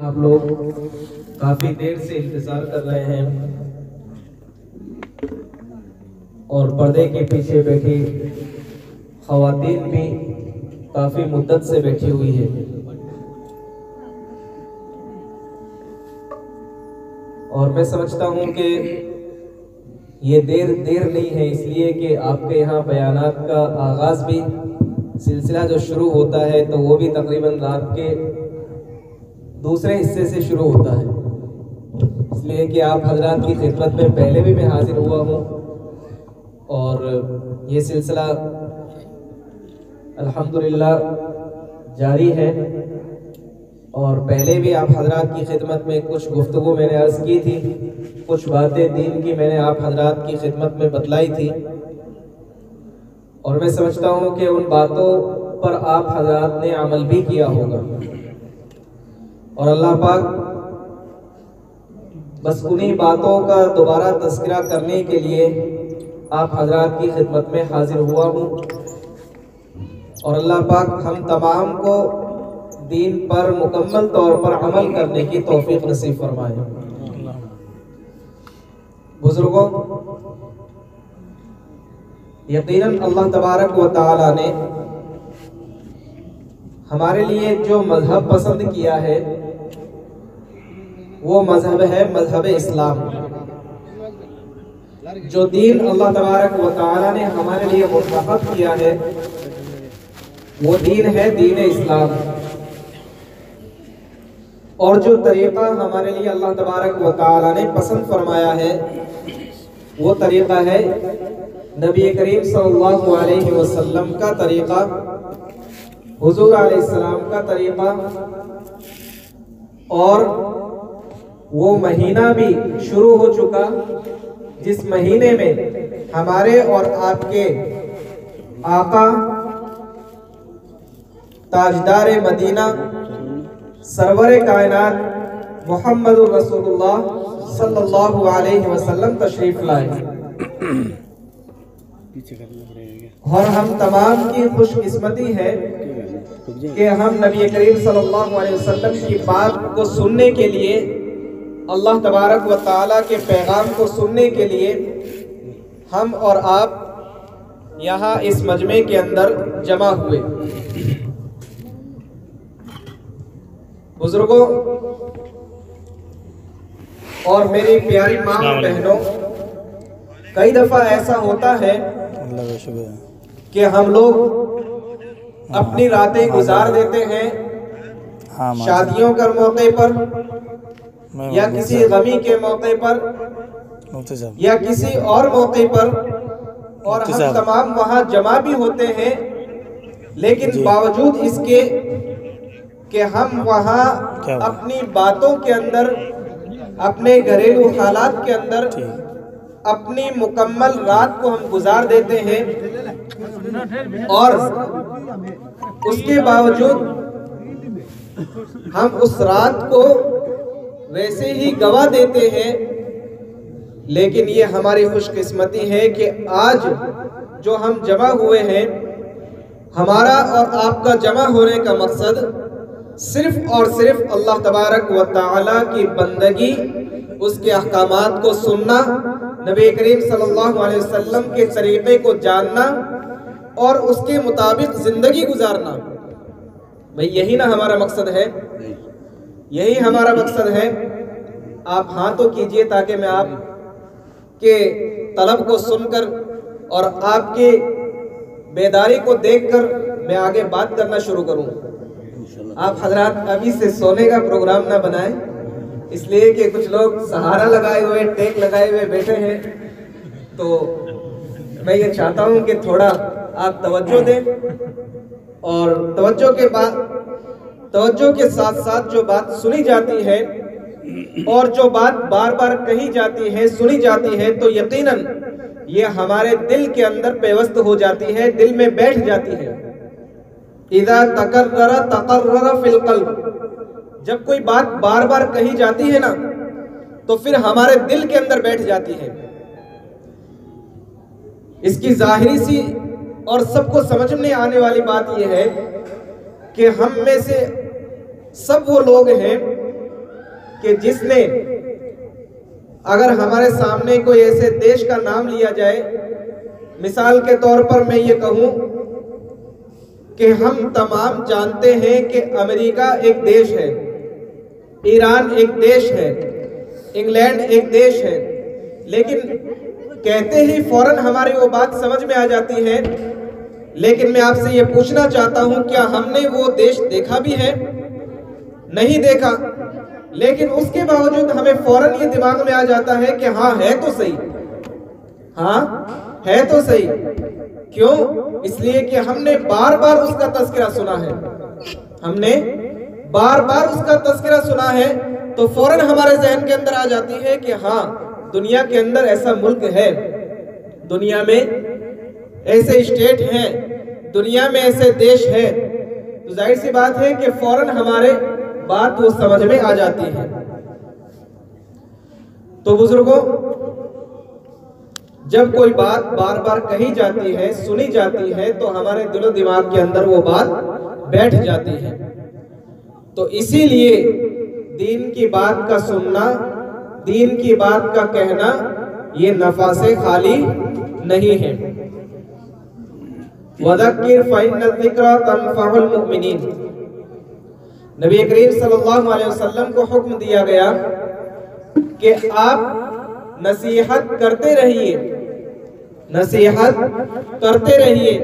आप लोग काफी देर से इंतजार कर रहे हैं और पर्दे के पीछे बैठी ख़वातीन भी काफी मुद्दत से बैठी हुई है। और मैं समझता हूं कि ये देर नहीं है, इसलिए कि आपके यहाँ बयानात का आगाज़ भी सिलसिला जो शुरू होता है तो वो भी तकरीबन रात के दूसरे हिस्से से शुरू होता है, इसलिए कि आप हजरात की खिदमत में पहले भी मैं हाजिर हुआ हूँ और ये सिलसिला अल्हम्दुलिल्लाह जारी है। और पहले भी आप हजरात की खिदमत में कुछ गुफ्तगू मैंने अर्ज़ की थी, कुछ बातें दीन की मैंने आप हजरात की खिदमत में बतलाई थी और मैं समझता हूँ कि उन बातों पर आप हजरात ने अमल भी किया होगा और अल्लाह पाक बस उन्हीं बातों का दोबारा तज़किरा करने के लिए आप हजरात की खिदमत में हाजिर हुआ हूँ। और अल्लाह पाक हम तमाम को दीन पर मुकम्मल तौर पर अमल करने की तौफीक नसीब फरमाए। बुजुर्गों, यकीनन अल्लाह तबारक व तआला ने हमारे लिए जो मजहब पसंद किया है वो मजहब है मजहब इस्लाम। जो दीन अल्लाह तबारक व तआला ने हमारे लिए मुंतखब किया है वो दीन है दीन इस्लाम। और जो तरीक़ा हमारे लिए अल्लाह तबारक व तआला ने पसंद फरमाया है वो तरीक़ा है नबी करीम सल्लल्लाहु अलैहि वसल्लम का तरीक़ा, हुज़ूर अलैहिस्सलाम का तरीक़ा। और वो महीना भी शुरू हो चुका जिस महीने में हमारे और आपके आका ताजदार मदीना सरवर कायनात मुहम्मदुर रसूलुल्लाह सल्लल्लाहु अलैहि वसल्लम तशरीफ लाए। और हम तमाम की खुशकिस्मती है कि हम नबी करीम सल्लल्लाहु अलैहि वसल्लम की बात को सुनने के लिए, अल्लाह तबारक व तआला के पैगाम को सुनने के लिए हम और आप यहाँ इस मजमे के अंदर जमा हुए। बुजुर्गों और मेरी प्यारी माँ और बहनों, कई दफा ऐसा होता है कि हम लोग अपनी रातें गुजार देते हैं शादियों के मौके पर या किसी गमी के मौके पर या किसी और मौके पर, और हम तमाम वहाँ जमा भी होते हैं, लेकिन बावजूद इसके कि हम वहाँ अपनी बातों के अंदर, अपने घरेलू हालात के अंदर अपनी मुकम्मल रात को हम गुजार देते हैं और उसके बावजूद हम उस रात को वैसे ही गवा देते हैं। लेकिन ये हमारी खुशकिस्मती है कि आज जो हम जमा हुए हैं, हमारा और आपका जमा होने का मकसद सिर्फ और सिर्फ अल्लाह तबारक व तआला की बंदगी, उसके अहकामात को सुनना, नबी करीम सल्लल्लाहु अलैहि वसल्लम के तरीक़े को जानना और उसके मुताबिक ज़िंदगी गुजारना। भाई यही ना हमारा मकसद है, यही हमारा मकसद है। आप हाँ तो कीजिए ताकि मैं आपके तलब को सुनकर और आपके बेदारी को देखकर मैं आगे बात करना शुरू करूं। आप हजरात अभी से सोने का प्रोग्राम ना बनाएं, इसलिए कि कुछ लोग सहारा लगाए हुए, टेक लगाए हुए बैठे हैं। तो मैं ये चाहता हूं कि थोड़ा आप तवज्जो दें और तवज्जो के साथ साथ जो बात सुनी जाती है और जो बात बार बार कही जाती है, सुनी जाती है, तो यकीनन ये हमारे दिल के अंदर पेवस्त हो जाती है, दिल में बैठ जाती है। इज़ा तकर्रर तकर्रर फिल क़ल्ब, जब कोई बात बार बार कही जाती है ना तो फिर हमारे दिल के अंदर बैठ जाती है। इसकी जाहिरी सी और सबको समझ में आने वाली बात यह है कि हम में से सब वो लोग हैं कि जिसने, अगर हमारे सामने कोई ऐसे देश का नाम लिया जाए, मिसाल के तौर पर मैं ये कहूं कि हम तमाम जानते हैं कि अमेरिका एक देश है, ईरान एक देश है, इंग्लैंड एक देश है, लेकिन कहते ही फौरन हमारी वो बात समझ में आ जाती है। लेकिन मैं आपसे ये पूछना चाहता हूं, क्या हमने वो देश देखा भी है? नहीं देखा, लेकिन उसके बावजूद हमें फौरन ये दिमाग में आ जाता है कि हाँ है तो सही, हाँ है तो सही। क्यों? इसलिए कि हमने बार बार उसका तज़किरा सुना है, हमने बार बार उसका तज़किरा सुना है, तो फौरन हमारे जहन के अंदर आ जाती है कि हाँ दुनिया के अंदर ऐसा मुल्क है, दुनिया में ऐसे स्टेट हैं, दुनिया में ऐसे देश है। तो जाहिर सी बात है कि फौरन हमारे बात वो समझ में आ जाती है। तो बुजुर्गों, जब कोई बात बार बार कही जाती है, सुनी जाती है, तो हमारे दिलो दिमाग के अंदर वो बात बैठ जाती है। तो इसीलिए दीन की बात का सुनना, दीन की बात का कहना, ये नफा से खाली नहीं है। वज़क्किर फ़इन्न ज़िक्रा तनफ़उल मुमिनीन। नबी करीम सल्लल्लाहु अलैहि वसल्लम को हुक्म दिया गया कि आप नसीहत करते रहिए, नसीहत करते रहिए।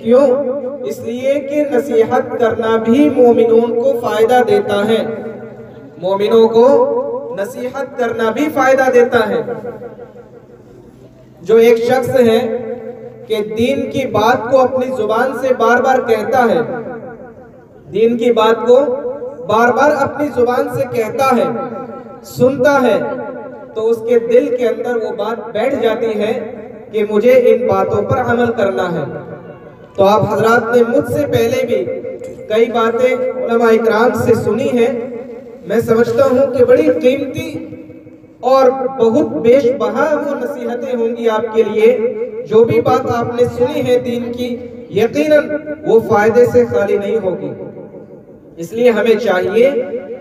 क्यों? इसलिए कि नसीहत करना भी मोमिनों को फायदा देता है, मोमिनों को नसीहत करना भी फायदा देता है। जो एक शख्स है कि दीन की बात को अपनी जुबान से बार बार कहता है, दीन की बात को बार बार अपनी जुबान से कहता है, सुनता है, तो उसके दिल के अंदर वो बात बैठ जाती है कि मुझे इन बातों पर अमल करना है। तो आप हजरात ने मुझसे पहले भी कई बातें उलमा इकराम से सुनी है। मैं समझता हूं कि बड़ी कीमती और बहुत बेशबहा वो नसीहतें होंगी आपके लिए। जो भी बात आपने सुनी है दीन की, यकीनन वो फायदे से खाली नहीं होगी। इसलिए हमें चाहिए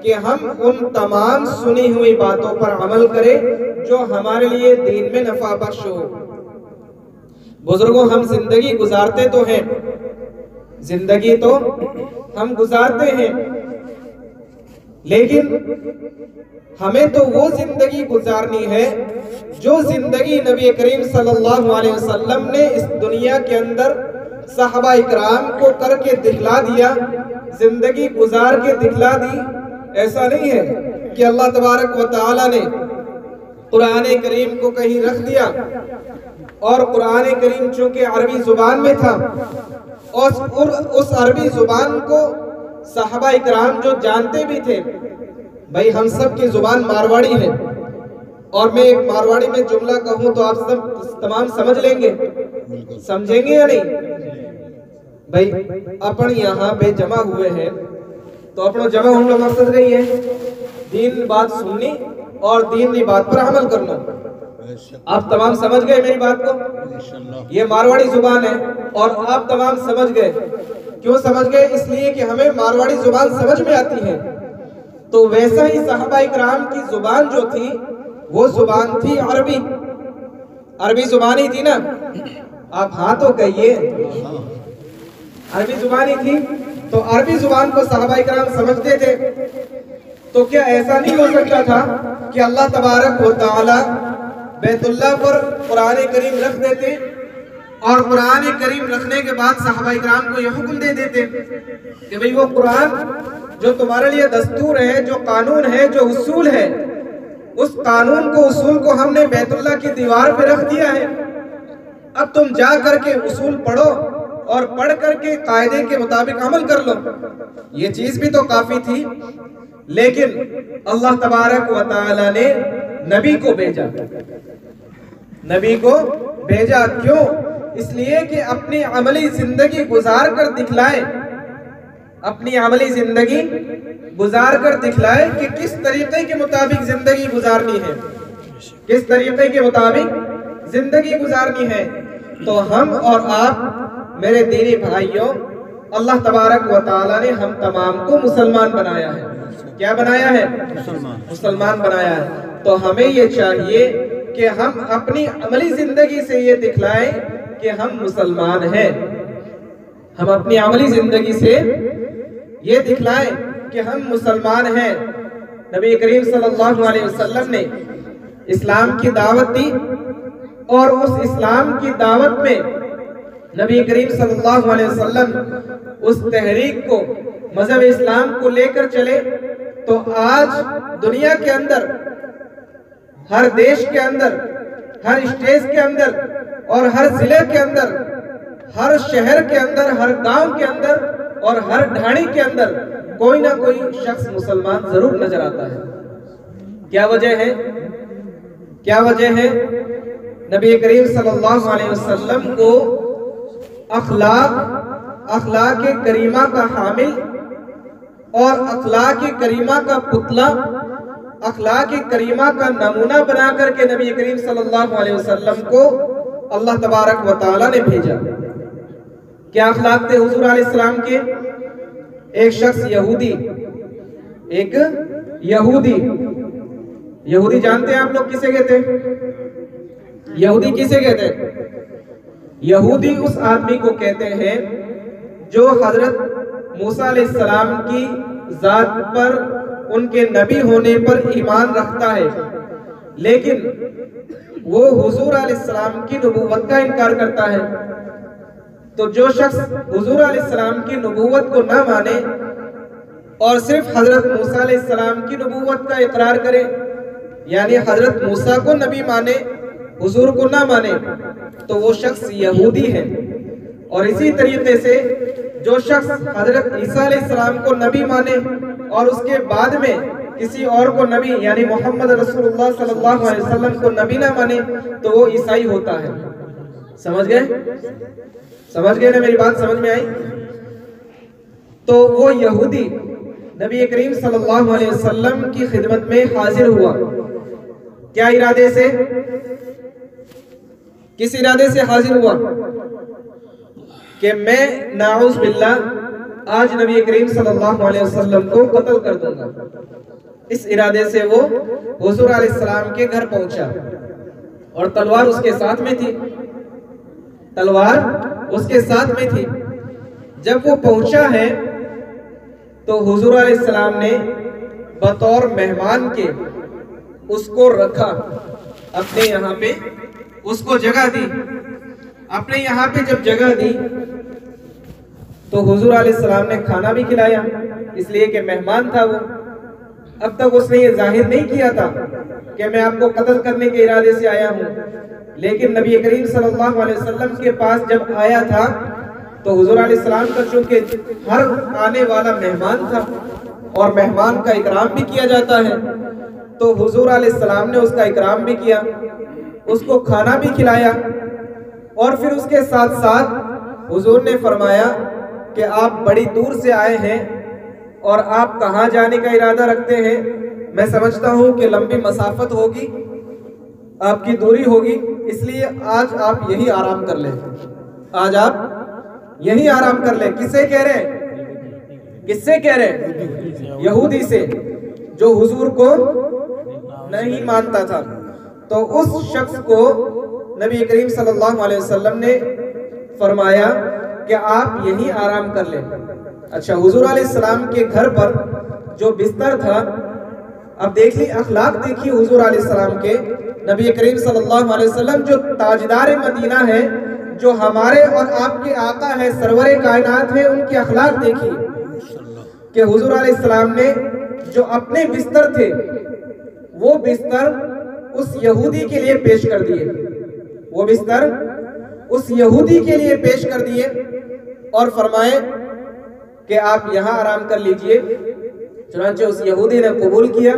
कि हम उन तमाम सुनी हुई बातों पर अमल करें जो हमारे लिए दीन में नफा बख्श हो। बुजुर्गों, हम जिंदगी गुजारते तो हैं, जिंदगी तो हम गुजारते हैं, लेकिन हमें तो वो जिंदगी गुजारनी है जो जिंदगी नबी करीम सल्लल्लाहु अलैहि वसल्लम ने इस दुनिया के अंदर सहाबा इकराम को करके दिखला दिया, जिंदगी गुजार के दिखला दी। ऐसा नहीं है कि अल्लाह तबारक व तआला ने कुरान करीम को कहीं रख दिया और कुरान करीम चूंकि अरबी जुबान में था और उस अरबी जुबान को सहाबा इकराम जो जानते भी थे, भाई हम सब की जुबान मारवाड़ी है, और मैं एक मारवाड़ी में जुमला कहूं तो आप सब तमाम समझ लेंगे, समझेंगे या नहीं? भाई अपन यहाँ पे जमा हुए हैं तो अपना जमा होने का मकसद नहीं है दीन बात सुननी और दीन की बात पर अमल करना। आप तमाम समझ गए मेरी बात को? ये मारवाड़ी जुबान है और आप तमाम समझ गए। क्यों समझ गए? इसलिए कि हमें मारवाड़ी जुबान समझ में आती है। तो वैसा ही सहाबा इकराम की जुबान जो थी वो जुबान थी अरबी, अरबी जुबान ही थी ना। आप हाँ तो कहिए, अरबी जुबान ही थी। तो अरबी जुबान को सहाबा इकराम समझते थे। तो क्या ऐसा नहीं हो सकता था कि अल्लाह तबारक व तआला बैतुल्लाह पर कुरान करीम रख देते और कुरान करीम रखने के बाद सहाबा इकराम को यह हुक्म दे देते कि भाई वो कुरान जो तुम्हारे लिए दस्तूर है, जो कानून है, जो उसूल है, उस कानून को, उसूल को हमने बैतुल्लाह की दीवार पे रख दिया है। अब तुम जा करके उसूल पढ़ो और पढ़ करके कायदे के मुताबिक अमल कर लो। ये चीज भी तो काफी थी, लेकिन अल्लाह तबारक व तआला ने नबी को भेजा, नबी को भेजा। क्यों? इसलिए कि अपनी अमली जिंदगी गुजार कर दिखलाए, अपनी अमली जिंदगी गुजार कर दिखलाए कि किस तरीके के मुताबिक जिंदगी गुजारनी है, किस तरीके के मुताबिक जिंदगी गुजारनी है। तो हम और आप मेरे दीनी भाइयों, अल्लाह तबारक व तआला ने हम तमाम को मुसलमान बनाया है। क्या बनाया है? मुसलमान बनाया है। तो हमें ये चाहिए कि हम अपनी अमली जिंदगी से ये दिखलाएं कि हम मुसलमान हैं। हम अपनी अमली जिंदगी से ये दिखलाएं कि हम मुसलमान हैं। नबी करीम सल्लल्लाहु अलैहि वसल्लम ने इस्लाम की दावत दी और उस इस्लाम की दावत में नबी करीम सल्लल्लाहु अलैहि वसल्लम उस तहरीक को, मजहब इस्लाम को लेकर चले। तो आज दुनिया के अंदर, हर देश के अंदर, हर स्टेट के अंदर और हर जिले के अंदर, हर शहर के अंदर, हर गांव के अंदर और हर ढाणी के अंदर कोई ना कोई शख्स मुसलमान जरूर नजर आता है। क्या वजह है? क्या वजह है? नबी करीम सल्लल्लाहु अलैहि वसल्लम को अखलाक करीमा का हामिल और अखलाक करीमा का पुतला, अखलाक करीमा का नमूना बना करके नबी करीम सल्लल्लाहु अलैहि वसल्लम को अल्लाह तबारक व तआला ने भेजा। क्या अखलाक थे हुजूर अलैहिस्सलाम के? एक शख्स यहूदी, एक यहूदी जानते हैं आप लोग किसे कहते हैं? यहूदी किसे कहते हैं? यहूदी उस आदमी को कहते हैं जो हजरत मूसा अलैहिस्सलाम की जात पर, उनके नबी होने पर ईमान रखता है, लेकिन वो हुजूर अलैहिस्सलाम की नबूवत का इनकार करता है। तो जो शख्स हुजूर अलैहिस्सलाम की नबूवत को ना माने और सिर्फ हजरत मूसा अलैहिस्सलाम की नबूवत का इकरार करे, यानी हजरत मूसा को नबी माने, हुजूर को ना माने, तो वो शख्स यहूदी है। और इसी तरीके से जो शख्स हजरत ईसा अलैहिस्सलाम को नबी माने और उसके बाद में किसी और को नबी यानी मोहम्मद रसूलुल्लाह सल्लल्लाहु अलैहि वसल्लम को नबी ना माने, तो वो ईसाई होता है। समझ गए? समझ गए ना? मेरी बात समझ में आई? तो वो यहूदी नबी करीम सल्लल्लाहु अलैहि वसल्लम की खिदमत में हाजिर हुआ। क्या इरादे से? किस इरादे से हाजिर हुआ? कि मैं नाउज़ बिल्लाह आज नबी करीम सल्लल्लाहु अलैहि वसल्लम को कत्ल कर दूंगा। इस इरादे से वो हुजूर अलैहिस्सलाम के घर पहुंचा और तलवार उसके साथ में थी, तलवार उसके साथ में थी। जब वो पहुंचा है तो हुजूर अलैहिस्सलाम ने बतौर मेहमान के उसको रखा, अपने यहाँ पे उसको जगह दी। अपने यहाँ पे जब जगह दी तो हुजूर अलैहिस्सलाम ने खाना भी खिलाया, इसलिए कि मेहमान था वो। अब तक उसने ये जाहिर नहीं किया था कि मैं आपको कत्ल करने के इरादे से आया हूँ, लेकिन नबी करीम सल्लल्लाहु अलैहि वसल्लम के पास जब आया था तो हुजूर अलैहिस्सलाम का चूंकि हर आने वाला मेहमान था और मेहमान का इकराम भी किया जाता है, तो हुजूर अलैहिस्सलाम ने उसका इकराम भी किया, उसको खाना भी खिलाया। और फिर उसके साथ साथ हुजूर ने फरमाया कि आप बड़ी दूर से आए हैं और आप कहाँ जाने का इरादा रखते हैं? मैं समझता हूँ कि लंबी मसाफत होगी, आपकी दूरी होगी, इसलिए आज आप यही आराम कर लें। आज आप यही आराम कर लें। किससे कह रहे हैं? किससे कह रहे हैं? यहूदी से, जो हुजूर को नहीं मानता था। तो उस शख्स को नबी करीम सल्लल्लाहु अलैहि वसल्लम ने फरमाया कि आप यही आराम कर लें। अच्छा, हुजूर अलैहिस्सलाम के घर पर जो बिस्तर था, अब देख ली अखलाक देखिए हुजूर अलैहिस्सलाम के। नबी करीम सल्लल्लाहु अलैहि वसल्लम जो ताजदार मदीना है, जो हमारे और आपके आका है, सरवरे कायनात है, उनके अखलाक देखिए कि हुजूर अलैहिस्सलाम ने जो अपने बिस्तर थे वो बिस्तर उस यहूदी के लिए पेश कर दिए, वो बिस्तर उस यहूदी के लिए पेश कर दिए और फरमाए कि आप यहाँ आराम कर लीजिए। चुनांचे उस यहूदी ने कबूल किया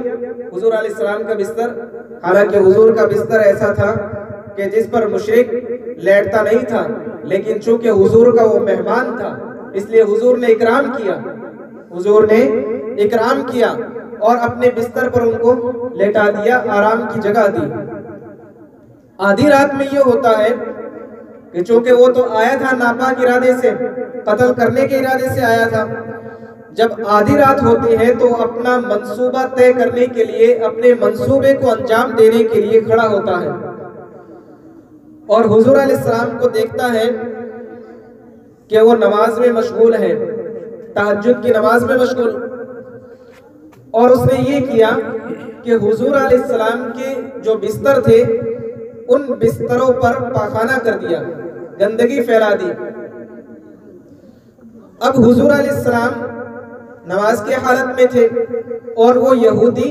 हुजूर अलैहिस्सलाम का बिस्तर। हालांकि हुजूर का बिस्तर ऐसा था कि जिस पर मुशरिक लेटता नहीं था, लेकिन चूंकि हुजूर का वो मेहमान था इसलिए हुजूर ने इकराम किया, हुजूर ने इकराम किया और अपने बिस्तर पर उनको लेटा दिया, आराम की जगह दी। आधी रात में ये होता है कि चूंकि वो तो आया था नापाक इरादे से, कत्ल करने के इरादे से आया था। जब आधी रात होती है तो अपना मंसूबा तय करने के लिए, अपने मंसूबे को अंजाम देने के लिए खड़ा होता है और हुजूर अलैहिस्सलाम को देखता है कि वो नमाज में मशगूल है, तहज्जुद की नमाज में मशगूल। और उसने ये किया कि हुजूर अलैहिस्सलाम के जो बिस्तर थे उन बिस्तरों पर पाखाना कर दिया, गंदगी फैला दी। अब हुजूर अलैहिस्सलाम नमाज की हालत में थे और वो यहूदी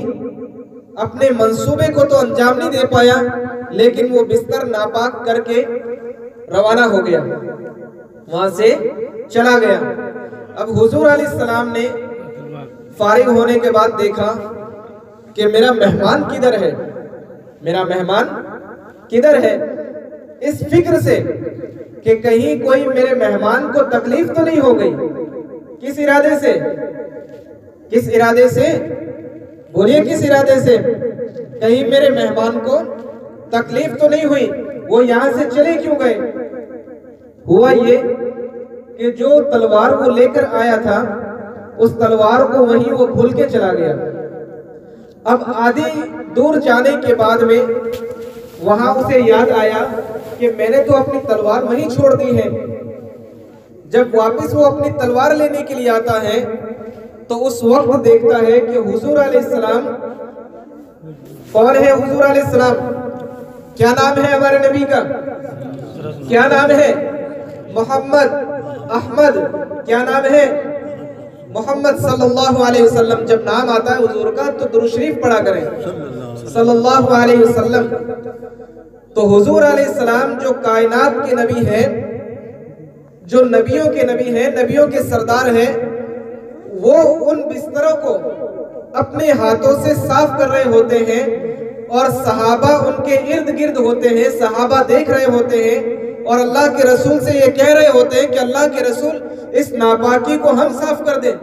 अपने मंसूबे को तो अंजाम नहीं दे पाया, लेकिन वो बिस्तर नापाक करके रवाना हो गया, वहां से चला गया। अब हुजूर अलैहिस्सलाम ने फारिग होने के बाद देखा कि मेरा मेहमान किधर है, मेरा मेहमान किधर है। इस फिक्र से कि कहीं कोई मेरे मेहमान को तकलीफ तो नहीं हो गई। किस इरादे से, किस इरादे से, बोलिए किस इरादे से, कहीं मेरे मेहमान को तकलीफ तो नहीं हुई, वो यहां से चले क्यों गए। हुआ ये कि जो तलवार वो लेकर आया था उस तलवार को वहीं वो भूल के चला गया। अब आधी दूर जाने के बाद में वहां उसे याद आया कि मैंने तो अपनी तलवार वहीं छोड़ दी है। जब वापस वो अपनी तलवार लेने के लिए आता है तो उस वक्त देखता है कि हुजूर अलैहिस्सलाम, कौन है हुजूर अलैहिस्सलाम, क्या नाम है हमारे नबी का, क्या नाम है, मोहम्मद अहमद, क्या नाम है, मोहम्मद सल्लल्लाहु अलैहि वसल्लम। जब नाम आता है हुजूर का तो दुरूद शरीफ पढ़ा करें, सल्लल्लाहु अलैहि वसल्लम। तो हुजूर अलैहिस्सलाम जो कायनात के नबी हैं, जो नबियों के नबी हैं, नबियों के सरदार हैं, वो उन बिस्तरों को अपने हाथों से साफ कर रहे होते हैं और सहाबा उनके इर्द गिर्द होते हैं, सहाबा देख रहे होते हैं और अल्लाह के रसूल से ये कह रहे होते हैं कि अल्लाह के रसूल इस नापाकी को हम साफ कर दें,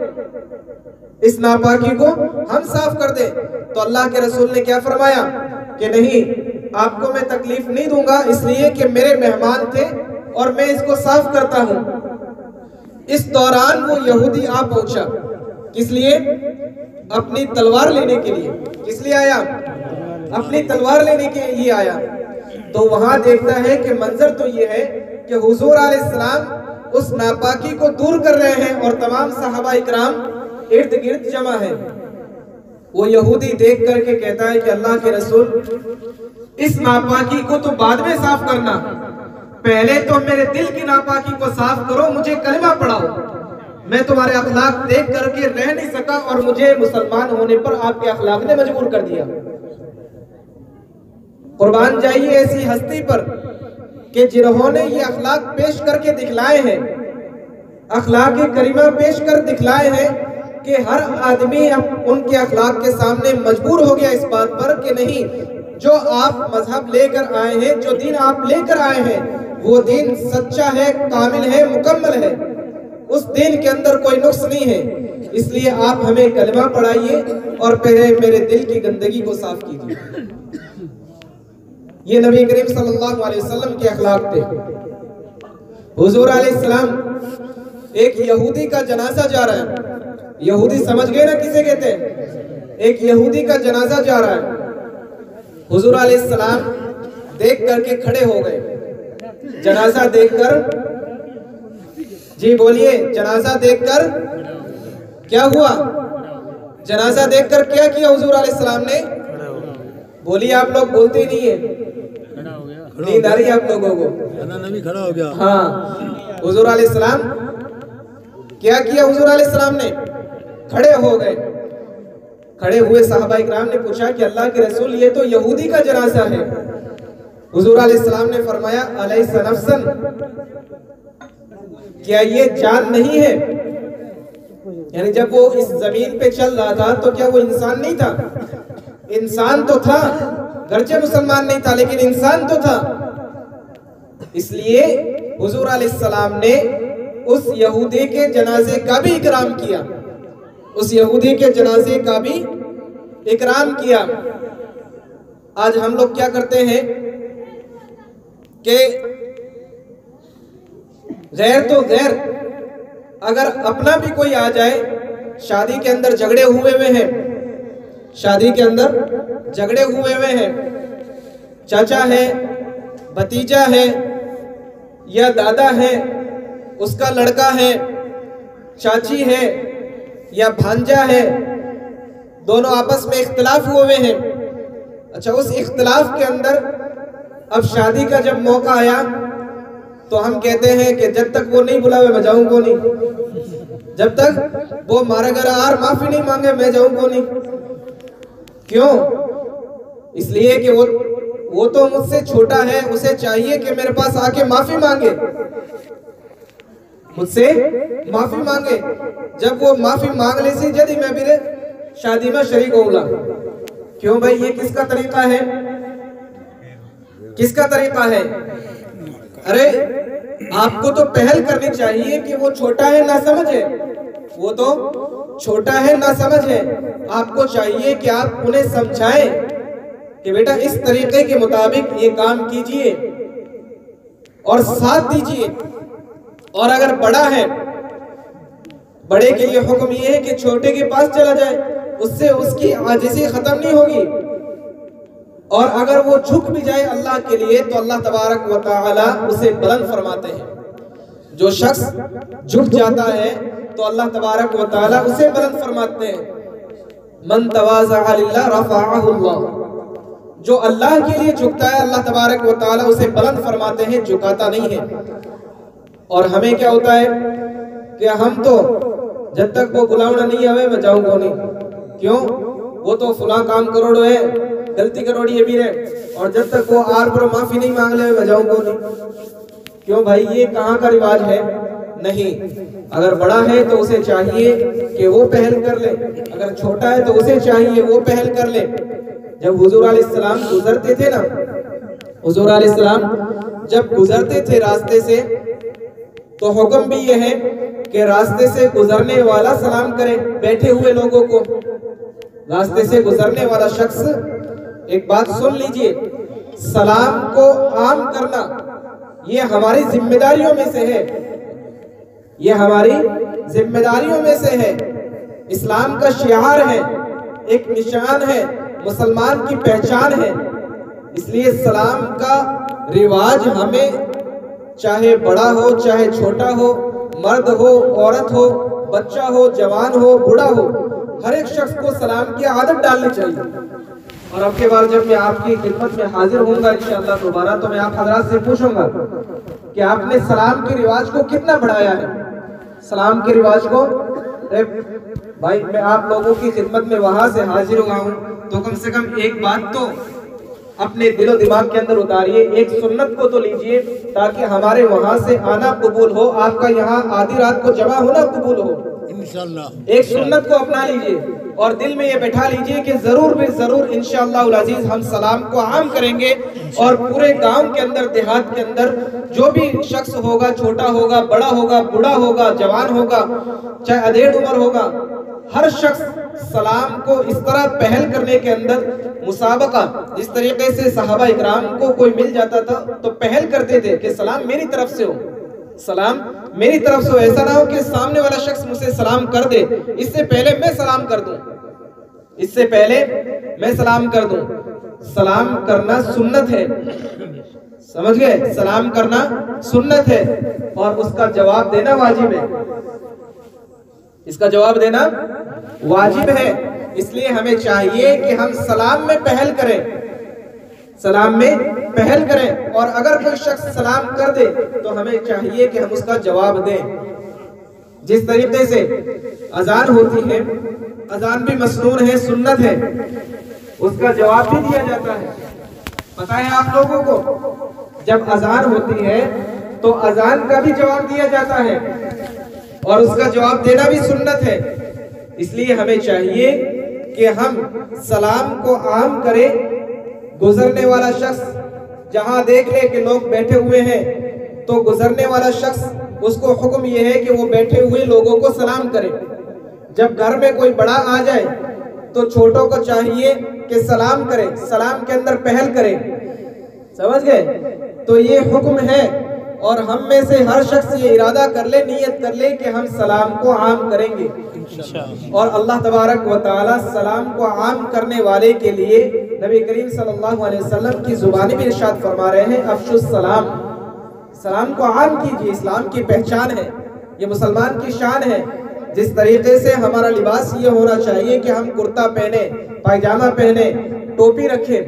इस नापाकी को हम साफ कर दें। तो अल्लाह के रसूल ने क्या फरमाया कि नहीं, आपको मैं तकलीफ नहीं दूंगा, इसलिए कि मेरे मेहमान थे और मैं इसको साफ करता हूं। इस दौरान वो यहूदी आ पहुंचा, किस लिए, अपनी तलवार लेने के लिए। किस लिए आया, अपनी तलवार लेने के लिए आया। तो वहां देखता है कि मंजर तो ये है कि हुजूर अलैहिस्सलाम उस नापाकी को दूर कर रहे हैं और तमाम सहाबा इकराम इर्द गिर्द जमा है। वो यहूदी देख करके कहता है कि अल्लाह के रसूल इस नापाकी को तो बाद में साफ करना, पहले तो मेरे दिल की नापाकी को साफ करो, मुझे कलमा पढ़ाओ। मैं तुम्हारे अखलाक देख करके रह नहीं सका और मुझे मुसलमान होने पर आपके अखलाक ने मजबूर कर दिया। कुर्बान जाइए ऐसी हस्ती पर कि जिन्होंने ये अखलाक पेश करके दिखलाए हैं, अखलाक करीमा पेश कर दिखलाए हैं कि हर आदमी उनके अखलाक के सामने मजबूर हो गया इस बात पर कि नहीं, जो आप मजहब लेकर आए हैं, जो दीन आप लेकर आए हैं, वो दीन सच्चा है, कामिल है, मुकम्मल है, उस दीन के अंदर कोई नुक्स नहीं है। इसलिए आप हमें कलमा पढ़ाइए और पहले मेरे दिल की गंदगी को साफ कीजिए। ये नबी करीम सल्लल्लाहु अलैहि वसल्लम के अखलाक थे। हुजूर अलैहिस्सलाम, एक यहूदी का जनाजा जा रहा है, यहूदी समझ गए ना किसे कहते हैं, एक यहूदी का जनाजा जा रहा है। हुजूर अलैहिस्सलाम देख करके खड़े हो गए, जनाजा देखकर, जी बोलिए, जनाजा देखकर क्या हुआ, जनाजा देखकर क्या किया हुजूर अलैहिस्सलाम ने, बोलिए, आप लोग बोलते ही नहीं है, नींद आ रही है आप लोगों को, नबी खड़ा हो गया। हाँ, हुजूर अलैहिस्सलाम क्या किया, हुजूर अलैहिस्सलाम ने खड़े हो गए। खड़े हुए सहाबा इकराम ने पूछा कि अल्लाह के रसूल, ये तो यहूदी का जनाजा है। हुजूर अलैहिस्सलाम ने फरमाया, अलैसा नफ्सन, क्या ये जान नहीं है। यानी जब वो इस जमीन पे चल रहा था तो क्या वो इंसान नहीं था, इंसान तो था, गर्चे मुसलमान नहीं था लेकिन इंसान तो था। इसलिए हुजूर अलैहिस्सलाम ने उस यहूदी के जनाजे का भी इकराम किया, उस यहूदी के जनाजे का भी इकराम किया। आज हम लोग क्या करते हैं कि गैर तो गैर, अगर अपना भी कोई आ जाए शादी के अंदर झगड़े हुए हैं, शादी के अंदर झगड़े हुए हैं, चाचा है, भतीजा है या दादा है, उसका लड़का है, चाची है या भांजा है, दोनों आपस में इख्तिलाफ हुए हैं। अच्छा, उस इख्तिलाफ के अंदर अब शादी का जब मौका आया तो हम कहते हैं कि जब तक वो नहीं बुलावे मैं जाऊं को नहीं, जब तक वो मारा घर आर माफी नहीं मांगे मैं जाऊं को नहीं। क्यों? इसलिए कि वो तो मुझसे छोटा है, उसे चाहिए कि मेरे पास आके माफी मांगे, मुझसे माफी मांगे। जब वो माफी मांग ले सी जदी मैं भी शादी में शरीक होऊंगा। क्यों भाई? ये किसका तरीका है? किसका तरीका है? अरे आपको तो पहल करनी चाहिए कि वो छोटा है ना समझ है, वो तो छोटा है ना समझ है। आपको चाहिए कि आप उन्हें समझाएं कि बेटा इस तरीके के मुताबिक ये काम कीजिए और साथ दीजिए। और अगर बड़ा है, बड़े के लिए हुक्म ये है कि छोटे के पास चला जाए, उससे उसकी आजिज़ी खत्म नहीं होगी। और अगर वो झुक भी जाए अल्लाह के लिए तो अल्लाह तबारक व तआला उसे बुलंद फरमाते हैं। जो शख्स झुक जाता है तो अल्लाह तबारक व तआला उसे बुलंद फरमाते हैं। मन तवाज़अ लिल्लाह रफ़अहु अल्लाह। जो अल्लाह के लिए झुकता है अल्लाह तबारक व तआला उसे बुलंद फरमाते हैं, झुकाता नहीं है। और हमें क्या होता है कि हम तो जब तक वो बुलावना नहीं आवे मैं जाऊंगा नहीं। क्यों? वो तो फुला काम करोड़ो है, गलती करोड़ी है भी है, और जब तक वो आर पर माफी नहीं मांग ले मैं जाऊंगा नहीं। क्यों भाई? ये कहाँ का रिवाज है? नहीं। अगर बड़ा है तो उसे चाहिए कि वो पहल कर ले, अगर छोटा है तो उसे चाहिए वो पहल कर ले। जब हुजूर अलैहिस्सलाम गुजरते थे ना, हुजूर अलैहिस्सलाम जब गुजरते थे रास्ते से तो हुक्म भी ये है कि रास्ते से गुजरने वाला सलाम करे बैठे हुए लोगों को। रास्ते से गुजरने वाला शख्स, एक बात सुन लीजिए, सलाम को आम करना ये हमारी जिम्मेदारियों में से है, ये हमारी जिम्मेदारियों में से है। इस्लाम का शिआर है, एक निशान है, मुसलमान की पहचान है। इसलिए सलाम का रिवाज हमें, चाहे बड़ा हो चाहे छोटा हो, मर्द हो औरत हो, बच्चा हो जवान हो बूढ़ा हो, हर एक शख्स को सलाम की आदत डालनी चाहिए। और अब के बार जब मैं आपकी खिदमत में हाजिर होऊंगा इंशाअल्लाह दोबारा, तो मैं आप हजरात से पूछूंगा कि आपने सलाम के रिवाज को कितना बढ़ाया है। सलाम के रिवाज को भाई मैं आप लोगों की खिदमत में वहां से हाजिर हुआ हूँ तो कम से कम एक बात तो अपने दिलो दिमाग के अंदर उतारिए, एक सुन्नत को तो लीजिए ताकि हमारे वहां से आना कबूल हो, आपका यहाँ आधी रात को जमा होना कबूल हो इंशाअल्लाह। एक सुन्नत को अपना लीजिए और दिल में ये बैठा लीजिए कि जरूर भी जरूर इंशाअल्लाह उल अजीज हम सलाम को आम करेंगे। और पूरे गांव के अंदर, देहात के अंदर जो भी शख्स होगा, छोटा होगा, बड़ा होगा, बूढ़ा होगा, जवान होगा, चाहे अधेड़ उम्र होगा, हर शख्स सलाम को इस तरह पहल करने के अंदर मुसाबका, जिस तरीके से सहाबा इकराम को कोई मिल जाता था तो पहल करते थे कि सलाम मेरी तरफ से हो, सलाम मेरी तरफ से हो। ऐसा ना हो कि सामने वाला शख्स मुझसे सलाम कर दे, इससे पहले मैं सलाम कर दूं, इससे पहले मैं सलाम कर दूं। सलाम करना सुन्नत है, समझ गए? सलाम करना सुन्नत है और उसका जवाब देना वाजिब है, इसका जवाब देना वाजिब है। इसलिए हमें चाहिए कि हम सलाम में पहल करें, सलाम में पहल करें। और अगर कोई शख्स सलाम कर दे तो हमें चाहिए कि हम उसका जवाब दें। जिस तरीके से अजान होती है, अजान भी मसनून है, सुन्नत है, उसका जवाब भी दिया जाता है। पता है आप लोगों को, जब अजान होती है तो अजान का भी जवाब दिया जाता है और उसका जवाब देना भी सुन्नत है। इसलिए हमें चाहिए कि हम सलाम को आम करें। गुजरने वाला शख्स जहां देख ले कि लोग बैठे हुए हैं तो गुजरने वाला शख्स, उसको हुक्म यह है कि वो बैठे हुए लोगों को सलाम करे। जब घर में कोई बड़ा आ जाए तो छोटों को चाहिए कि सलाम करें, सलाम के अंदर पहल करें, समझ गए? तो ये हुक्म है और हम में से हर शख्स ये इरादा कर ले, नियत कर ले कि हम सलाम को आम करेंगे। और अल्लाह तबारक व तआला सलाम को आम करने वाले के लिए नबी करीम सल्लल्लाहु अलैहि वसल्लम की जुबानी भी इरशाद फरमा रहे हैं, अफ़शुस सलाम, सलाम को आम कीजिए। इस्लाम की पहचान है, ये मुसलमान की शान है। जिस तरीके से हमारा लिबास ये होना चाहिए कि हम कुर्ता पहने, पायजामा पहने, टोपी रखें,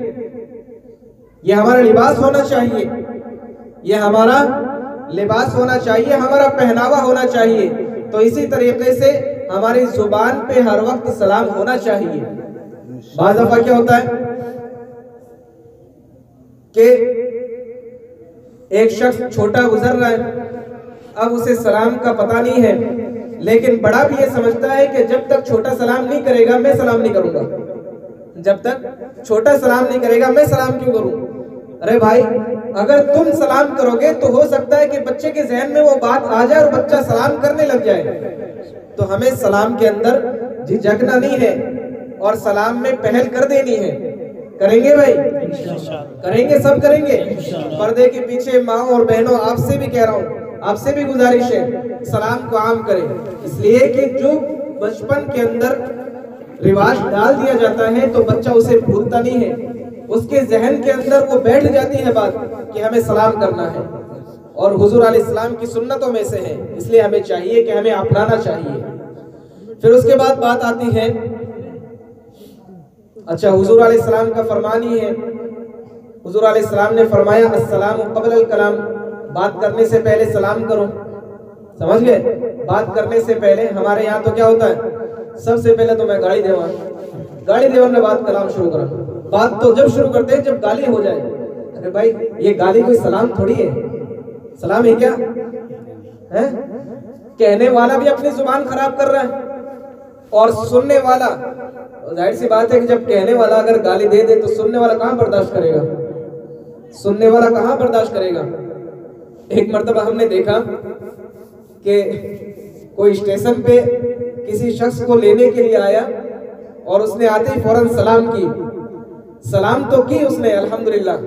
ये हमारा लिबास होना चाहिए, ये हमारा लिबास होना चाहिए, हमारा पहनावा होना चाहिए। तो इसी तरीके से हमारी जुबान पे हर वक्त सलाम होना चाहिए। बाज़ दफा क्या होता है कि एक शख्स छोटा गुजर रहा है, अब उसे सलाम का पता नहीं है, लेकिन बड़ा भी ये समझता है कि जब तक छोटा सलाम नहीं करेगा मैं सलाम नहीं करूंगा, जब तक छोटा सलाम नहीं करेगा मैं सलाम क्यों करूं। अरे भाई, अगर तुम सलाम करोगे तो हो सकता है कि बच्चे के जहन में वो बात आ जाए और बच्चा सलाम करने लग जाए। तो हमें सलाम के अंदर झिझकना नहीं है और सलाम में पहल कर देनी है। करेंगे भाई, करेंगे, सब करेंगे। पर्दे के पीछे माँ और बहनों, आपसे भी कह रहा हूँ, आपसे भी गुजारिश है, सलाम को आम करें। इसलिए कि जो बचपन के अंदर रिवाज डाल दिया जाता है तो बच्चा उसे भूलता नहीं है, उसके जहन के अंदर वो बैठ जाती है बात कि हमें सलाम करना है, और हुजूर अलैहिस्सलाम की सुन्नतों में से है, इसलिए हमें चाहिए कि हमें अपनाना चाहिए। फिर उसके बाद बात आती है, अच्छा, हुजूर अलैहिस्सलाम का फरमान ही है, हुजूर अलैहिस्सलाम ने फरमाया अस्सलामु क़ब्ल अल कलाम, बात करने से पहले सलाम करो। समझ गए? बात करने से पहले हमारे यहाँ तो क्या होता है, सबसे पहले तो मैं गाड़ी देवा ने बात कलाम शुरू करा। बात तो जब शुरू करते हैं जब गाली हो जाए। अरे भाई, ये गाली कोई सलाम थोड़ी है, सलाम है क्या है? कहने वाला भी अपनी जुबान खराब कर रहा है और सुनने वाला, जाहिर सी बात है कि जब कहने वाला अगर गाली दे दे तो सुनने वाला कहाँ बर्दाश्त करेगा, सुनने वाला कहाँ बर्दाश्त करेगा। एक मर्तबा हमने देखा कि कोई स्टेशन पे किसी शख्स को लेने के लिए आया और उसने आते ही फौरन सलाम की। सलाम तो की उसने अल्हम्दुलिल्लाह,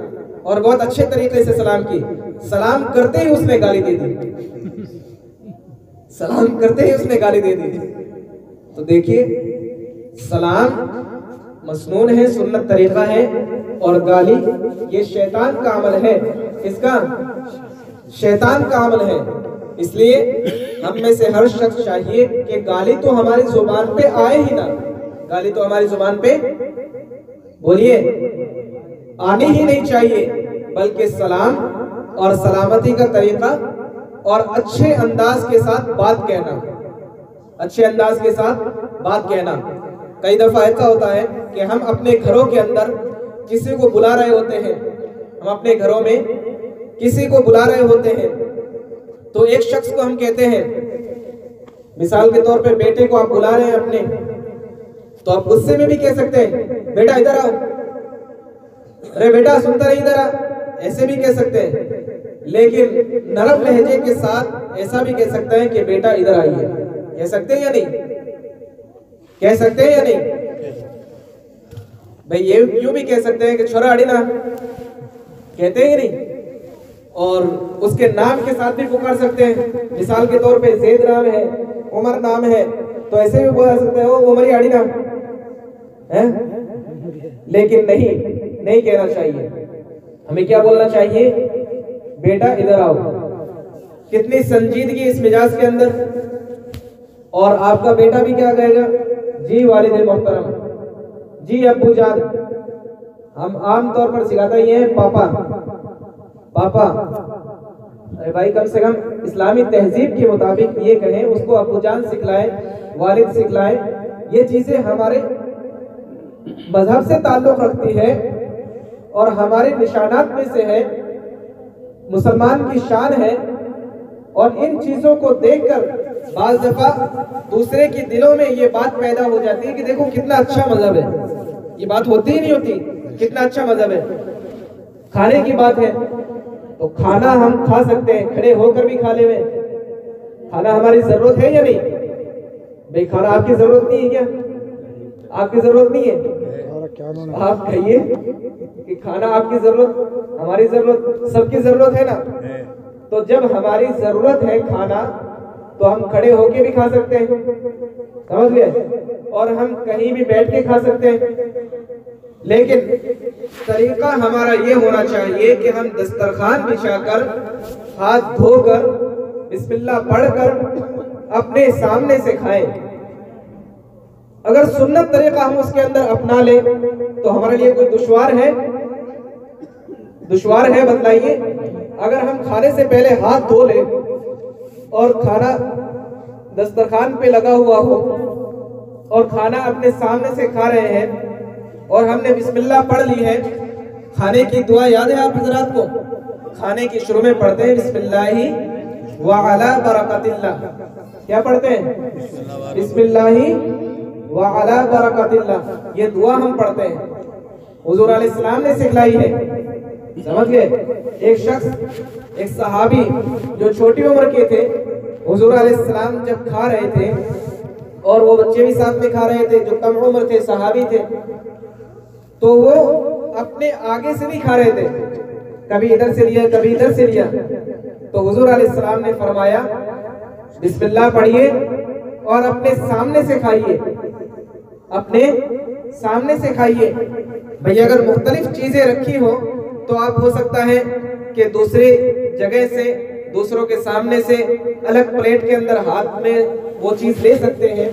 और बहुत अच्छे तरीके से सलाम की। सलाम करते ही उसने गाली दे दी, सलाम करते ही उसने गाली दे दी। तो देखिए, सलाम मसनून है, सुन्नत तरीका है, और गाली ये शैतान का अमल है। इसका शैतान का अमल है। इसलिए हम में से हर शख्स चाहिए कि गाली तो हमारी जुबान पे आए ही ना, गाली तो हमारी जुबान पे, बोलिए, आनी ही नहीं चाहिए, बल्कि सलाम और सलामती का तरीका और अच्छे अंदाज के साथ बात कहना, अच्छे अंदाज के साथ बात कहना। कई दफा ऐसा होता है कि हम अपने घरों के अंदर किसी को बुला रहे होते हैं, हम अपने घरों में किसी को बुला रहे होते हैं, तो एक शख्स को हम कहते हैं, मिसाल के तौर पे बेटे को आप बुला रहे हैं अपने, तो आप गुस्से में भी कह सकते हैं बेटा इधर आओ, अरे बेटा सुनता नहीं इधर आ, ऐसे भी कह सकते हैं। लेकिन नरम लहजे के साथ ऐसा भी कह सकते हैं कि बेटा इधर आइए। कह सकते हैं या नहीं? कह सकते हैं या नहीं भाई? ये यूं भी कह सकते हैं कि छोरा अड़ी ना, कहते हैं या नहीं? और उसके नाम के साथ भी पुकार सकते हैं। मिसाल के तौर पे ज़ैद नाम है, उमर नाम है, तो ऐसे भी बोल सकते हैं ओ उमर अड़ी ना है। लेकिन नहीं कहना चाहिए। हमें क्या बोलना चाहिए? बेटा इधर आओ। कितनी संजीदगी इस मिजाज के अंदर। और आपका बेटा भी क्या कहेगा? जी वालिद मोहतरम, जी अब्बू जान। हम आम तौर पर सिखाता ही है पापा पापा। अरे भाई, कम से कम इस्लामी तहजीब के मुताबिक ये कहें, उसको अब्बू जान सिखलाएं, वालिद सिखलाएं। ये चीजें हमारे मजहब से ताल्लुक रखती है और हमारे निशानात में से है, मुसलमान की शान है। और इन चीजों को देखकर बाज़ दफा दूसरे के दिलों में ये बात पैदा हो जाती है कि देखो कितना अच्छा मजहब है। ये बात होती ही नहीं होती, कितना अच्छा मजहब है। खाने की बात है तो खाना हम खा सकते हैं, खड़े होकर भी खा ले। खाना हमारी जरूरत है या नहीं भाई? खाना आपकी जरूरत नहीं है क्या? आपकी जरूरत नहीं है? आप कहिए कि खाना आपकी जरूरत, हमारी जरूरत, सबकी जरूरत है ना। तो जब हमारी जरूरत है खाना तो हम खड़े होके भी खा सकते हैं, समझ गए, और हम कहीं भी बैठ के खा सकते हैं। लेकिन तरीका हमारा ये होना चाहिए कि हम दस्तरखान बिछाकर हाथ धोकर बिस्मिल्लाह पढ़कर अपने सामने से खाएं। अगर सुन्नत तरीका हम उसके अंदर अपना ले तो हमारे लिए कोई दुश्वार है? दुश्वार है? बतलाइए। अगर हम खाने से पहले हाथ धो ले और खाना दस्तरखान पे लगा हुआ हो और खाना अपने सामने से खा रहे हैं और हमने बिस्मिल्लाह पढ़ ली है, खाने की दुआ याद है आप हजरात को? खाने की शुरू में पढ़ते हैं बिस्मिल्लाहि व अला बरकतिल्लाह। क्या पढ़ते हैं? बिस्मिल्लाहि व अला बरकतिल्लाह। ये दुआ हम पढ़ते हैं, हुजूर अलैहिस्सलाम ने सिखलाई है, समझ गए। एक शख्स, एक सहाबी जो छोटी उम्र के थे, हुजूर अलैहिस्सलाम जब खा रहे थे और वो बच्चे भी साथ में खा रहे थे जो कम उम्र थे, सहाबी थे, तो वो अपने आगे से नहीं खा रहे थे, कभी इधर से लिया कभी इधर से लिया। तो हुजूर अलैहिस्सलाम ने फरमाया बिस्मिल्लाह पढ़िए और अपने सामने से खाइए, अपने सामने से खाइए। भैया अगर मुख्तलिफ चीजें रखी हो तो आप हो सकता है कि दूसरे जगह से, दूसरों के सामने से अलग प्लेट के अंदर हाथ में वो चीज ले सकते हैं।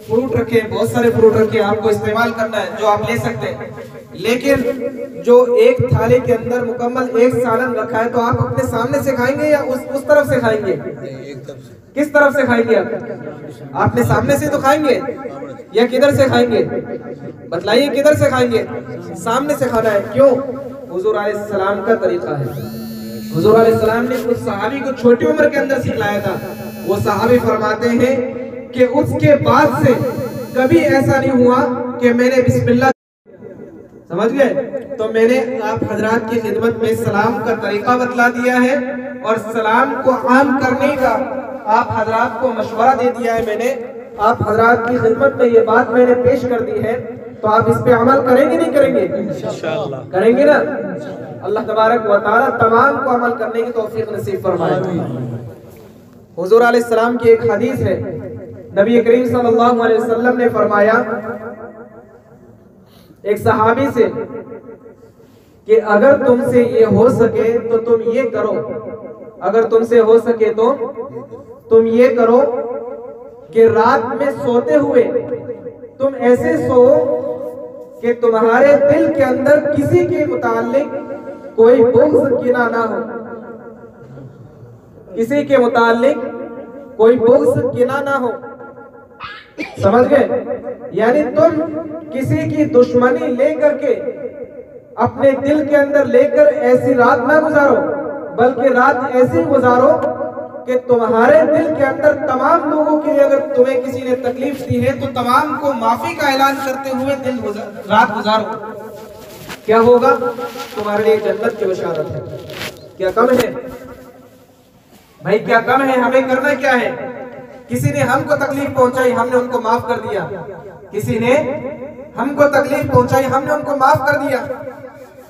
फ्रूट रखे, बहुत सारे फ्रूट रखे, आपको इस्तेमाल करना है जो आप ले सकते हैं। लेकिन जो एक थाली के अंदर मुकम्मल एक सालन रखा है तो आप अपने सामने से खाएंगे या उस तरफ से खाएंगे? किस तरफ से खाएंगे आप? अपने सामने से तो खाएंगे या किधर से खाएंगे? बतलाइए, किधर से खाएंगे? सामने से खाना है। क्यों? हुजूर अलैहिस्सलाम का तरीका है। हुजूर अलैहिस्सलाम ने उस सहाबी को छोटी उम्र के अंदर सिखलाया था। वो सहाबी फरमाते हैं कि उसके बाद से कभी ऐसा नहीं हुआ कि मैंने बिस्मिल्लाह, समझ गए? तो मैंने आप हजरात की खिदमत में सलाम का तरीका बतला दिया है और सलाम को आम करने का आप हजरात को मशवरा दे दिया है। मैंने आप हजरात की खिदमत में ये बात मैंने पेश कर दी है, तो आप इस पे अमल करेंगे नहीं करेंगे? इंशाअल्लाह करेंगे ना। अल्लाह तबारक व तआला तमाम को अमल करने की तौफीक नसीब फरमाए। हुजूर अलैहिस्सलाम की एक हदीस है, नबी करीम सल्लल्लाहु अलैहि वसल्लम ने फरमाया एक सहाबी से कि अगर तुमसे ये हो सके तो तुम ये करो, अगर तुमसे हो सके तो तुम ये करो कि रात में सोते हुए तुम ऐसे सो कि तुम्हारे दिल के अंदर किसी के मुताल्लिक कोई बुग़्ज़ किना ना हो, किसी के मुताल्लिक कोई बुग़्ज़ किना ना हो, समझ गए? यानी तुम किसी की दुश्मनी लेकर के अपने दिल के अंदर लेकर ऐसी रात ना गुजारो, बल्कि रात ऐसी गुजारो कि तुम्हारे दिल के अंदर तमाम लोगों के लिए, अगर तुम्हें किसी ने तकलीफ दी है तो तमाम को माफी का ऐलान करते हुए रात गुजारो। क्या होगा? तुम्हारे लिए जन्नत की बशारत है। क्या कम है भाई? क्या कम है? हमें करना क्या है? किसी ने हमको तकलीफ पहुंचाई, हमने उनको माफ कर दिया। किसी ने हमको तकलीफ पहुंचाई, हमने उनको माफ कर दिया।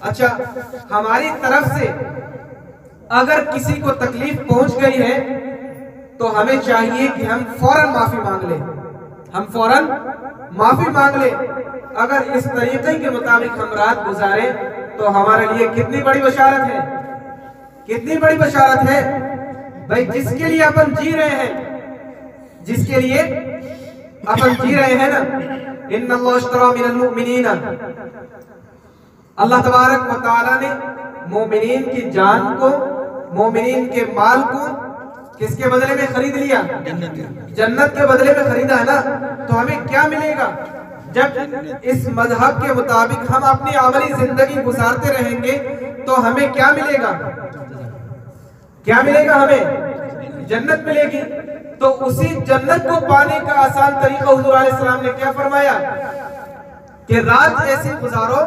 अच्छा, हमारी तरफ से अगर किसी को तकलीफ पहुंच गई है तो हमें चाहिए कि हम फौरन माफी मांग लें, हम फौरन माफी मांग लें। अगर इस तरीके के मुताबिक हम रात गुजारें तो हमारे लिए कितनी बड़ी बशारत है, कितनी बड़ी बशारत है भाई। जिसके लिए अपन जी रहे हैं, जिसके लिए अपन जी रहे हैं ना, इन्नल्लाह अश्तरा मिनल मुमिनीना, अल्लाह तबारक व तआला ने मोमिनीन की जान को, मोमिनीन के माल को किसके बदले में खरीद लिया? जन्नत के बदले में खरीदा है ना। तो हमें क्या मिलेगा जब इस मजहब के मुताबिक हम अपनी अमली जिंदगी गुजारते रहेंगे? तो हमें क्या मिलेगा? क्या मिलेगा? हमें जन्नत मिलेगी। तो उसी जन्नत को पाने का आसान तरीका हुजूर अलैहिस्सलाम ने क्या फरमाया कि रात ऐसी गुजारो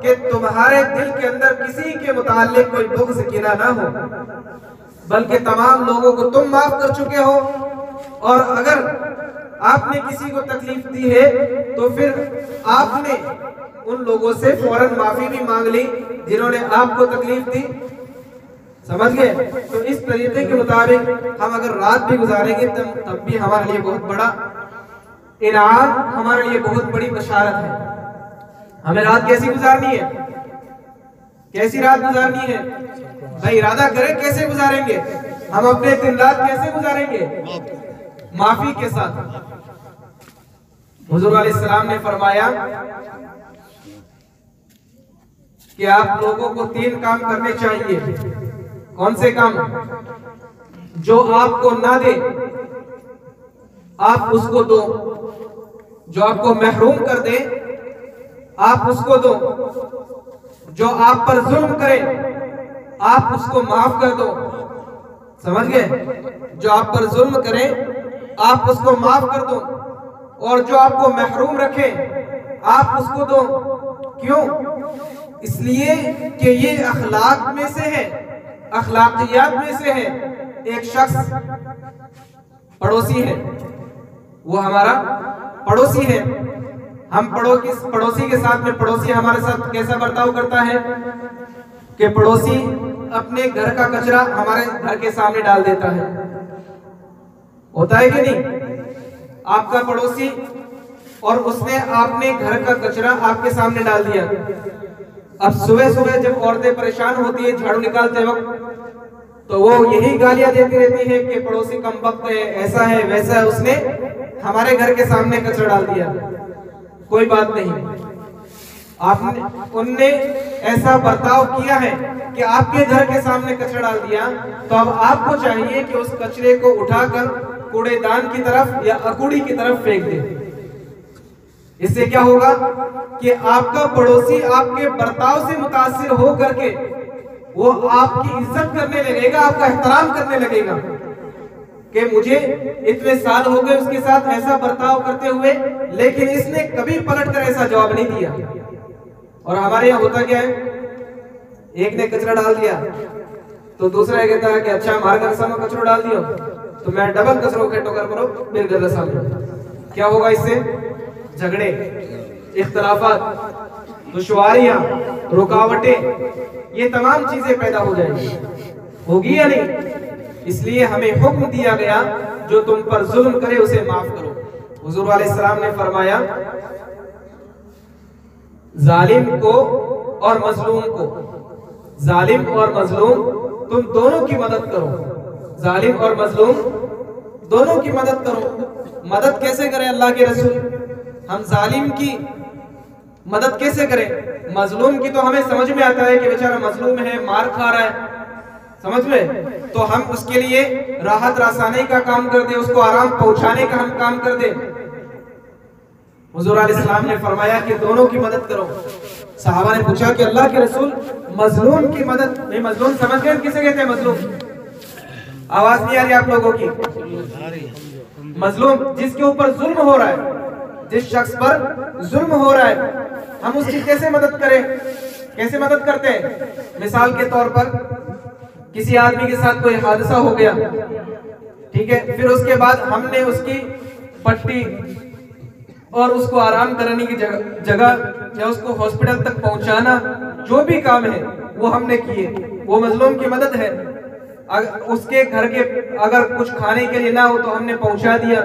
कि तुम्हारे दिल के अंदर किसी के मुताल्लिक कोई बुग़्ज़ किना ना हो, बल्कि तमाम लोगों को तुम माफ कर चुके हो। और अगर आपने किसी को तकलीफ दी है तो फिर आपने उन लोगों से फौरन माफी भी मांग ली जिन्होंने आपको तकलीफ दी, समझ गए? तो इस तरीके के मुताबिक हम अगर रात भी गुजारेंगे तब भी हमारे लिए बहुत बड़ा इनाम, हमारे लिए बहुत बड़ी बशारत है। हमें रात कैसी गुजारनी है? कैसी रात गुजारनी है भाई? इरादा करें कैसे गुजारेंगे हम अपने दिन रात, कैसे गुजारेंगे? माफी के साथ। हुजूर अलैहिस्सलाम ने फरमाया कि आप लोगों को 3 काम करने चाहिए। कौन से काम? जो आपको ना दे आप उसको दो, जो आपको महरूम कर दे आप उसको दो, जो आप पर जुल्म करे आप उसको माफ कर दो। समझ गए? जो आप पर जुल्म करे आप उसको माफ कर दो, और जो आपको महरूम रखे आप उसको दो। क्यों? इसलिए कि ये अखलाक में से है, अखलाकियात में से है। एक शख्स पड़ोसी है, वो हमारा पड़ोसी है। हम पड़ोसी के साथ में, पड़ोसी हमारे साथ कैसा बर्ताव करता है कि पड़ोसी अपने घर का कचरा हमारे घर के सामने डाल देता है। होता है कि नहीं? आपका पड़ोसी और उसने आपने घर का कचरा आपके सामने डाल दिया। अब सुबह सुबह जब औरतें परेशान होती है झाड़ू निकालते वक्त, तो वो यही गालियां देती रहती है कि पड़ोसी कमबख्त है, ऐसा है वैसा है, उसने हमारे घर के सामने कचरा डाल दिया। कोई बात नहीं, उनने ऐसा बर्ताव किया है कि आपके घर के सामने कचरा डाल दिया, तो अब आपको चाहिए कि उस कचरे को उठाकर कूड़ेदान की तरफ या अकूड़ी की तरफ फेंक दे। इससे क्या होगा कि आपका पड़ोसी आपके बर्ताव से मुतासिर हो करके वो आपकी इज्जत करने लगेगा, आपका एहतराम करने लगेगा कि मुझे इतने साल हो गए उसके साथ ऐसा बर्ताव करते हुए, लेकिन इसने कभी पलटकर ऐसा जवाब नहीं दिया। और हमारे यहाँ होता क्या है, एक ने कचरा डाल दिया तो दूसरा ये कहता है कि अच्छा हमारे घर सामने कचरा डाल दियो तो मैं डबल कचरों के टोकर करो मेरे घर सामने। क्या होगा इससे? झगड़े, इख्तलाफात, दुश्वारियां, रुकावटें, ये तमाम चीजें पैदा हो जाएंगी। होगी या नहीं? इसलिए हमें हुक्म दिया गया जो तुम पर जुल्म करे उसे माफ करो। हुजूर अलैहिस्सलाम ने फरमाया जालिम को और मजलूम को, जालिम और मजलूम तुम दोनों की मदद करो। जालिम और मजलूम दोनों की मदद करो। मदद कैसे करें अल्लाह के रसूल? हम जालिम की मदद कैसे करें? मजलूम की तो हमें समझ में आता है कि बेचारा मजलूम है, मार खा रहा है, समझ में, तो हम उसके लिए राहत रासानी का काम कर दे, उसको आराम पहुंचाने का हम काम कर दे। हुजूर अलैहिस्सलाम ने फरमाया कि दोनों की मदद करो। सहाबा ने पूछा कि अल्लाह के रसूल मजलूम की मदद नहीं, मजलूम समझ गए किसे कहते हैं? मजलूम, आवाज नहीं आ रही आप लोगों की? मजलूम जिसके ऊपर जुल्म हो रहा है, जिस शख्स पर जुल्म हो रहा है, हम उसकी कैसे मदद करें? कैसे मदद करते हैं? मिसाल के तौर पर किसी आदमी के साथ कोई हादसा हो गया, ठीक है, फिर उसके बाद हमने उसकी पट्टी और उसको आराम कराने की जगह या उसको हॉस्पिटल तक पहुंचाना, जो भी काम है वो हमने किए, वो मजलूम की मदद है। उसके घर के अगर कुछ खाने के लिए ना हो तो हमने पहुंचा दिया,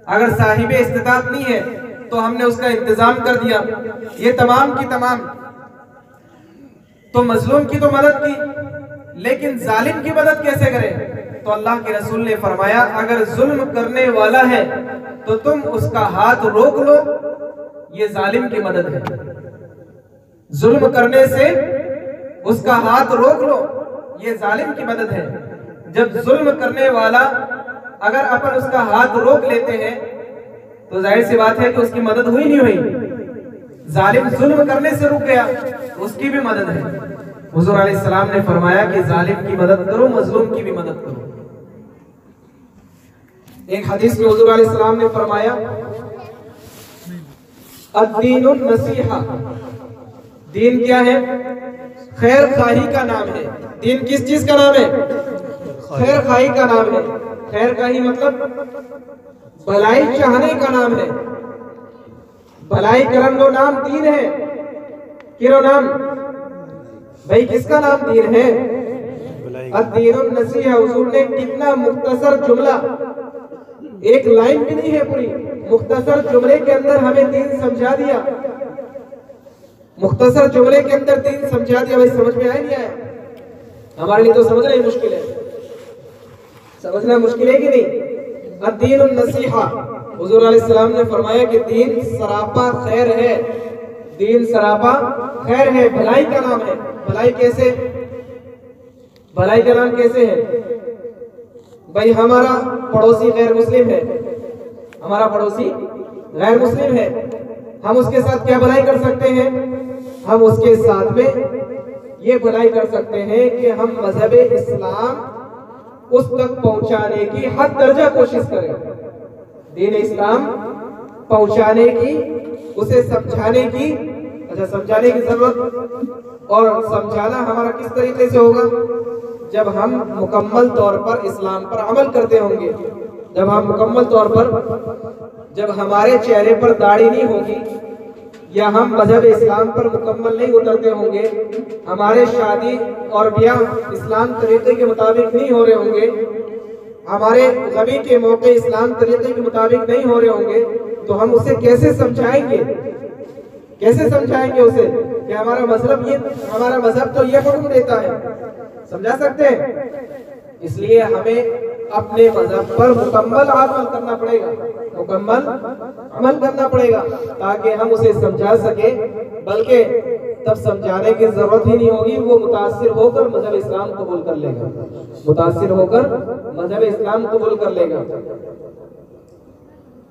अगर साहिबे इस्तिताअत नहीं है तो हमने उसका इंतजाम कर दिया। ये तमाम की तमाम तो मजलूम की तो मदद की, लेकिन जालिम की मदद कैसे करें? तो अल्लाह के रसूल ने फरमाया अगर जुल्म करने वाला है तो तुम उसका हाथ रोक लो, ये जालिम की मदद है। जुल्म करने से उसका हाथ रोक लो, ये जालिम की मदद है। जब जुल्म करने वाला अगर अपन उसका हाथ रोक लेते हैं तो जाहिर सी बात है कि उसकी मदद हुई नहीं हुई। जालिम जुल्म करने से रुक गया, उसकी भी मदद है। हुजूर अलैहिस्सलाम ने फरमाया कि जालिम की मदद करो, मजलूम की भी मदद करो। एक हदीस में हुजूर अलैहिस्सलाम ने फरमाया अद्दीनुन नसीहा, दीन क्या है? खैर खाही का नाम है। दीन किस चीज का नाम है? खैर खाही का नाम है। खैर खाही मतलब भलाई चाहने का नाम है। भलाई करन लो नाम दीन है। किरो नाम भाई, किसका नाम दीन है? अद्दीनुन नसीहा, हुजूर ने कितना मुख्तसर जुमला, एक लाइन भी नहीं है पूरी, मुख्तसर जुमले के अंदर हमें दीन समझा दिया। मुख्तसर जुमले के अंदर दीन समझा दिया। भाई समझ में आया नहीं आया? हमारे लिए तो समझना ही मुश्किल है, समझना मुश्किल है कि नहीं? अद्दीनुन नसीहा, हुजूर अलैहिस्सलाम ने फरमाया कि दीन सरापा खैर है, दीन सरापा खैर है, भलाई का नाम है। भलाई कैसे? भलाई का नाम कैसे है? भाई हमारा पड़ोसी गैर मुस्लिम है, हमारा पड़ोसी गैर मुस्लिम है, हम उसके साथ क्या भलाई कर सकते हैं? हम उसके साथ में ये भलाई कर सकते हैं कि हम मजहब इस्लाम उस तक पहुंचाने की हर दर्जा कोशिश करें, दीन इस्लाम पहुंचाने की, उसे समझाने की। अच्छा, समझाने की जरूरत, और समझाना हमारा किस तरीके से होगा? जब हम मुकम्मल तौर पर इस्लाम पर अमल करते होंगे, जब हम मुकम्मल तौर पर, जब हमारे चेहरे पर दाढ़ी नहीं होगी, या हम मजहब इस्लाम पर मुकम्मल नहीं उतरते होंगे, हमारे शादी और ब्याह इस्लाम तरीके के मुताबिक नहीं हो रहे होंगे, हमारे गमी के मौके इस्लाम तरीके के मुताबिक नहीं हो रहे होंगे, तो हम उसे कैसे समझाएंगे? कैसे समझाएंगे उसे कि हमारा मजहब ये, हमारा मजहब तो ये हुक्म देता है? समझा सकते हैं? इसलिए हमें अपने मजहब पर मुकम्मल अमल करना पड़ेगा, मुकम्मल अमल करना पड़ेगा, ताकि हम उसे समझा सके। बल्कि तब समझाने की जरूरत ही नहीं होगी, वो मुतासिर होकर मजहब इस्लाम कबूल कर लेगा, मुतासिर होकर मजहब इस्लाम कबूल कर लेगा।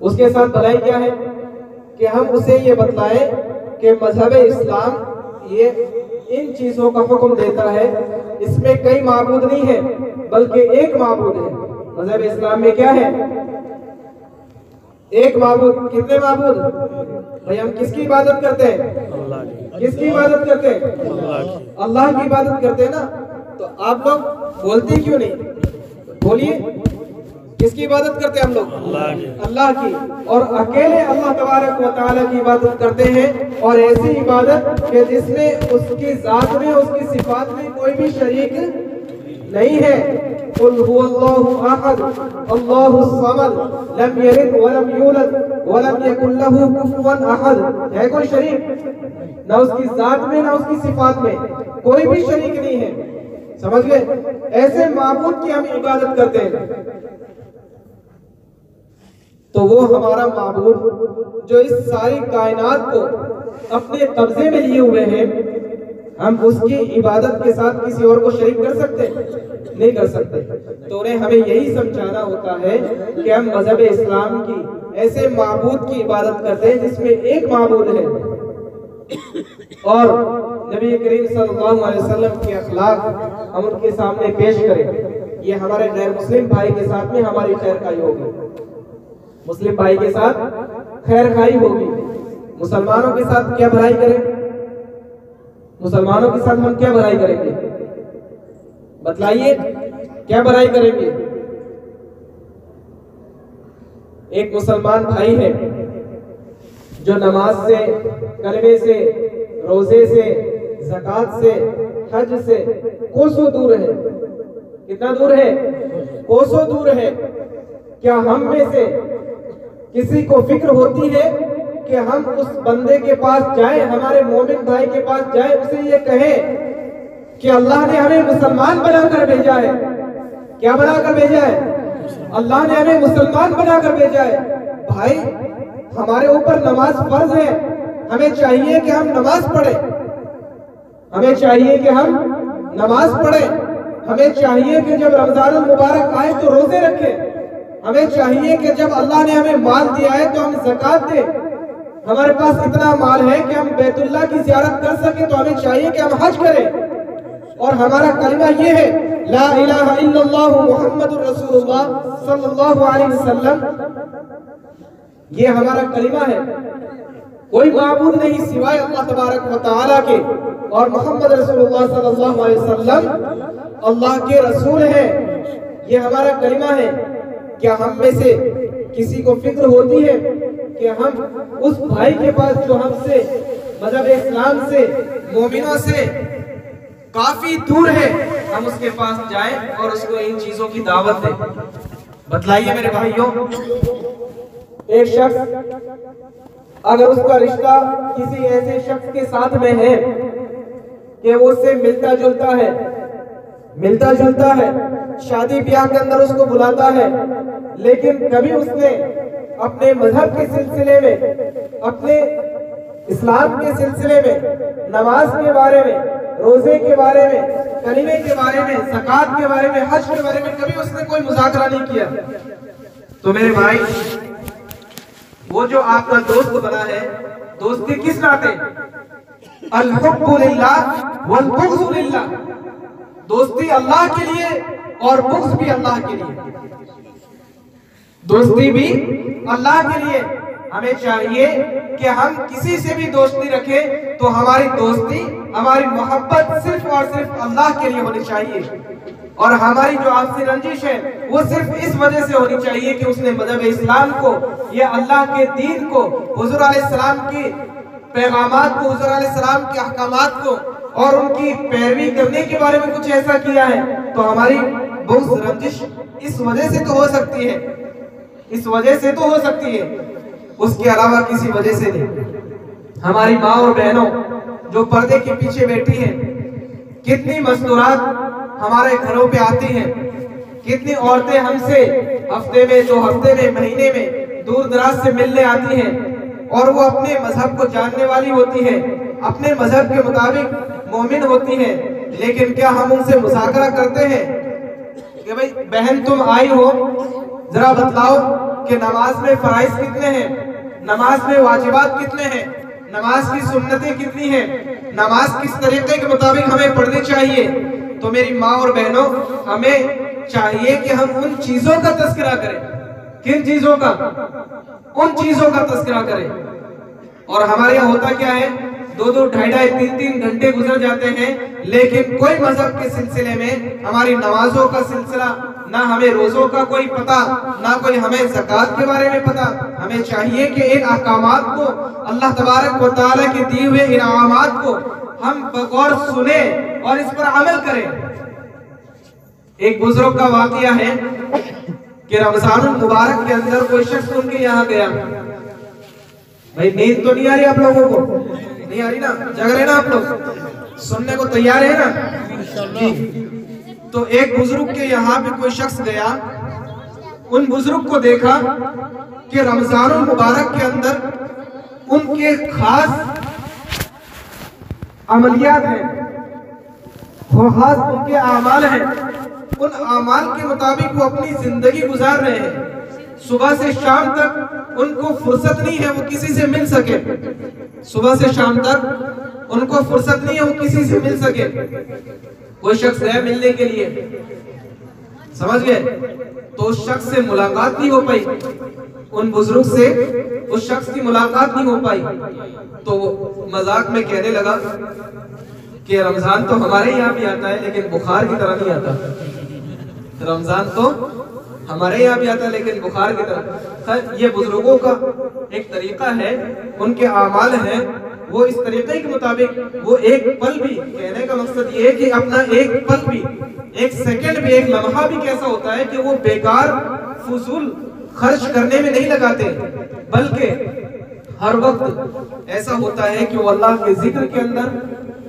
उसके साथ भलाई क्या है कि हम उसे ये बतलाएं कि मजहब इस्लाम ये इन चीजों का हुक्म देता है, इसमें कई माबूद नहीं है बल्कि एक माबूद है। मजहब इस्लाम में क्या है? एक माबूद। कितने माबूद? भाई हम किसकी इबादत करते हैं? किसकी इबादत करते हैं? अल्लाह की इबादत करते हैं ना। तो आप लोग बोलते क्यों नहीं? बोलिए, किसकी इबादत करते हैं हम लोग? अल्लाह की। और अकेले अल्लाह तबारक व तआला की इबादत करते हैं, और ऐसी इबादत कि जिसमें उसकी जात में, उसकी सिफात में कोई भी शरीक नहीं है। कुल हुवल्लाहु अहद अल्लाहुस समद लम यलिद व लम यूलद व लम यकुल लहू कुफुवन अहद। है कोई शरीक? ना उसकी जात में ना उसकी सिफात में कोई भी शरीक नहीं है। समझ गए? ऐसे माबूद की हम इबादत करते हैं, तो वो हमारा माबूद जो इस सारी कायनात को अपने कब्जे में लिए हुए हैं, हम उसकी इबादत के साथ किसी और को शरीक कर सकते? नहीं कर सकते। तो उन्हें हमें यही समझाना होता है कि हम मजहब इस्लाम की ऐसे माबूद की इबादत करते हैं जिसमें एक माबूद है, और नबी करीम सल्लल्लाहु अलैहि वसल्लम के अखलाक हम उनके सामने पेश करें। ये हमारे गैर मुस्लिम भाई के साथ में हमारी खैर खाई होगी, मुस्लिम भाई के साथ खैर खाई होगी। मुसलमानों के साथ क्या भलाई करें? मुसलमानों के साथ हम क्या भलाई करेंगे? बतलाइए, क्या भलाई करेंगे? एक मुसलमान भाई है जो नमाज से, कलमे से, रोजे से, ज़कात से, हज से कोसों दूर है। कितना दूर है? कोसों दूर है। क्या हम में से किसी को फिक्र होती है कि हम उस बंदे के पास जाएं, हमारे मोमिन भाई के पास जाएं, उसे ये कहें कि अल्लाह ने हमें मुसलमान बनाकर भेजा है? क्या बनाकर भेजा है? अल्लाह ने हमें मुसलमान बनाकर भेजा है। भाई हमारे ऊपर नमाज फर्ज है, हमें चाहिए कि हम नमाज पढ़ें, हमें चाहिए कि हम नमाज पढ़ें, हमें चाहिए कि जब रमजान मुबारक आए तो रोजे रखें, हमें चाहिए कि जब अल्लाह ने हमें माल दिया है तो हम ज़कात दें। हमारे पास इतना माल है कि हम बैतुल्लाह की ज़ियारत कर सके, तो हमें चाहिए कि हम हज करें। और हमारा कलमा ये है, ला इलाहा इल्लल्लाहु मुहम्मदुर रसूलुल्लाह सल्लल्लाहु अलैहि वसल्लम, ये हमारा कलिमा है। कोई माबूद नहीं सिवाय अल्लाह तबारक व तआला के, और मोहम्मद रसूलुल्लाह सल्लल्लाहु अलैहि वसल्लम अल्लाह के रसूल हैं। ये हमारा कलिमा है। क्या हम में से किसी को फिक्र होती है कि हम उस भाई के पास जो हमसे, मजहब इस्लाम से, मोमिनों से काफी दूर है, हम उसके पास जाएं और उसको इन चीजों की दावत दें। बतलाइए मेरे भाइयों, एक शख्स अगर उसका रिश्ता किसी ऐसे शख्स के साथ में है कि वो उससे मिलता जुलता है, शादी ब्याह के अंदर उसको बुलाता है, लेकिन कभी उसने अपने मजहब के सिलसिले में, अपने इस्लाम के सिलसिले में, नमाज के बारे में, रोजे के बारे में, कलीमे के बारे में, ज़कात के बारे में, हज के बारे में कभी उसने कोई मुज़ाकरा नहीं किया, तो मेरे भाई वो जो आपका दोस्त बना है, दोस्ती किस नाते? अल-हुब्बु लिल्लाह वल बुग़्ज़ु लिल्लाह। दोस्ती अल्लाह के लिए और बुग़्ज़ भी अल्लाह के लिए। दोस्ती भी अल्लाह के लिए। हमें चाहिए कि हम किसी से भी दोस्ती रखें तो हमारी दोस्ती, हमारी मोहब्बत सिर्फ और सिर्फ अल्लाह के लिए होनी चाहिए, और हमारी जो आपसी रंजिश है वो सिर्फ इस वजह से होनी चाहिए कि उसने मज़हब इस्लाम को, या अल्लाह के दीन को, हुज़ूर अलैहिस्सलाम की पैगामात को, हुज़ूर अलैहिस्सलाम के अहकामात को और उनकी पैरवी करने के बारे में कुछ ऐसा किया है, तो हमारी बुग़्ज़, रंजिश इस वजह से तो हो सकती है, इस वजह से तो हो सकती है, उसके अलावा किसी वजह से नहीं। हमारी माँ और बहनों जो पर्दे के पीछे बैठी हैं, कितनी मज़दूरात हमारे घरों पे आती हैं, कितनी औरतें हमसे हफ्ते में, 2 हफ्ते में, महीने में दूर दराज से मिलने आती हैं, और वो अपने मजहब को जानने वाली होती है, अपने मजहब के मुताबिक मोमिन होती हैं, लेकिन क्या हम उनसे मुज़ाकरा करते हैं कि भाई बहन तुम आई हो, जरा बतलाओ कि नमाज में फराइज कितने हैं, नमाज में वाजिबात कितने हैं, नमाज की सुन्नतें कितनी हैं, नमाज किस तरीके के मुताबिक हमें पढ़नी चाहिए। तो मेरी माँ और बहनों, हमें चाहिए कि हम उन चीजों का तज़किरा करें। किन चीजों का? उन चीजों का तज़किरा करें। और हमारे यहाँ होता क्या है, 2-2, 2.5, 3-3 घंटे गुजर जाते हैं, लेकिन कोई मजहब के सिलसिले में, हमारी नमाजों का सिलसिला, ना हमें रोजों का कोई पता, ना कोई हमें ज़कात के बारे में पता। हमें चाहिए कि इन अहकामात को, अल्लाह तबारक व तआला के दिए हुए इनामात को हम बगौर सुने और इस पर अमल करें। एक बुजुर्ग का वाकया है कि रमजानुल मुबारक के अंदर कोई शख्स उनके यहाँ गया। भाई नींद तो नहीं आ रही आप लोगों को? नहीं आ रही ना? जग रहे ना आप लोग? सुनने को तैयार है ना जी? तो एक बुजुर्ग के यहाँ पे कोई शख्स गया, उन बुजुर्ग को देखा कि रमजानुल मुबारक के अंदर उनके खास अमलियात हैं, खास उनके आमाल हैं, उन आमाल के मुताबिक वो अपनी जिंदगी गुजार रहे हैं। सुबह से शाम तक उनको फुर्सत नहीं है वो किसी से मिल सके, सुबह से शाम तक उनको फुर्सत नहीं है वो किसी से मिल सके। कोई शख्स गया मिलने के लिए, समझ गए, तो उस शख्स से मुलाकात नहीं हो पाई, उन बुजुर्ग से उस शख्स की मुलाकात नहीं हो पाई। तो वो मजाक में कहने लगा कि रमजान तो हमारे यहाँ भी आता है, लेकिन बुखार की तरह नहीं आता। रमजान तो हमारे यहाँ भी आता है, लेकिन बुखार की तरह। ये बुजुर्गों का एक तरीका है, उनके आमाल हैं, वो इस तरीके के मुताबिक वो एक पल भी, कहने का मकसद ये है कि अपना एक पल भी, एक सेकंड भी, एक लम्हा भी कैसा होता है कि वो बेकार फजूल खर्च करने में नहीं लगाते, बल्कि हर वक्त ऐसा होता है कि वो अल्लाह के जिक्र के अंदर,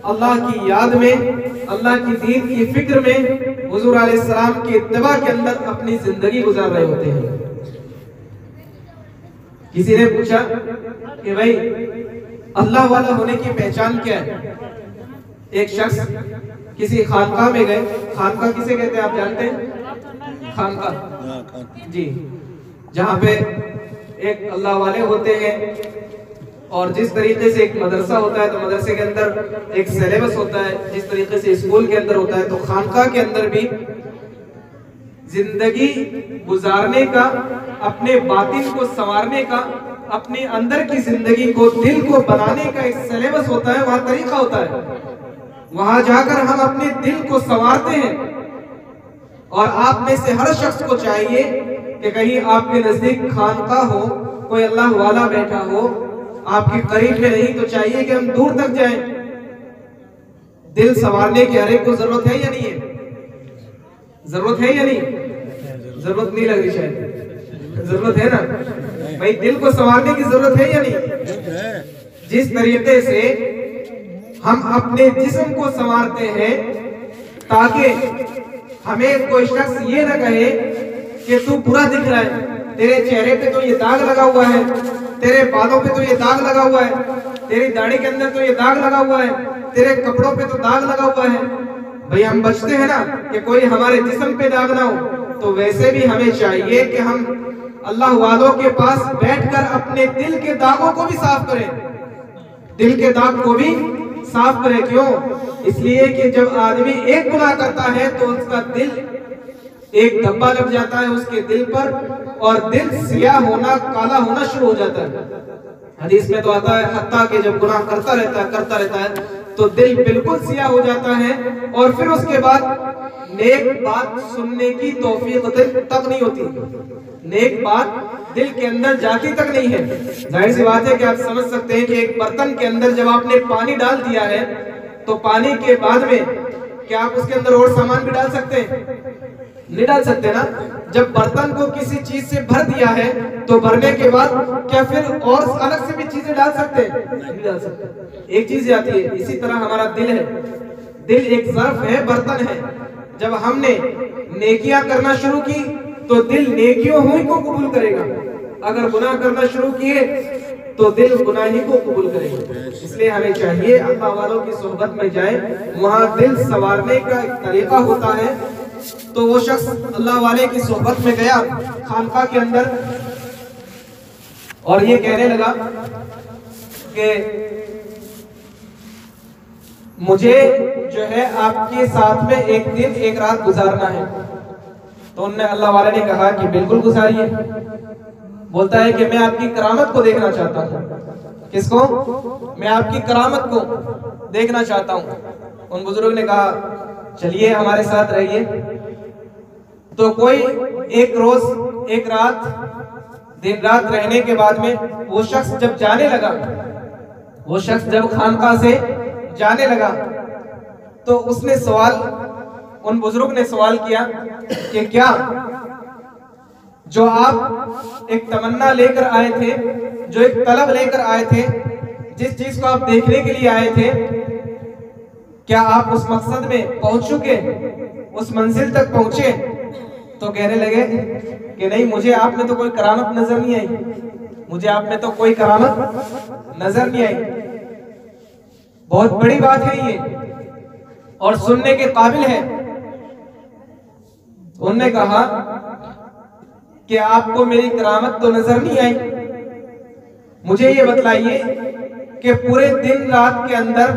अल्लाह की याद में, अल्लाह की दीन की फिक्र में, हुजूर अलैहिस्सलाम की इत्तिबा के अंदर अपनी जिंदगी गुजार रहे होते हैं। किसी ने पूछा कि भाई अल्लाह वाला होने की पहचान क्या है? एक शख्स किसी खानका में गए। खानका किसे कहते हैं आप जानते हैं? खानका जी, जहाँ पे एक अल्लाह वाले होते हैं, और जिस तरीके से एक मदरसा होता है तो मदरसे के अंदर एक सिलेबस होता है, जिस तरीके से स्कूल के अंदर होता है, तो खानका के अंदर भी जिंदगी गुजारने का, अपने बातिन को संवारने का, अपने अंदर की जिंदगी को, दिल को बनाने का एक सिलेबस होता है, वहां तरीका होता है। वहां जाकर हम अपने दिल को संवारते हैं। और आप में से हर शख्स को चाहिए कि कहीं आपके नजदीक खानका हो, कोई अल्लाह वाला बैठा हो, आपके करीब में नहीं तो चाहिए कि हम दूर तक जाएं। दिल संवारने की हर एक को जरूरत है या नहीं है? जरूरत है या नहीं? जरूरत नहीं लग रही शायद, जरूरत है ना भाई, दिल को संवारने की जरूरत है या नहीं? जिस तरीके से हम अपने जिस्म को संवारते हैं ताकि हमें कोई शख्स ये न कहे कि तू बुरा दिख रहा है, तेरे चेहरे पे तो ये दाग लगा हुआ है, तेरे बालों पे तो ये दाग लगा हुआ है, तेरी दाढ़ी के अंदर तो ये दाग लगा हुआ है, तेरे कपड़ों पे तो दाग लगा हुआ है। भाई हम बचते हैं ना कि कोई हमारे जिस्म पे दाग ना हो। तो वैसे भी हमें चाहिए कि हम अल्लाह वालों के पास बैठकर अपने दिल के दागों को भी साफ करें, दिल के दाग को भी साफ करें। क्यों? इसलिए कि जब आदमी एक गुनाह करता है तो उसका दिल एक धब्बा लग जाता है उसके दिल पर, और दिल सियाह होना, काला होना शुरू हो जाता है। हदीस में तो आता है हत्ता कि जब गुनाह करता रहता है तो दिल बिल्कुल सियाह हो जाता है, और फिर उसके बाद नेक बात सुनने की तौफीक दिल तक नहीं होती, नेक बात दिल के अंदर जाती तक नहीं है। जाहिर सी बात है कि आप समझ सकते हैं कि एक बर्तन के अंदर जब आपने पानी डाल दिया है तो पानी के बाद में क्या आप उसके अंदर और सामान भी डाल सकते हैं? नहीं डाल सकते ना। जब बर्तन को किसी चीज से भर दिया है तो भरने के बाद क्या फिर और अलग से भी चीजें डाल सकते हैं? नहीं डाल सकते, एक चीज आती है। इसी तरह हमारा दिल है, दिल एक ज़र्फ है, बर्तन है। जब हमने नेकियां करना शुरू की तो दिल नेकियों ही को कबूल करेगा, अगर गुनाह करना शुरू किए तो दिल गुनाही को कबूल करेगा। इसलिए हमें चाहिए अल्लाह वालों की सोहबत में जाए, वहां दिल संवारने का एक तरीका होता है। तो वो शख्स अल्लाह वाले की सोहबत में गया खानका के अंदर और ये कहने लगा कि मुझे जो है आपके साथ में एक दिन एक रात गुजारना है। तो उन्होंने अल्लाह वाले ने कहा कि बिल्कुल गुजारिए। बोलता है कि मैं आपकी करामत को देखना चाहता हूँ। किसको? मैं आपकी करामत को देखना चाहता हूँ। उन बुजुर्ग ने कहा चलिए हमारे साथ रहिए। तो कोई एक रोज एक रात दिन रात रहने के बाद में वो शख्स जब जाने लगा, वो शख्स जब खानका से जाने लगा तो उसने सवाल, उन बुजुर्ग ने सवाल किया कि क्या जो आप एक तमन्ना लेकर आए थे, जो एक तलब लेकर आए थे, जिस चीज को आप देखने के लिए आए थे, क्या आप उस मकसद में पहुंच चुके, उस मंजिल तक पहुंचे? तो कहने लगे कि नहीं, मुझे आप में तो कोई करामत नजर नहीं आई, मुझे आप में तो कोई करामत नजर नहीं आई। बहुत बड़ी बात है ये और सुनने के काबिल है। उन्होंने कहा कि आपको मेरी करामत तो नजर नहीं आई, मुझे ये बतलाइए कि पूरे दिन रात के अंदर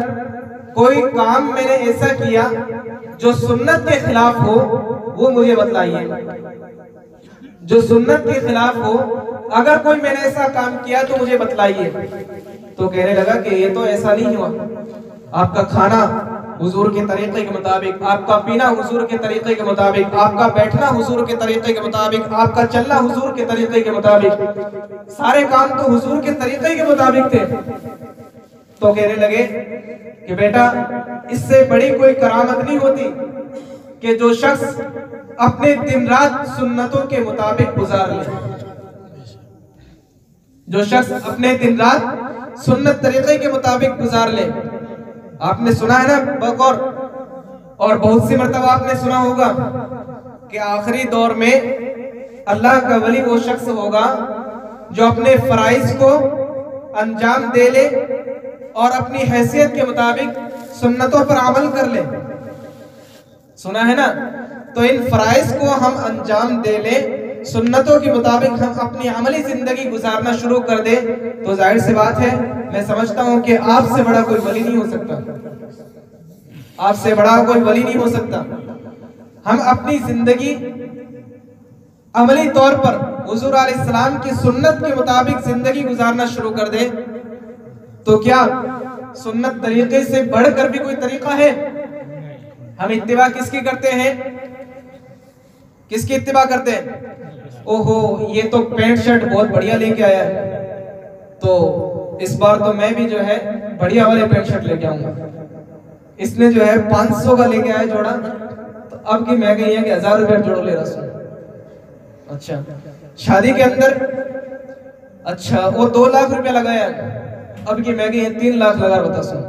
कोई काम मैंने ऐसा किया जो सुन्नत के खिलाफ हो, वो मुझे बतलाइए। जो सुन्नत के खिलाफ हो, अगर कोई मैंने ऐसा काम किया तो मुझे बतलाइए। तो कहने लगा कि ये तो ऐसा नहीं हुआ, आपका खाना हुजूर के तरीके के मुताबिक, आपका पीना हुजूर के तरीके के मुताबिक, आपका बैठना हुजूर के तरीके के मुताबिक, आपका चलना हुजूर के तरीके के मुताबिक, सारे काम तो हुजूर के तरीके के मुताबिक थे। तो कहने लगे कि बेटा, इससे बड़ी कोई करामत नहीं होती कि जो शख्स अपने दिन रात सुन्नतों के मुताबिक गुजार ले, जो शख्स अपने दिन रात सुन्नत तरीके के मुताबिक गुजार ले। आपने सुना है ना बकौर, और बहुत सी मर्तबा आपने सुना होगा कि आखिरी दौर में अल्लाह का वली वो शख्स होगा जो अपने फराइज को अंजाम दे ले और अपनी हैसियत के मुताबिक सुन्नतों पर अमल कर ले। सुना है ना? तो इन फराइज को हम अंजाम दे ले, सुन्नतों के मुताबिक हम अपनी अमली जिंदगी गुजारना शुरू कर दे, तो जाहिर सी बात है मैं समझता हूं कि आपसे बड़ा कोई वली नहीं हो सकता, आपसे बड़ा कोई वली नहीं हो सकता। हम अपनी जिंदगी अमली तौर पर हुजूर अलैहिस्सलाम की सुन्नत के मुताबिक जिंदगी गुजारना शुरू कर दे, तो क्या सुन्नत तरीके से बढ़कर भी कोई तरीका है? हम इत्तिबा किसकी करते हैं? किसकी इत्तिबा करते हैं? ओहो, ये तो पैंट शर्ट बहुत बढ़िया लेके आया है, तो इस बार तो मैं भी जो है बढ़िया वाले पैंट शर्ट लेके आऊंगा। इसने जो है 500 का लेके आया जोड़ा, तो अब की महंगाई है कि 1000 रुपया जोड़ ले रहा। अच्छा, शादी के अंदर अच्छा वो 2 लाख रुपया लगाया, अब की महंगाई है 3 लाख लगा, बता सुन।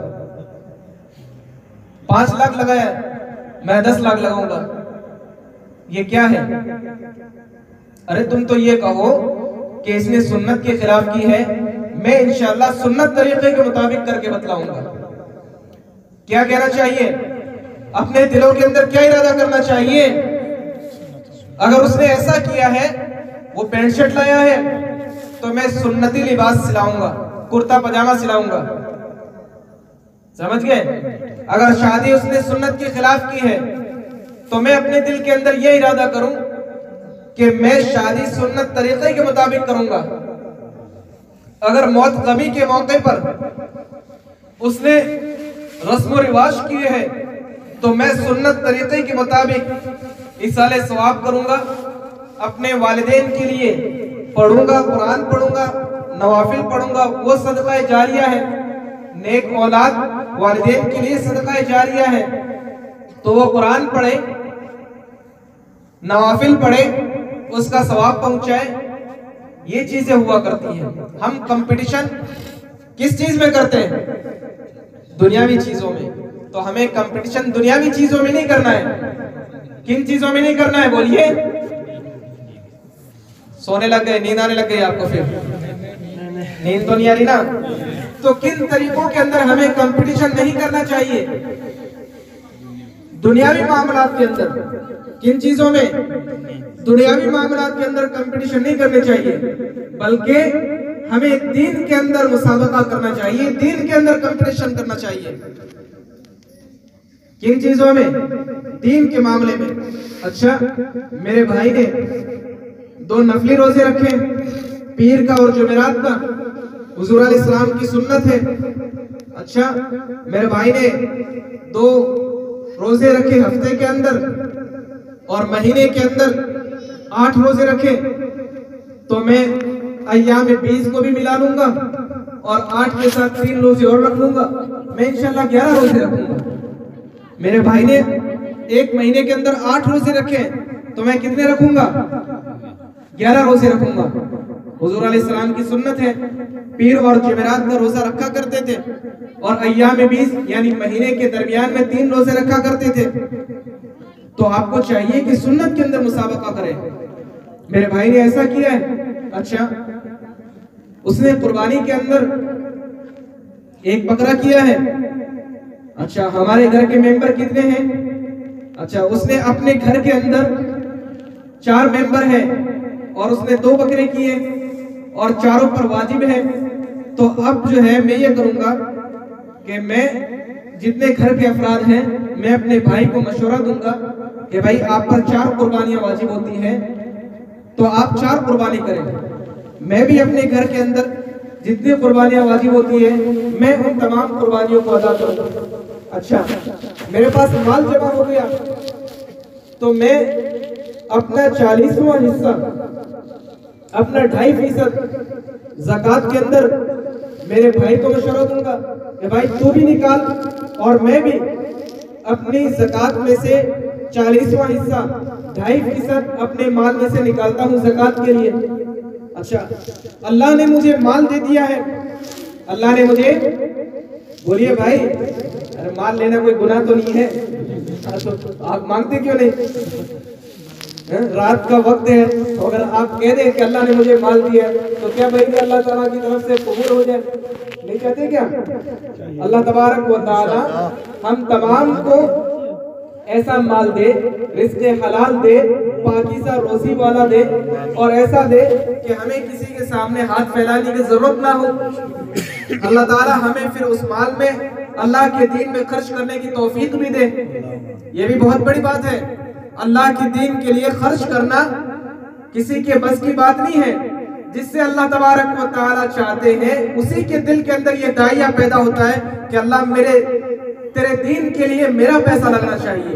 5 लाख लगाया, मैं 10 लाख लगाऊंगा, ये क्या है? अरे तुम तो ये कहो कि इसने सुन्नत के खिलाफ की है, मैं इंशाअल्लाह सुन्नत तरीके के मुताबिक करके बतलाऊंगा। क्या कहना चाहिए? अपने दिलों के अंदर क्या इरादा करना चाहिए? अगर उसने ऐसा किया है, वो पैंट शर्ट लाया है, तो मैं सुन्नती लिबास सिलाऊंगा, कुर्ता पजामा सिलाऊंगा। समझ गए? अगर शादी उसने सुन्नत के खिलाफ की है, तो मैं अपने दिल के अंदर यह इरादा करूं कि मैं शादी सुन्नत तरीके के मुताबिक करूंगा। अगर मौत गमी के मौके पर उसने रस्म रिवाज किए हैं, तो मैं सुन्नत तरीके के मुताबिक इसाले सवाब करूंगा, अपने वालिदैन के लिए पढ़ूंगा, कुरान पढ़ूंगा, नवाफिल पढ़ूंगा, वो सदका जारिया है। नेक औलाद वालिदैन के लिए सदका जारिया है, तो वो कुरान पढ़े, नवाफिल पढ़े, उसका सवाब पहुंचाए। ये चीजें हुआ करती हैं। हम कंपटीशन किस चीज में करते हैं? दुनियावी चीजों में। तो हमें कंपटीशन दुनियावी चीजों में नहीं करना है। किन चीजों में नहीं करना है बोलिए? सोने लग गए, नींद आने लग गई आपको? फिर नींद तो नहीं आ रही ना? तो किन तरीकों के अंदर हमें कंपटीशन नहीं करना चाहिए? दुनियावी मामलात के अंदर। किन चीजों में? दुनियावी मामलात के अंदर कंपटीशन नहीं करने चाहिए, बल्कि हमें दीन के अंदर मुसाबका करना चाहिए, दीन के अंदर कंपटीशन करना चाहिए। किन चीजों में? दीन के मामले में। अच्छा, मेरे भाई ने 2 नफली रोजे रखे, पीर का और जुमेरात का, हुजूर अलैहिस्सलाम की सुन्नत है। अच्छा, मेरे भाई ने 2 रोजे रखे हफ्ते के अंदर, और महीने के अंदर 8 रोजे रखे, तो मैं अय्याम 20 को भी मिला लूंगा और 8 के साथ 3 रोजे और रख लूंगा। मैं इंशाल्लाह 11 रोजे रखूंगा। मेरे भाई ने 1 महीने के अंदर 8 रोजे रखे, तो मैं कितने रखूंगा? 11 रोजे रखूंगा। हुजूर अलैहिस्सलाम की सुन्नत है, पीर और जुमेरात का रोजा रखा करते थे, और अय्याम 20 यानी महीने के दरमियान में 3 रोजे रखा करते थे। तो आपको चाहिए कि सुन्नत के अंदर मुसाबका करें। मेरे भाई ने ऐसा किया है। अच्छा, उसने कुर्बानी के अंदर 1 बकरा किया है। अच्छा, हमारे घर के मेंबर कितने हैं? अच्छा, उसने अपने घर के अंदर 4 मेंबर हैं, और उसने 2 बकरे किए, और चारों पर वाजिब है। तो अब जो है मैं ये करूंगा कि मैं जितने घर के अफराद हैं, मैं अपने भाई को मशवरा दूंगा कि भाई आप पर 4 कुर्बानियां वाजिब होती हैं, तो आप 4 कुर्बानी करें। मैं भी अपने घर के अंदर जितनी कुर्बानियां वाजिब होती है, मैं उन तमाम कुर्बानियों को अदा करूंगा। अच्छा, मेरे पास माल जमा हो गया, तो मैं अपना 40वां हिस्सा, अपना 2.5% ज़कात के अंदर मेरे भाई को मशवरा दूंगा कि भाई तू भी निकाल, और मैं भी अपनी ज़कात में से 40वां हिस्सा 2.5% अपने माल में से निकालता हूँ ज़कात के लिए। अच्छा, अल्लाह ने मुझे माल दे दिया है, अल्लाह ने मुझे, बोलिए भाई, अरे माल लेना कोई गुनाह तो नहीं है, तो आप मांगते क्यों नहीं? रात का वक्त है, तो अगर आप कह दें कि अल्लाह ने मुझे माल दिया, तो क्या भाई अल्लाह ताला की तरफ से कबूल हो जाए? नहीं कहते क्या? अल्लाह तबारक व तआला हम तमाम को ऐसा माल दे, रिज़्क़े हलाल दे, पाकीज़ा रोज़ी वाला दे, और ऐसा दे कि हमें किसी के सामने हाथ फैलाने की जरूरत ना हो। अल्लाह ताला हमें फिर उस माल में अल्लाह के दीन में खर्च करने की तौफीक भी दे। ये भी बहुत बड़ी बात है। अल्लाह के दीन के लिए खर्च करना किसी के बस की बात नहीं है। जिससे अल्लाह तबारक व तआला चाहते हैं, उसी के दिल के अंदर ये दाइया पैदा होता है कि अल्लाह तेरे दीन के लिए मेरा पैसा लगना चाहिए।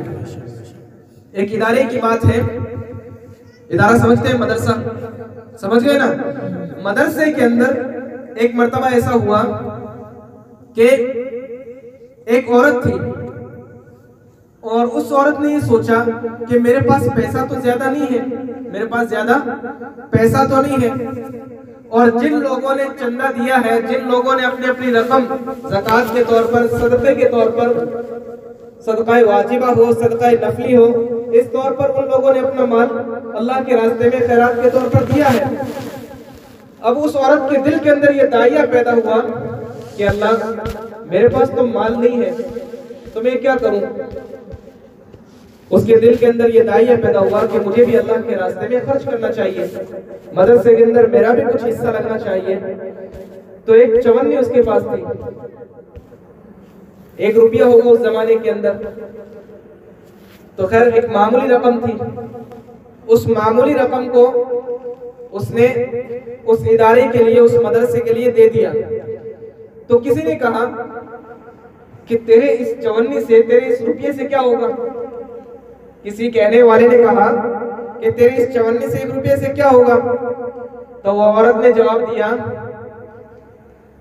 एक इदारे की बात है, इदारा समझते हैं, मदरसा समझ गए ना? मदरसे के अंदर एक मर्तबा ऐसा हुआ कि एक औरत थी, और उस औरत ने ये सोचा कि मेरे पास पैसा तो ज्यादा नहीं है, मेरे पास ज्यादा पैसा तो नहीं है, और जिन लोगों ने चंदा दिया है, जिन लोगों ने अपनी अपनी रकम ज़कात के तौर पर, सदक़े के तौर पर, सदक़ा वाजिबा हो, सदक़ा नफली हो, इस तौर पर उन लोगों ने अपना माल अल्लाह के रास्ते में खैरात के तौर पर दिया है। अब उस औरत के दिल के अंदर ये दाइया पैदा हुआ कि अल्लाह मेरे पास तो माल नहीं है, तो मैं क्या करूं। उसके दिल के अंदर ये दाइया पैदा हुआ कि मुझे भी अल्लाह के रास्ते में खर्च करना चाहिए, मदरसे के अंदर मेरा भी कुछ हिस्सा लगना चाहिए। तो एक चवन्नी उसके पास थी, 1 रुपया होगा उस जमाने के अंदर, तो खैर एक मामूली रकम थी। उस मामूली रकम को उसने उस इदारे के लिए, उस मदरसे के लिए दे दिया। तो किसी ने कहा कि तेरे इस चवन्नी से, तेरे इस रुपये से क्या होगा। किसी कहने वाले ने कहा कि तेरे इस चवन्नी से 1 रुपये से क्या होगा। तो वो औरत ने जवाब दिया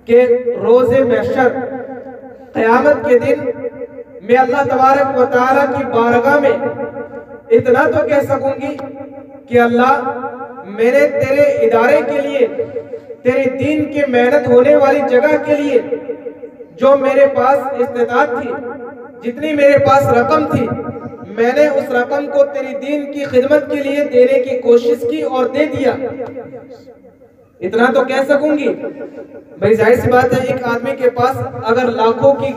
कि रोज़े महशर, क़यामत के दिन मैं अल्लाह तबारक व तआला की बारगाह में इतना तो कह सकूंगी कि अल्लाह मैंने तेरे इदारे के लिए, तेरे दीन की मेहनत होने वाली जगह के लिए जो मेरे पास इस्तेताअत थी, जितनी मेरे पास रकम थी, मैंने उस रकम को तेरी दीन की खिदमत के लिए देने की कोशिश की और दे दिया। इतना तो कह सकूंगी। भाई जाहिर सी बात है, एक आदमी के पास अगर लाखों की,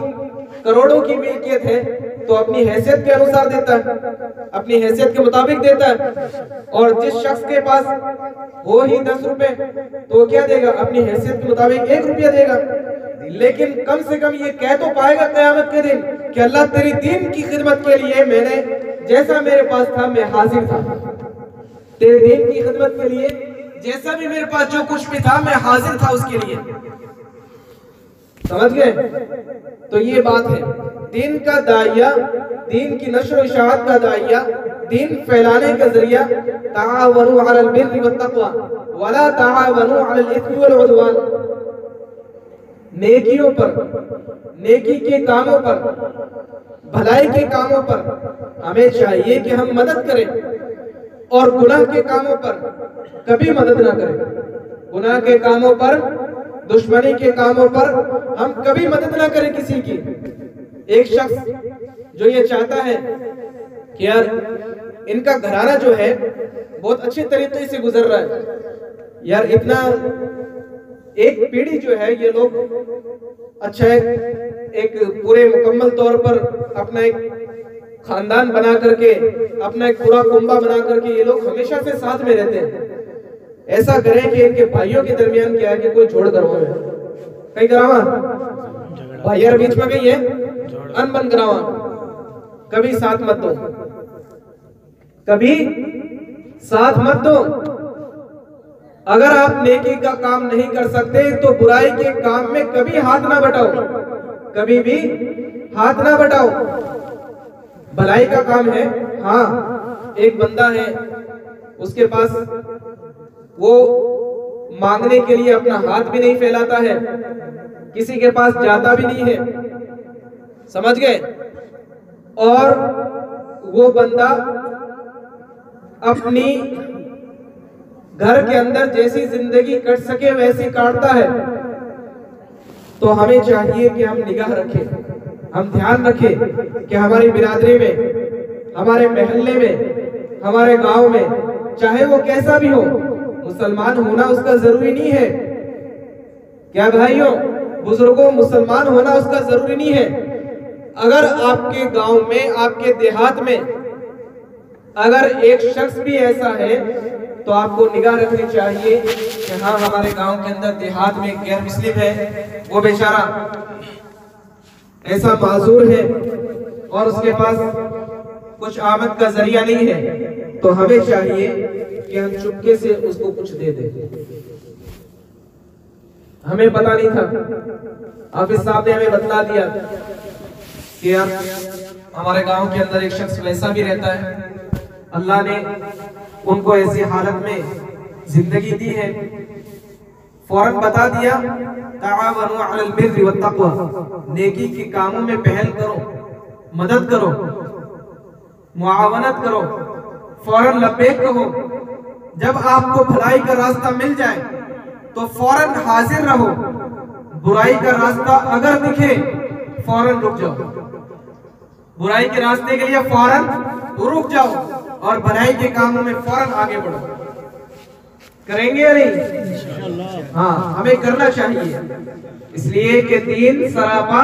करोड़ों की मिल्कियत है तो अपनी हैसियत के अनुसार देता है, अपनी हैसियत के मुताबिक देता है। और जिस शख्स के पास हो ही 10 रुपए तो वो क्या देगा, अपनी हैसियत के मुताबिक 1 रुपया देगा। लेकिन कम से कम ये कह तो पाएगा क़यामत के दिन कि अल्लाह तेरी दीन की खिदमत के लिए मैंने जैसा मेरे पास था मैं हाजिर था, तेरे दीन की खिदमत के लिए जैसा भी मेरे पास जो कुछ भी था मैं हाजिर था उसके लिए। समझ गए। तो ये बात है, दीन का दाइया, दीन की नश्र व इशाअत का दाइया, दीन फैलाने का जरिया, ताअवनु अलल बिर्रि वत तक़वा वला ताअवनु अलल इस्मि वल उद्वान, नेकियों पर, नेकी के कामों पर, भलाई के कामों पर हमें चाहिए कि हम मदद करें, और गुनाह के कामों पर कभी मदद ना करें। गुनाह के कामों पर, दुश्मनी के कामों पर हम कभी मदद ना करें किसी की। एक शख्स जो ये चाहता है कि यार इनका घराना जो है बहुत अच्छे तरीके से गुजर रहा है, यार इतना एक पीढ़ी जो है ये लोग अच्छा एक पूरे मुकम्मल तौर पर अपना एक खानदान बना करके, अपना एक पूरा कुंबा बना करके ये लोग हमेशा से साथ में रहते हैं। ऐसा करें कि इनके भाइयों के दरमियान क्या है कि कोई जोड़ करवा है, कहीं करावा भाई यार बीच में गई है, अनबन करावा, कभी साथ मत दो, कभी साथ मत दो। अगर आप नेकी का काम नहीं कर सकते तो बुराई के काम में कभी हाथ ना बटाओ, कभी भी हाथ ना बटाओ। भलाई का काम है। हाँ, एक बंदा है उसके पास, वो मांगने के लिए अपना हाथ भी नहीं फैलाता है, किसी के पास जाता भी नहीं है, समझ गए। और वो बंदा अपनी घर के अंदर जैसी जिंदगी कट सके वैसी काटता है। तो हमें चाहिए कि हम निगाह रखें, हम ध्यान रखें कि हमारी बिरादरी में, हमारे मोहल्ले में, हमारे गांव में, चाहे वो कैसा भी हो, मुसलमान होना उसका जरूरी नहीं है। क्या भाइयों, बुजुर्गों, मुसलमान होना उसका जरूरी नहीं है। अगर आपके गांव में, आपके देहात में अगर एक शख्स भी ऐसा है तो आपको निगाह रखनी चाहिए कि हाँ हमारे गांव के अंदर देहात में गैर मुस्लिम है, वो बेचारा ऐसा माजूर है और उसके पास कुछ आमद का जरिया नहीं है, तो हमें चाहिए कि हम चुपके से उसको कुछ दे दें। हमें पता नहीं था, हाफिज साहब ने हमें बतला दिया कि यार हमारे गांव के अंदर एक शख्स वैसा भी रहता है, अल्लाह ने उनको ऐसी हालत में जिंदगी दी है। फौरन बता दिया, ताअवनु अलल बिर्रि वत तक़वा, नेकी के कामों में पहल करो, मदद करो। मुआवनत करो, फौरन लब्बैक कहो। जब आपको भलाई का रास्ता मिल जाए तो फौरन हाजिर रहो। बुराई का रास्ता अगर दिखे फौरन रुक जाओ। बुराई के रास्ते के लिए फौरन रुक जाओ और भलाई के कामों में फौरन आगे बढ़ो। करेंगे या नहीं? हाँ, हमें करना चाहिए। इसलिए कि दीन सरापा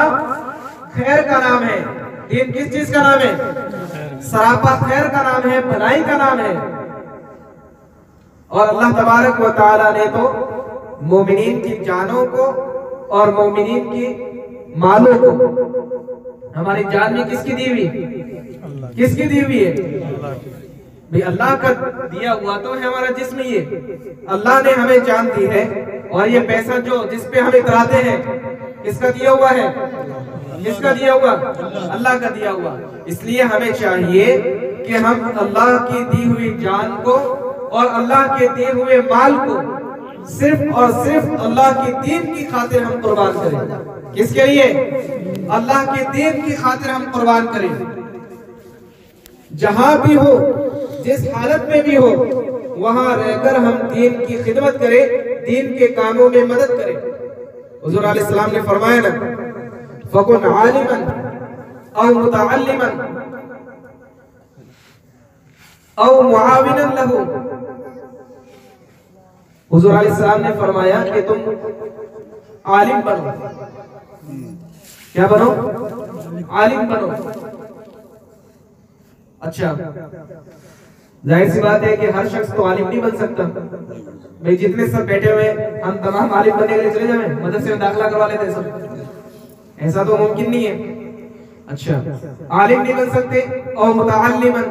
खैर का नाम है। दीन किस चीज का नाम है? सरापा खैर का नाम है, भलाई का नाम है। और अल्लाह तबारक व तआला ने तो मोमिनीन की जानों को और मोमिनीन की मालों को, हमारी जान भी किसकी दी हुई? किसकी दी हुई है? भाई अल्लाह का दिया हुआ तो है हमारा जिस्म। ये अल्लाह ने हमें जान दी है। और ये पैसा जो जिस पे हम इतराते हैं किसका दिया हुआ है? किसका दिया हुआ? अल्लाह का दिया हुआ। इसलिए हमें चाहिए कि हम अल्लाह की दी हुई जान को और अल्लाह के दिए हुए माल को सिर्फ और सिर्फ अल्लाह की दीन की खातिर हम कुर्बान करें। किसके लिए? अल्लाह के दीन की खातिर हम कुर्बान करें। जहां भी हो, जिस हालत में भी हो, वहां रहकर हम दीन की खिदमत करें, दीन के कामों में मदद करें। हुजूर अलैहिस्सलाम ने फरमाया ना, फकुन आलिमन औ मुतअल्लिमन औ मुआविनन लहू। हुजूर अलैहिस्सलाम ने फरमाया कि तुम आलिम बनो। क्या बनो? आलिम बनो। अच्छा, जाहिर सी बात है कि हर शख्स तो आलिम नहीं बन सकता। भाई जितने सब बैठे हुए हम तमाम आलिम बनने के लिए चले जाएं, मदरसे में दाखिला करवा लेते सब, ऐसा तो मुमकिन नहीं है। अच्छा, आलिम नहीं बन सकते। और मुतअल्लिमन,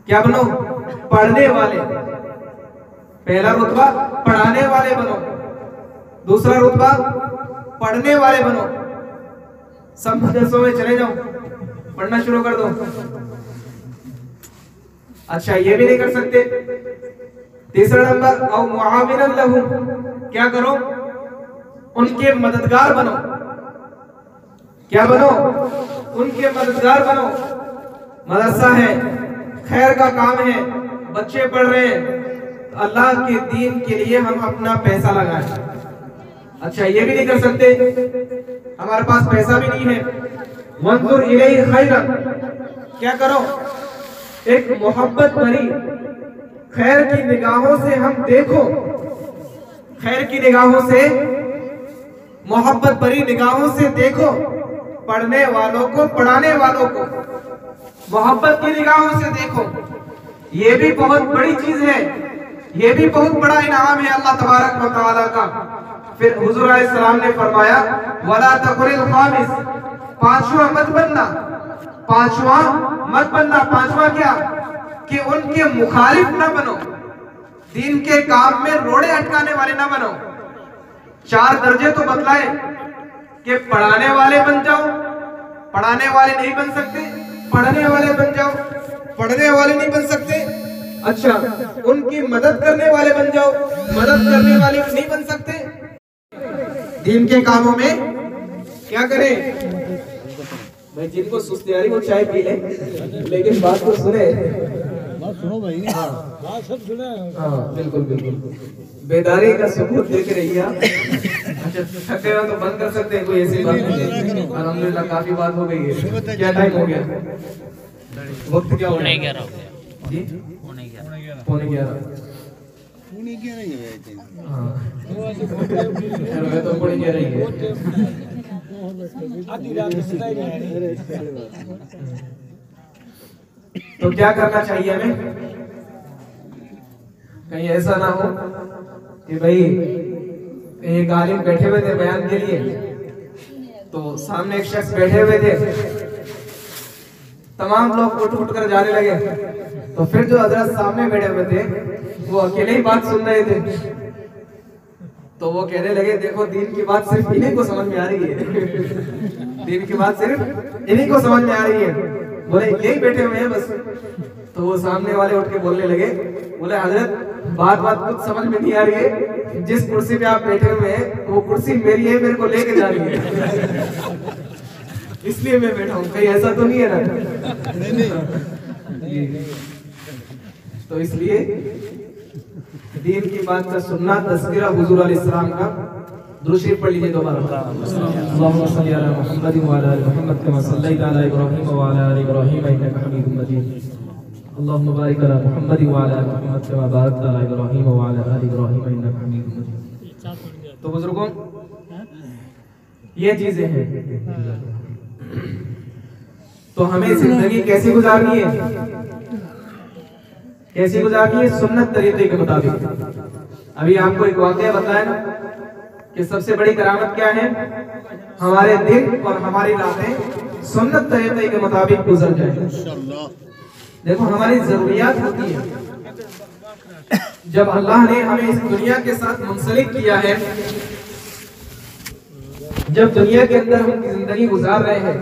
क्या बनो? पढ़ने वाले। पहला रुतबा पढ़ाने वाले बनो, दूसरा रुतबा पढ़ने वाले बनो। सब मदरसों में चले जाओ, पढ़ना शुरू कर दो। अच्छा, ये भी नहीं कर सकते। तीसरा नंबर औ मुआविनन लहू, क्या करो? उनके मददगार बनो। क्या बनो? उनके मददगार बनो। मदरसा है, खैर का काम है, बच्चे पढ़ रहे हैं, अल्लाह के दीन के लिए हम अपना पैसा लगाएं। अच्छा, ये भी नहीं कर सकते, हमारे पास पैसा भी नहीं है। वंजुर इलैहि खैरन, क्या करो? एक मोहब्बत भरी खैर की निगाहों से हम देखो। खैर की निगाहों से, मोहब्बत भरी निगाहों से देखो पढ़ने वालों को, पढ़ाने वालों को मोहब्बत की निगाहों से देखो। ये भी बहुत बड़ी चीज है, ये भी बहुत बड़ा इनाम है अल्लाह तबारक व तआला का। फिर हुजूर अलैहिस्सलाम ने फरमाया, वला तकुरिल खामिस, पांचवा मत बनना। पांचवा मत बनना। पांचवा क्या? कि उनके मुखालिफ ना बनो, दीन के काम में रोड़े अटकाने वाले ना बनो। 4 दर्जे तो बतलाए कि पढ़ाने वाले बन जाओ, पढ़ाने वाले नहीं बन सकते। पढ़ने वाले बन जाओ, पढ़ने वाले नहीं बन सकते। अच्छा, उनकी मदद करने वाले बन जाओ, मदद करने वाले नहीं बन सकते। दीन के कामों में क्या करें? भाई जिनको सुस्ती आ रही वो चाय पी ले, लेकिन बात को सुने। बात सुनो भाई। हाँ, बात सब सुने। हाँ, बिल्कुल बिल्कुल, बेदारी का सबूत देख रही है। अच्छा, थके हुए तो बंद कर सकते हैं, कोई ऐसी बात नहीं है। अल्हम्दुलिल्लाह काफी बात हो गई है। क्या टाइम हो गया? वक्त क्या हो गया? 11 जी, 11:15। हाँ, तो 11:15 ही है। तो क्या करना चाहिए हमें? कहीं ऐसा ना हो कि भाई एक आलिम बैठे हुए थे बयान के लिए, तो सामने एक शख्स बैठे हुए थे, तमाम लोग उठ उठ कर जाने लगे। तो फिर जो हजरत सामने बैठे हुए थे वो अकेले ही बात सुन रहे थे। तो वो कहने लगे, देखो दीन की बात सिर्फ इन्हीं को समझ में आ रही है। दीन की बात सिर्फ इन्हीं को समझ में आ रही है। बोले यही बैठे हुए हैं बस। तो वो सामने वाले उठ के बोलने लगे, बोले हजरत बात कुछ समझ में नहीं आ रही है। जिस कुर्सी पे आप बैठे हुए हैं वो कुर्सी मेरी है, मेरे को लेके जा रही है। इसलिए मैं बैठा हूँ, कहीं ऐसा तो नहीं है ना? तो इसलिए दीन की बात का सुनना, तज़किरा हुजूर अलैहिस्सलाम का। दुरूद शरीफ पढ़ लीजिए दोबारा। अल्लाहुम्मा सल्ली अला मुहम्मद व अला आलि मुहम्मद कमा सल्लैता अला इब्राहीम व अला आलि इब्राहीम इन्नका हमीदुम मजीद। अल्लाहुम्मा बारिक अला मुहम्मद व अला आलि मुहम्मद कमा बारकता अला इब्राहीम व अला आलि इब्राहीम इन्नका हमीदुम मजीद। तो बुजुर्गों, ये चीजें हैं। तो हमें जिंदगी कैसी गुजारनी है? कैसी गुजारनी है? सुन्नत तरीके के मुताबिक। अभी आपको एक वाकया बताया ना कि सबसे बड़ी करामत क्या है? हमारे दिन और हमारी रातें सुन्नत तरीके के मुताबिक गुजर जाए। देखो, हमारी जरूरियात होती है। जब अल्लाह ने हमें इस दुनिया के साथ मुंसलिक किया है, जब दुनिया के अंदर हम जिंदगी गुजार रहे हैं,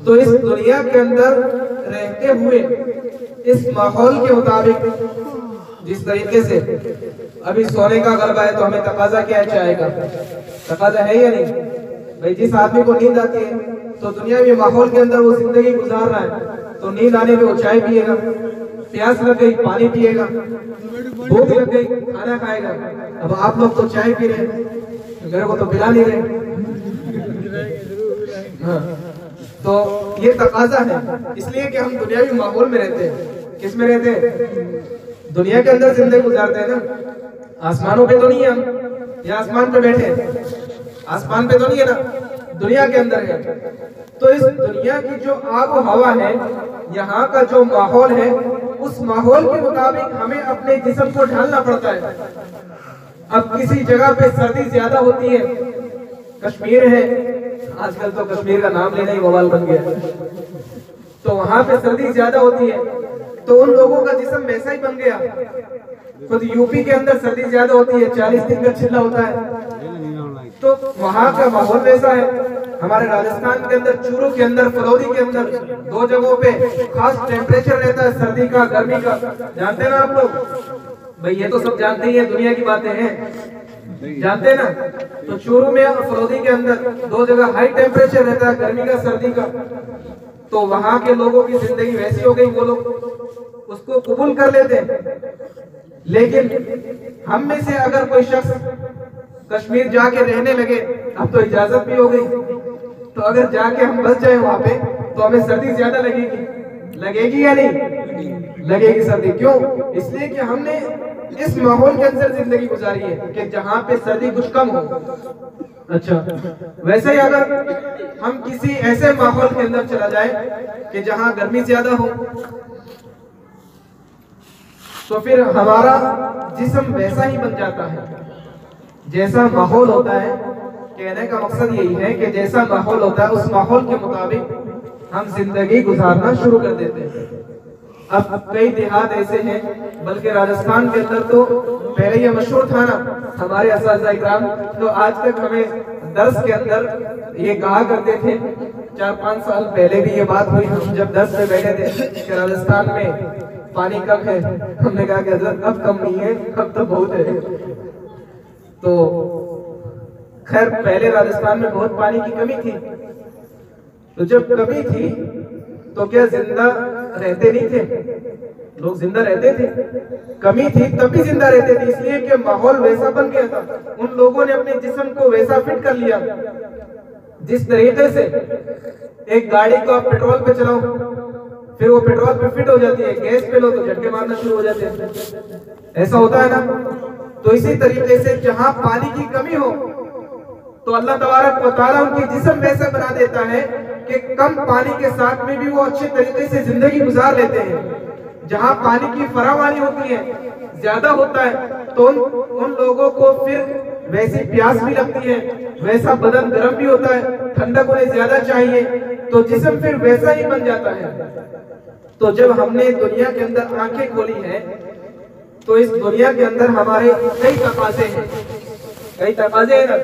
तो इस दुनिया के अंदर रहते हुए इस माहौल के मुताबिक, जिस तरीके से अभी सोने का गलबा है तो हमें तकाजा क्या है? चाय का तकाजा है या नहीं भाई? जिस आदमी को नींद आती है तो दुनियावी माहौल के अंदर वो जिंदगी गुजार रहा है, तो नींद आने पे वो चाय पिएगा, प्यास लग गई पानी पिएगा, भूख लग गई खाना खाएगा। अब आप लोग तो चाय पी रहे हैं, मेरे को तो पिला नहीं रहे। हाँ, तो ये तकाजा है, इसलिए कि हम दुनियावी माहौल में रहते हैं। किस में रहते हैं? दुनिया के अंदर जिंदगी गुजारते हैं ना। आसमानों पे तो नहीं है हम, या आसमान पे बैठे हैं? आसमान पे तो नहीं है ना, दुनिया के अंदर है। तो इस दुनिया की जो आब और हवा है, यहाँ का जो माहौल है, उस माहौल के मुताबिक हमें अपने जिस्म को ढालना पड़ता है। अब किसी जगह पे सर्दी ज्यादा होती है, कश्मीर है, आजकल तो कश्मीर का नाम लेना ही बवाल बन गया, तो वहां पे सर्दी ज्यादा होती है, तो उन लोगों का जिस्म वैसा ही बन गया। खुद यूपी के अंदर सर्दी ज्यादा होती है, 40 दिन का चिल्ला होता है, तो वहां का माहौल वैसा है। हमारे राजस्थान के अंदर, चूरू के अंदर, फलौदी के अंदर 2 जगहों पे खास टेम्परेचर रहता है, सर्दी का, गर्मी का। जानते हैं ना आप लोग? भाई ये तो सब जानते ही है, दुनिया की बातें हैं, जानते हैं ना? तो चूरू में और फलौदी के अंदर 2 जगह हाई टेम्परेचर रहता है, गर्मी का, सर्दी का। तो वहां के लोगों की जिंदगी वैसी हो गई, वो लोग उसको कबूल कर लेते हैं। लेकिन हम में से अगर कोई शख्स कश्मीर जाके रहने लगे, अब तो इजाजत भी हो गई, तो अगर जाके हम बस जाए वहां पे, तो हमें सर्दी ज्यादा लगेगी। लगेगी या नहीं? लगेगी सर्दी। क्यों? इसलिए कि हमने इस माहौल के अंदर जिंदगी गुजारी है कि जहाँ पे सर्दी कुछ कम हो। अच्छा, वैसे ही अगर हम किसी ऐसे माहौल के अंदर चला जाए कि जहाँ गर्मी ज्यादा हो, तो फिर हमारा जिस्म वैसा ही बन जाता है जैसा माहौल होता है। कहने का मकसद यही है कि जैसा माहौल होता है, उस माहौल के मुताबिक हम जिंदगी गुजारना शुरू कर देते हैं। अब कई देहात ऐसे हैं, बल्कि राजस्थान के अंदर तो पहले ये मशहूर था ना, हमारे असातिज़ा इकराम तो आज तक हमें दर्स के अंदर ये कहा करते थे। 4-5 साल पहले भी ये बात हुई, हम जब दर्स में बैठे थे कि राजस्थान में पानी कम है, हमने कहा कि हज़रत अब कम नहीं है, अब तो बहुत है। तो खैर, पहले राजस्थान में बहुत पानी की कमी थी, तो जब कमी थी तो क्या जिंदा रहते नहीं थे लोग? जिंदा रहते थे। कमी थी तब भी जिंदा रहते थे, इसलिए कि माहौल वैसा बन गया था। उन लोगों ने अपने जिस्म को वैसा फिट कर लिया। जिस तरीके से एक गाड़ी को आप पेट्रोल पे चलाओ, फिर वो पेट्रोल पे फिट हो जाती है, गैस पे लो तो झटके मारना शुरू हो जाते हैं, ऐसा होता है ना? तो इसी तरीके से जहां पानी की कमी हो, तो अल्लाह तबारक व तआला उनकी जिस्म वैसा बना देता है कि कम पानी के साथ में भी वो अच्छे तरीके से जिंदगी गुजार लेते हैं। जहां पानी की फरावानी होती है, ज्यादा होता है, तो उन लोगों को फिर वैसी प्यास भी लगती है, वैसा बदन गर्म भी होता है, ठंडक उन्हें ज्यादा चाहिए, तो जिस्म फिर वैसा ही बन जाता है। तो जब हमने दुनिया के अंदर आंखें खोली हैं, तो इस दुनिया के अंदर हमारे कई तकाजे हैं, कई तकाजे हैं ना।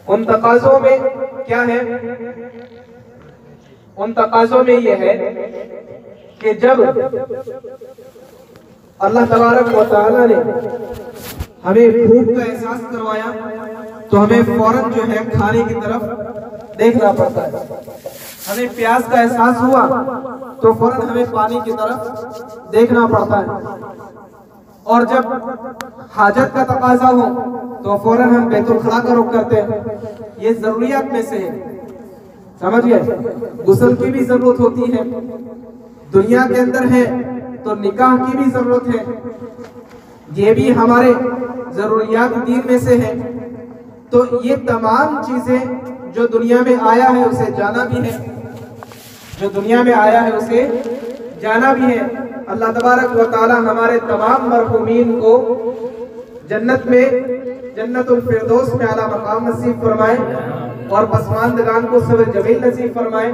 उन तकाजों में क्या है? उन तकाजों में यह है कि जब अल्लाह तबारक व तआला ने हमें भूख का एहसास करवाया, तो हमें फौरन जो है खाने की तरफ देखना पड़ता है। हमें प्यास का एहसास हुआ तो फौरन हमें पानी की तरफ देखना पड़ता है, और जब हाजत का तकाजा हो तो फौरन हम बैतुल खला का रुख करते हैं। ये जरूरियात में से है, समझिए। गुस्ल की भी जरूरत होती है, दुनिया के अंदर है तो निकाह की भी जरूरत है, ये भी हमारे जरूरियात दीन में से है। तो ये तमाम चीजें जो दुनिया में आया है उसे जाना भी है, जो दुनिया में आया है उसे जाना भी है। अल्लाह तबारक व तआला हमारे तमाम मरहूमीन को जन्नत में, जन्नतुल फिरदौस में आला मकाम नसीब फरमाए, और पसमानदगान को सब्र जमील नसीब फरमाए,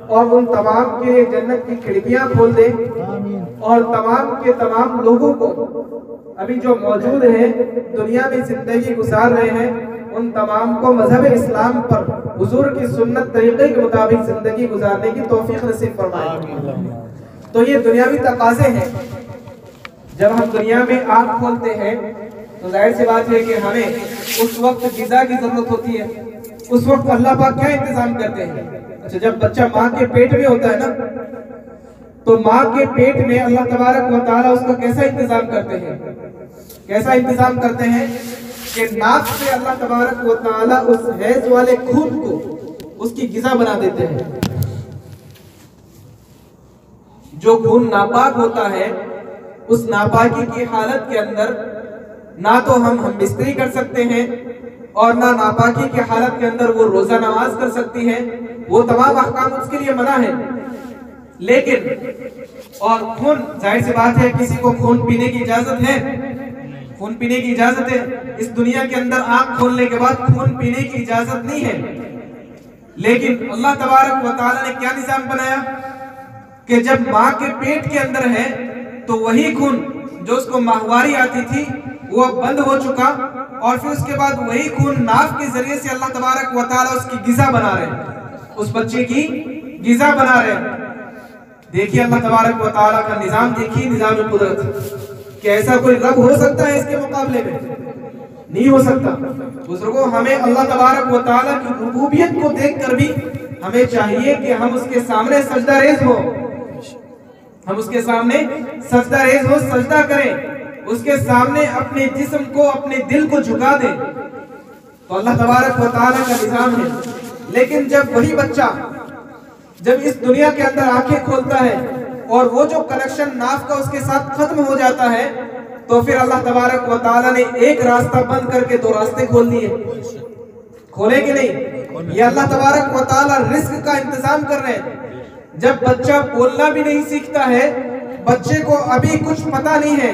और उन तमाम के लिए जन्नत की खिड़कियां खोल दे, और तमाम के तमाम लोगों को अभी जो मौजूद हैं, दुनिया में जिंदगी गुजार रहे हैं, उन तमाम को मजहब इस्लाम पर हुजूर की सुन्नत तरीके के मुताबिक जिंदगी गुजारने की तौफीक नसीब फरमाए। तो ये दुनियावी तकाजे हैं। जब हम दुनिया में आँख खोलते हैं तो जाहिर सी बात है कि हमें उस वक्त गिज़ा की जरूरत होती है। उस वक्त अल्लाह पाक क्या इंतजाम करते हैं? अच्छा, जब बच्चा माँ के पेट में होता है ना, तो माँ के पेट में अल्लाह तबारक व तआला उसका कैसा इंतजाम करते हैं? कैसा इंतजाम करते हैं कि नाक से अल्लाह तबारक व तआला उस हैज वाले खून को उसकी गिज़ा बना देते हैं। जो खून नापाक होता है, उस नापाकी की हालत के अंदर ना तो हम बिस्तरी कर सकते हैं, और ना नापाकी की हालत के अंदर वो रोजा नमाज कर सकती है। वो तमाम अहकाम उसके लिए मना है। लेकिन और खून, जाहिर सी बात है किसी को खून पीने की इजाजत है, खून पीने की इजाजत है। इस दुनिया के अंदर आँख खोलने के बाद खून पीने की इजाजत नहीं है। लेकिन अल्लाह तबारक व तआला ने क्या निजाम बनाया कि जब माँ के पेट के अंदर है तो वही खून जो उसको माहवारी आती थी वो अब बंद हो चुका, और फिर उसके बाद वही खून नाफ के जरिए से अल्लाह तबारक व तआला उसकी गिज़ा बना रहे हैं, उस बच्चे की गिज़ा बना रहे हैं। देखिए अल्लाह तबारक व तआला का निजाम, देखिए निजाम कुदरत। क्या ऐसा कोई रब हो सकता है इसके मुकाबले में? नहीं हो सकता। बुजुर्गों, हमें अल्लाह तबारक व तआला की रुबूबियत को देखकर भी हमें चाहिए कि हम उसके सामने सजदा रेज़ हो, हम उसके सामने सजदा रेज़ हो, सजदा करें, उसके सामने अपने जिस्म को, अपने दिल को झुका दें। तो अल्लाह तबारक व तआला का निजाम है। लेकिन जब वही बच्चा जब इस दुनिया के अंदर आंखें खोलता है और वो जो कनेक्शन नाफ का उसके साथ खत्म हो जाता है, तो फिर अल्लाह तबारक व तआला ने एक रास्ता बंद करके दो रास्ते खोल दिए। खोले कि नहीं? ये अल्लाह तबारक व तआला रिस्क का इंतजाम कर रहे हैं। जब बच्चा बोलना भी नहीं सीखता है, बच्चे को अभी कुछ पता नहीं है,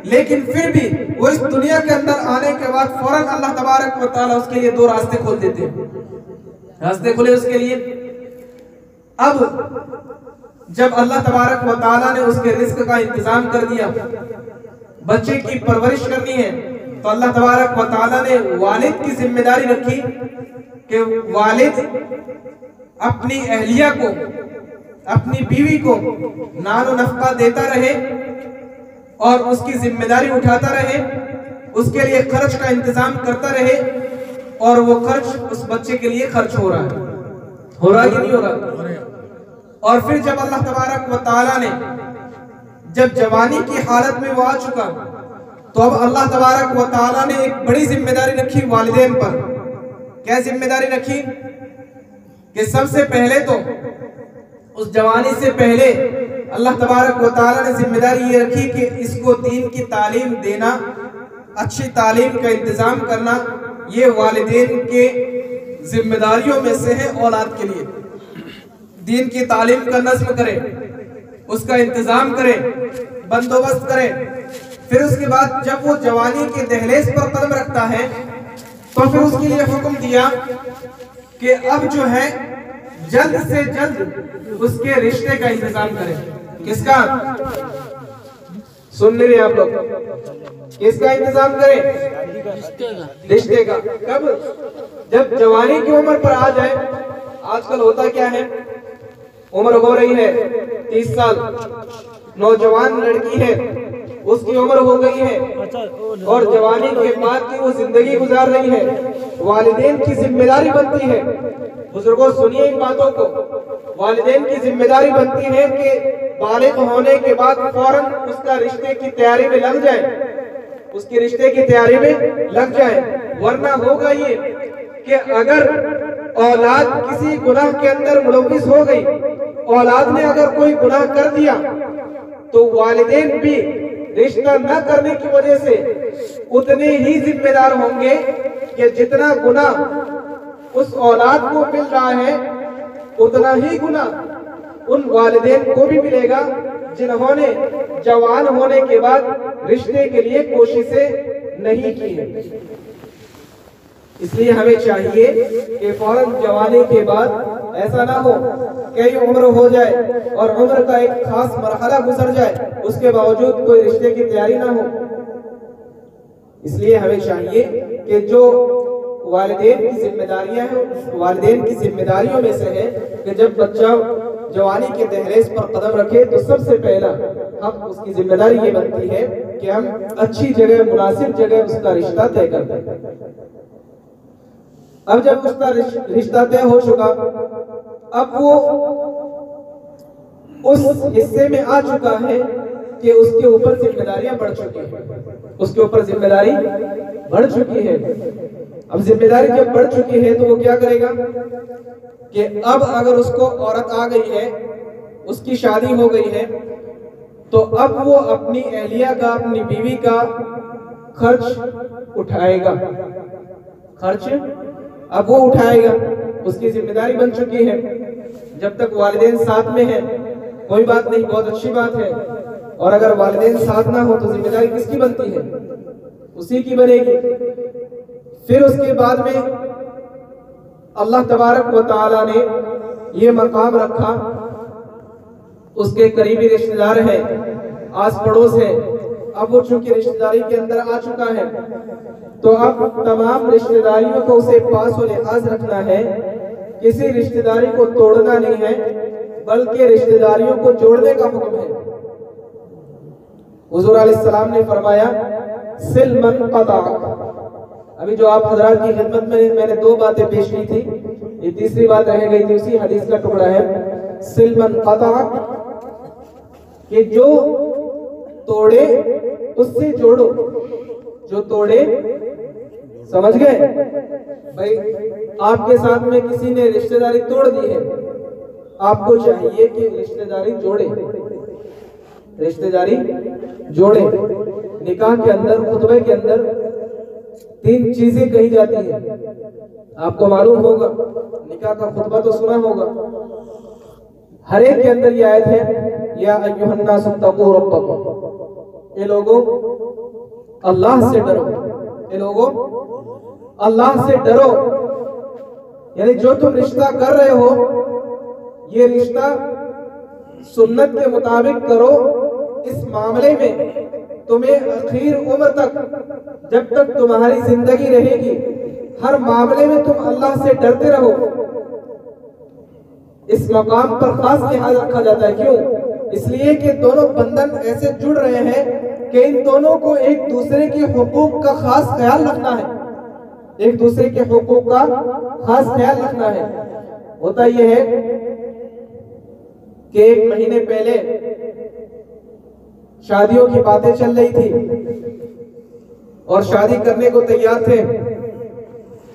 लेकिन फिर भी वो इस दुनिया के अंदर आने के बाद फौरन अल्लाह तबारक व तआला उसके लिए दो रास्ते खोल देते हैं। रास्ते खुले उसके लिए। अब जब अल्लाह तबारक व तआला ने उसके रिस्क का इंतजाम कर दिया, बच्चे की परवरिश करनी है, तो अल्लाह तबारक व तआला ने वालिद की जिम्मेदारी रखी कि वालिद अपनी अहलिया को, अपनी बीवी को नानो नफका देता रहे और उसकी जिम्मेदारी उठाता रहे, उसके लिए खर्च का इंतजाम करता रहे, और वो खर्च उस बच्चे के लिए खर्च हो रहा है, हो रहा कि नहीं हो रहा? और फिर जब अल्लाह तबारक व तआला ने जब जवानी की हालत में वो आ चुका, तो अब अल्लाह तबारक व तआला ने एक बड़ी जिम्मेदारी रखी वालिदैन पर। क्या जिम्मेदारी रखी? कि सबसे पहले तो उस जवानी से पहले अल्लाह तबारक व तआला ने जिम्मेदारी ये रखी कि इसको दीन की तालीम देना, अच्छी तालीम का इंतजाम करना, ये वालिदैन के जिम्मेदारियों में से है। औलाद के लिए दीन की तालीम का नज़्म करें, उसका इंतजाम करें, बंदोबस्त करें। फिर उसके बाद जब वो जवानी के दहलीज पर कदम रखता है, तो फिर उसके लिए हुक्म दिया कि अब जो है जल्द से जल्द उसके रिश्ते का इंतजाम करें। किसका? सुन नहीं रहे आप लोग? किसका इंतजाम करें? रिश्ते का। कब? जब जवानी की उम्र पर आ जाए। आजकल होता क्या है, उम्र हो रही है 30 साल, नौजवान लड़की है, उसकी उम्र हो गई है और जवानी के बाद की वो जिंदगी गुजार रही है, वालिदैन की जिम्मेदारी बनती है। बुजुर्गों सुनिए इन बातों को, वालिदैन की जिम्मेदारी बनती है कि बालिग होने के बाद फौरन उसका रिश्ते की तैयारी में लग जाए, उसके रिश्ते की तैयारी में लग जाए। वरना होगा ये कि अगर औलाद किसी गुनाह के अंदर मुलव्विस हो गई, औलाद ने अगर कोई गुनाह कर दिया, तो वालिदैन भी रिश्ता न करने की वजह से उतने ही जिम्मेदार होंगे कि जितना गुनाह उस औलाद को मिल रहा है, उतना ही गुनाह उन वालिदैन को भी मिलेगा जिन्होंने जवान होने के बाद रिश्ते के लिए कोशिशें नहीं की है। इसलिए हमें चाहिए कि फौरन जवानी के बाद ऐसा ना हो, कई उम्र हो जाए और उम्र का एक खास मरहला गुजर जाए, उसके बावजूद कोई रिश्ते की तैयारी ना हो। इसलिए हमें चाहिए कि जो वालिदैन की जिम्मेदारियां हैं, वालिदैन की जिम्मेदारियों में से है कि जब बच्चा जवानी के दहलीज पर कदम रखे तो सबसे पहला हम उसकी जिम्मेदारी ये बनती है कि हम अच्छी जगह, मुनासिब जगह उसका रिश्ता तय कर दें। अब जब उसका रिश्ता तय हो चुका, अब वो उस हिस्से में आ चुका है कि उसके ऊपर जिम्मेदारियां बढ़ चुकी है, उसके ऊपर जिम्मेदारी बढ़ चुकी है। अब जिम्मेदारी जब बढ़ चुकी है तो वो क्या करेगा कि अब अगर उसको औरत आ गई है, उसकी शादी हो गई है, तो अब वो अपनी अहलिया का, अपनी बीवी का खर्च उठाएगा, खर्च अब वो उठाएगा, उसकी जिम्मेदारी बन चुकी है। जब तक वालिदैन साथ में है कोई बात नहीं, बहुत अच्छी बात है, और अगर वालिदैन साथ ना हो तो जिम्मेदारी किसकी बनती है? उसी की बनेगी। फिर उसके बाद में अल्लाह तबारक व तआला ने ये मकाम रखा, उसके करीबी रिश्तेदार है, आस पड़ोस है, अब वो चूंकि रिश्तेदारी के अंदर आ चुका है तो अब तमाम रिश्तेदारियों को उसे पास व लिहाज रखना है, किसी रिश्तेदारी को तोड़ना नहीं है बल्कि रिश्तेदारियों को जोड़ने का हुक्म है। हुजूर अलैहिस्सलाम ने फरमाया सिल मन क़ताअक। अभी जो आप हजरात की खिदमत में मैंने दो बातें पेश की थी, ये तीसरी बात रह गई थी, उसी हदीस का टुकड़ा है। सिल मन क़ताअक कि जो तोड़े उससे जोड़ो, जो तोड़े, समझ गए भाई? आपके साथ में किसी ने रिश्तेदारी तोड़ दी है, आपको चाहिए कि रिश्तेदारी जोड़े, रिश्तेदारी जोड़े। निकाह के अंदर, खुतबे के अंदर 3 चीजें कही जाती है, आपको मालूम होगा, निकाह का खुतबा तो सुना होगा। हर एक के अंदर ये आयत है, या अय्युहन्नास तक़ू रब्बकुम, ये लोगों अल्लाह से डरो, ये लोगों अल्लाह से डरो। यानी जो तुम रिश्ता कर रहे हो, ये रिश्ता सुन्नत के मुताबिक करो। इस मामले में तुम्हें आखिर उम्र तक, जब तक तुम्हारी जिंदगी रहेगी, हर मामले में तुम अल्लाह से डरते रहो। इस मकाम पर खास लिहाज रखा जाता है। क्यों? इसलिए कि दोनों बंधन ऐसे जुड़ रहे हैं कि इन दोनों को एक दूसरे के हुकूक का खास ख्याल रखना है, एक दूसरे के हुकूक का खास ख्याल रखना है। होता यह है कि 1 महीने पहले शादियों की बातें चल रही थी और शादी करने को तैयार थे,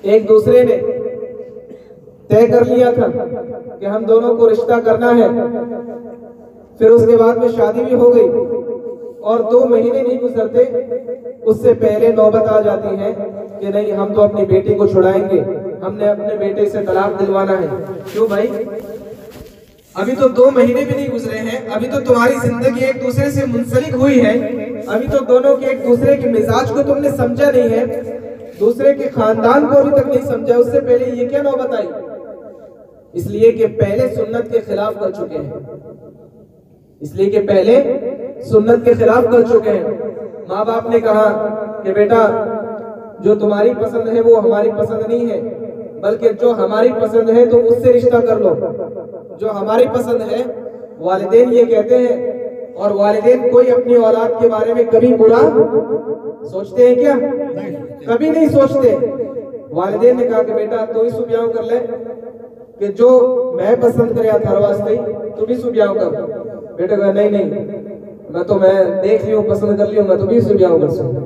एक दूसरे ने तय कर लिया था कि हम दोनों को रिश्ता करना है। फिर उसके बाद में शादी भी हो गई और 2 महीने नहीं गुजरते उससे पहले नौबत आ जाती है कि नहीं, हम तो अपनी बेटी को छुड़ाएंगे, हमने अपने बेटे से तलाक दिलवाना है। क्यों भाई? अभी तो 2 महीने भी नहीं गुजरे हैं, अभी तो तुम्हारी जिंदगी एक दूसरे से मुंसलिक हुई है, अभी तो दोनों के एक दूसरे के मिजाज को तुमने समझा नहीं है, दूसरे के खानदान को अभी तक नहीं समझा, उससे पहले ये क्या नौबत आई? इसलिए कि पहले सुन्नत के खिलाफ कर चुके हैं, इसलिए कि पहले सुन्नत के खिलाफ कर चुके हैं। माँ बाप ने कहा कि बेटा जो तुम्हारी पसंद है वो हमारी पसंद नहीं है, बल्कि जो हमारी पसंद है तो उससे रिश्ता कर लो, जो हमारी पसंद है। वालिदैन ये कहते हैं और वालिदैन कोई अपनी औलाद के बारे में कभी बुरा सोचते हैं क्या? कभी नहीं सोचते। वालिदैन ने कहा कि बेटा तू ही सुब्याह कर ले, कि जो मैं पसंद करे थार वास्ते तू भी सुब्याह कर। बेटा कहा नहीं मैं देख लियो, पसंद कर लियो, मैं तो भी सुब्याह कर सकूं।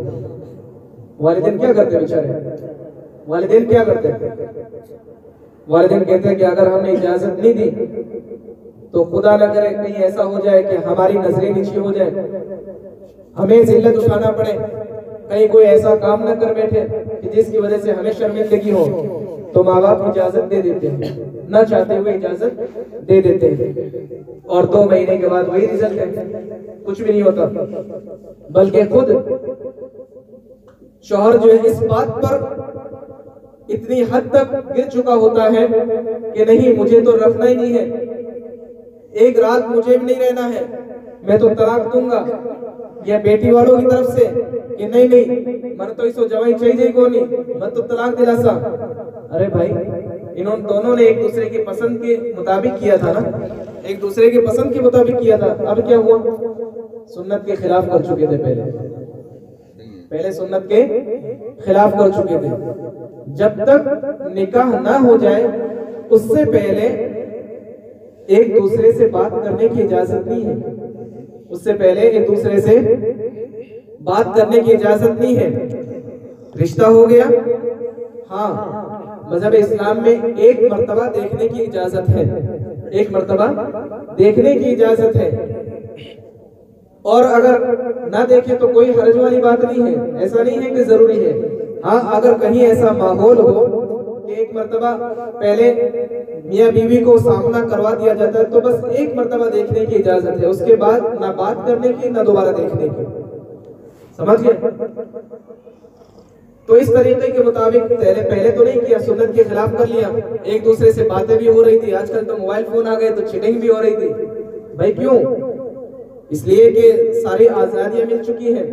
वालिदैन क्या करते बेचारे? वालिदैन क्या करते? वालिदैन कहते हैं कि अगर हमने इजाजत नहीं दी तो खुदा न करे कहीं ऐसा हो जाए कि हमारी नजरें नीचे हो जाए, हमें जिल्लत उठाना पड़े, कहीं कोई ऐसा काम न कर बैठे कि जिसकी वजह से हमें शर्मिंदगी हो। तो माँ बाप इजाजत दे देते हैं, न चाहते हुए इजाजत दे देते हैं, और 2 महीने के बाद वही रिजल्ट है, कुछ भी नहीं होता। बल्कि खुद शौहर जो है इस बात पर इतनी हद तक गिर चुका होता है कि नहीं मुझे तो रखना ही नहीं है, एक रात मुझे भी नहीं रहना है, मैं तो तलाक दूंगा। या बेटी वालों की तरफ से कि नहीं मन तो इसको जवाई चाहिए को नहीं, मैं तो तलाक दिलासा। अरे भाई इन्होंने दोनों ने एक दूसरे की पसंद के मुताबिक किया था ना, एक दूसरे की पसंद के मुताबिक किया था। अब क्या हुआ? सुन्नत के खिलाफ कर चुके थे, पहले सुन्नत के खिलाफ कर चुके थे। जब तक निकाह ना हो जाए उससे पहले एक दूसरे से बात करने की इजाजत नहीं है, उससे पहले एक दूसरे से बात करने की इजाजत नहीं है। रिश्ता हो गया, हाँ मजहब इस्लाम में एक मर्तबा देखने की इजाजत है, एक मर्तबा देखने की इजाजत है, और अगर ना देखे तो कोई हर्ज वाली बात नहीं है, ऐसा नहीं है कि जरूरी है। हाँ अगर कहीं ऐसा माहौल हो कि एक मर्तबा पहले मियाँ बीवी को सामना करवा दिया जाता है तो बस एक मर्तबा देखने की इजाजत है, उसके बाद ना बात करने की ना दोबारा देखने की। समझ गए? तो इस तरीके के मुताबिक पहले तो नहीं किया, सुन्नत के खिलाफ कर लिया, एक दूसरे से बातें भी हो रही थी। आजकल तो मोबाइल फोन आ गए तो चीटिंग भी हो रही थी। भाई क्यों? इसलिए कि सारी आजादियां मिल चुकी हैं,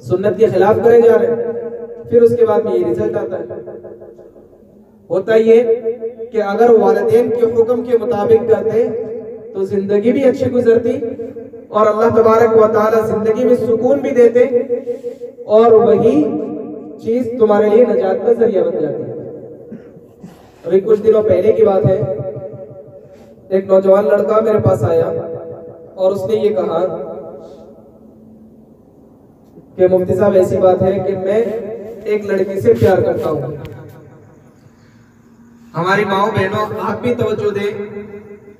सुन्नत के खिलाफ करे जा रहे हैं, फिर उसके बाद में ये रिजल्ट आता है। होता ये कि अगर वालिदैन के हुक्म के मुताबिक करते तो जिंदगी भी अच्छी गुजरती और अल्लाह तबारक व तआला जिंदगी में सुकून भी देते, और वही चीज तुम्हारे लिए नजात का जरिया बन जाती है। अभी कुछ दिनों पहले की बात है, एक नौजवान लड़का मेरे पास आया और उसने ये कहा कि मुफ्ती साहब ऐसी बात है कि मैं एक लड़की से प्यार करता हूँ। हमारी माओ बहनों आप भी तवज्जो दें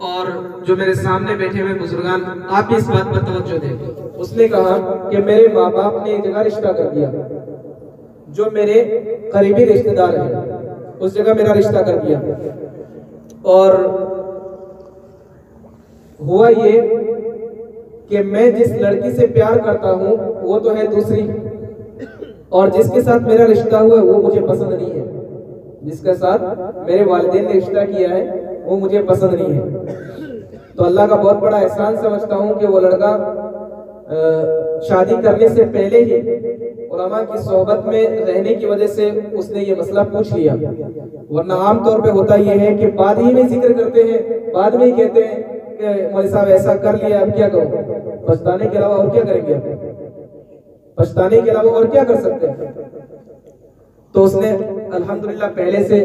और जो मेरे सामने बैठे हुए बुजुर्गान आप भी इस बात पर तवज्जो दें। उसने कहा कि मेरे माँ बाप ने एक जगह रिश्ता कर दिया, जो मेरे करीबी रिश्तेदार हैं उस जगह मेरा रिश्ता कर दिया, और हुआ ये कि मैं जिस लड़की से प्यार करता हूँ वो तो है दूसरी, और जिसके साथ मेरा रिश्ता हुआ वो मुझे पसंद नहीं है, जिसके साथ मेरे वालिदैन ने रिश्ता किया है वो मुझे पसंद नहीं है। तो अल्लाह का बहुत बड़ा एहसान समझता हूँ कि वो लड़का शादी करने से पहले ही उलमा की सोहबत में रहने की वजह से उसने ये मसला पूछ लिया, वरना आम तौर पे होता ये है कि बाद ही में जिक्र करते हैं, बाद में ही कहते हैं कि मौलवी साहब ऐसा कर लिया अब क्या करो, पछताने के अलावा और क्या करेंगे, पछताने के अलावा और क्या कर सकते हैं। तो उसने अल्हम्दुलिल्लाह पहले से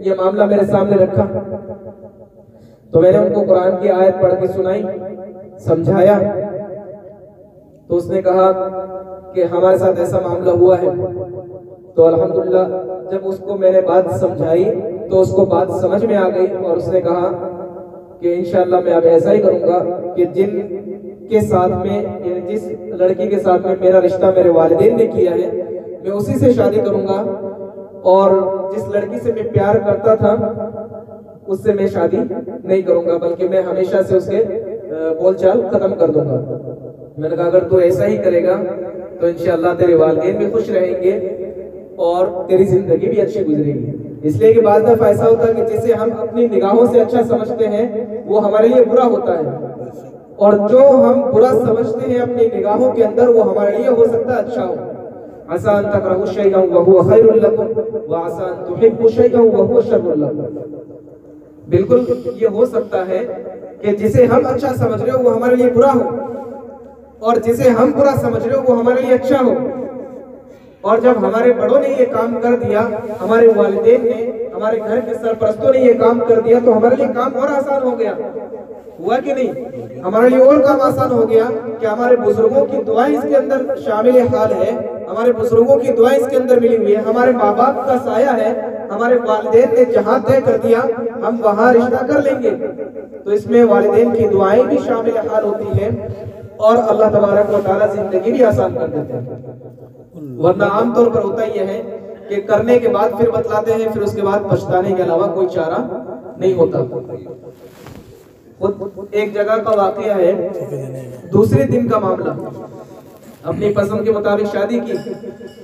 ये मामला मेरे सामने रखा, तो मैंने उनको कुरान की आयत पढ़ के सुनाई, समझाया, तो उसने कहा कि हमारे साथ ऐसा मामला हुआ है। तो अल्हम्दुलिल्लाह जब उसको मैंने बात समझाई तो उसको बात समझ में आ गई, और उसने कहा कि इंशाअल्लाह मैं अब ऐसा ही करूंगा कि जिनके साथ में, जिस लड़की के साथ में मेरा रिश्ता मेरे वालिदैन ने किया है मैं उसी से शादी करूंगा, और जिस लड़की से मैं प्यार करता था उससे मैं शादी नहीं करूंगा, बल्कि मैं हमेशा से उसके बोलचाल खत्म कर दूंगा। मैंने कहा अगर तू ऐसा ही करेगा तो इंशाअल्लाह तेरे वालिदैन भी खुश रहेंगे और तेरी जिंदगी भी अच्छी गुजरेगी। इसलिए कि बाज़ दफ़ा ऐसा होता है कि जिसे हम अपनी निगाहों से अच्छा समझते हैं वो हमारे लिए बुरा होता है, और जो हम बुरा समझते हैं अपनी निगाहों के अंदर वो हमारे लिए हो सकता है अच्छा हो। आसान तकरहु शैअन व हुवा खैरुल लकुम व आसान तुहिब्बु शैअन व हुवा शर्रुल लकुम। बिल्कुल ये हो सकता है कि जिसे हम अच्छा समझ रहे हो वो हमारे लिए बुरा हो, और जिसे हम बुरा समझ रहे हो वो हमारे लिए अच्छा हो। और जब हमारे बड़ों ने ये काम कर दिया, हमारे वालिदैन ने, हमारे घर के सरपरस्तों ने ये काम कर दिया, तो हमारे लिए काम और आसान हो गया। हुआ कि नहीं? हमारे लिए और काम आसान हो गया कि हमारे बुजुर्गों की दुआएं इसके अंदर शामिल हाल है, हमारे बुजुर्गों की दुआएं इसके अंदर मिली हुई है, हमारे माँ बाप का साया है, हमारे वालिदैन ने जहां तय कर दिया हम वहां रिश्ता कर लेंगे। तो इसमें वालिदैन की दुआएं भी शामिल हाल होती है और अल्लाह तबारक व तआला जिंदगी भी आसान कर देते हैं। वरना आमतौर पर होता यह है कि करने के बाद फिर बतलाते हैं, फिर उसके बाद पछताने के अलावा कोई चारा नहीं होता। खुद एक जगह का वाकया है, दूसरे दिन का मामला। अपनी पसंद के मुताबिक शादी की,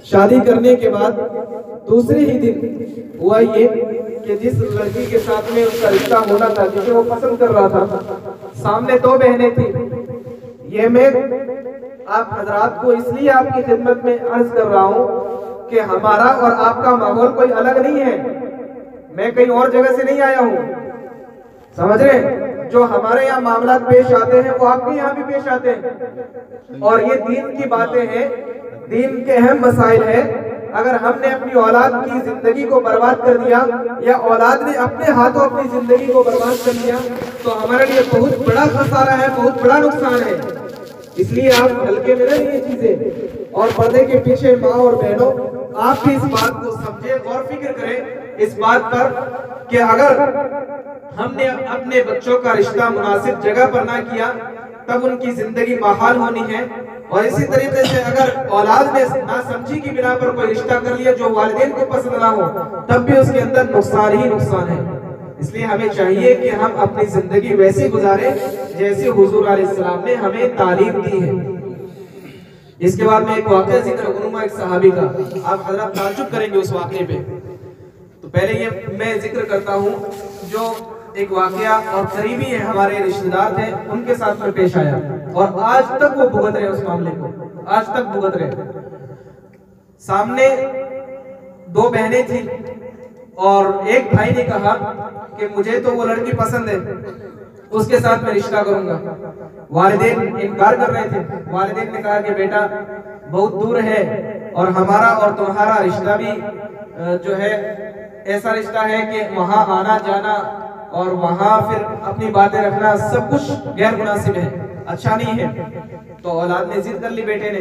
शादी करने के बाद दूसरे ही दिन हुआ ये कि जिस लड़की के साथ में उसका रिश्ता होना था, जिसे वो पसंद कर रहा था, सामने 2 बहनें थी। ये मैं आप हजरात को इसलिए आपकी खिदमत में अर्ज कर रहा हूँ कि हमारा और आपका माहौल कोई अलग नहीं है। मैं कहीं और जगह से नहीं आया हूँ, समझ रहे? जो हमारे यहाँ मामला पेश आते हैं वो आपके यहाँ भी पेश आते हैं। और ये दीन की बातें हैं, दीन के अहम मसाइल है। अगर हमने अपनी औलाद की जिंदगी को बर्बाद कर दिया या औलाद ने अपने हाथों अपनी जिंदगी को बर्बाद कर दिया तो हमारे लिए बहुत बड़ा खसारा है, बहुत बड़ा नुकसान है। इसलिए आप हल्के में नहीं ये चीजें। और पर्दे के पीछे माँ और बहनों, आप भी इस बात को समझे, गौर फिक्र करें इस बात पर कि अगर हमने अपने बच्चों का रिश्ता मुनासिब जगह पर ना किया तब उनकी जिंदगी बहाल होनी है। और इसी तरीके से अगर औलाद ने नासमझी की बिना पर कोई रिश्ता कर लिया जो वालिदैन को पसंद ना हो तब भी उसके अंदर नुकसान ही नुकसान है। इसलिए हमें चाहिए कि हम अपनी जिंदगी वैसी गुजारें जैसे हुजूर अलैहिस्सलाम ने हमें तालीम दी है। इसके बाद में एक वाक़या जिक्र करूंगा, एक सहाबी का। आप हज़रात ताज्जुब करेंगे उस वाक़े पे। तो पहले ये मैं जिक्र करता हूँ जो एक वाक़या और करीबी है, हमारे रिश्तेदार थे, उनके साथ में पेश आया और आज तक वो भुगत रहे उस मामले को, आज तक भुगत रहे। सामने 2 बहनें थी और एक भाई ने कहा कि मुझे तो वो लड़की पसंद है, उसके साथ मैं रिश्ता करूंगा। वालिदैन इनकार कर रहे थे। वालिदैन ने कहा कि बेटा बहुत दूर है और हमारा और तुम्हारा रिश्ता भी जो है ऐसा रिश्ता है कि वहां आना जाना और वहां फिर अपनी बातें रखना सब कुछ गैर मुनासिब है, अच्छा नहीं है। तो औलाद ने जिद कर ली बेटे ने।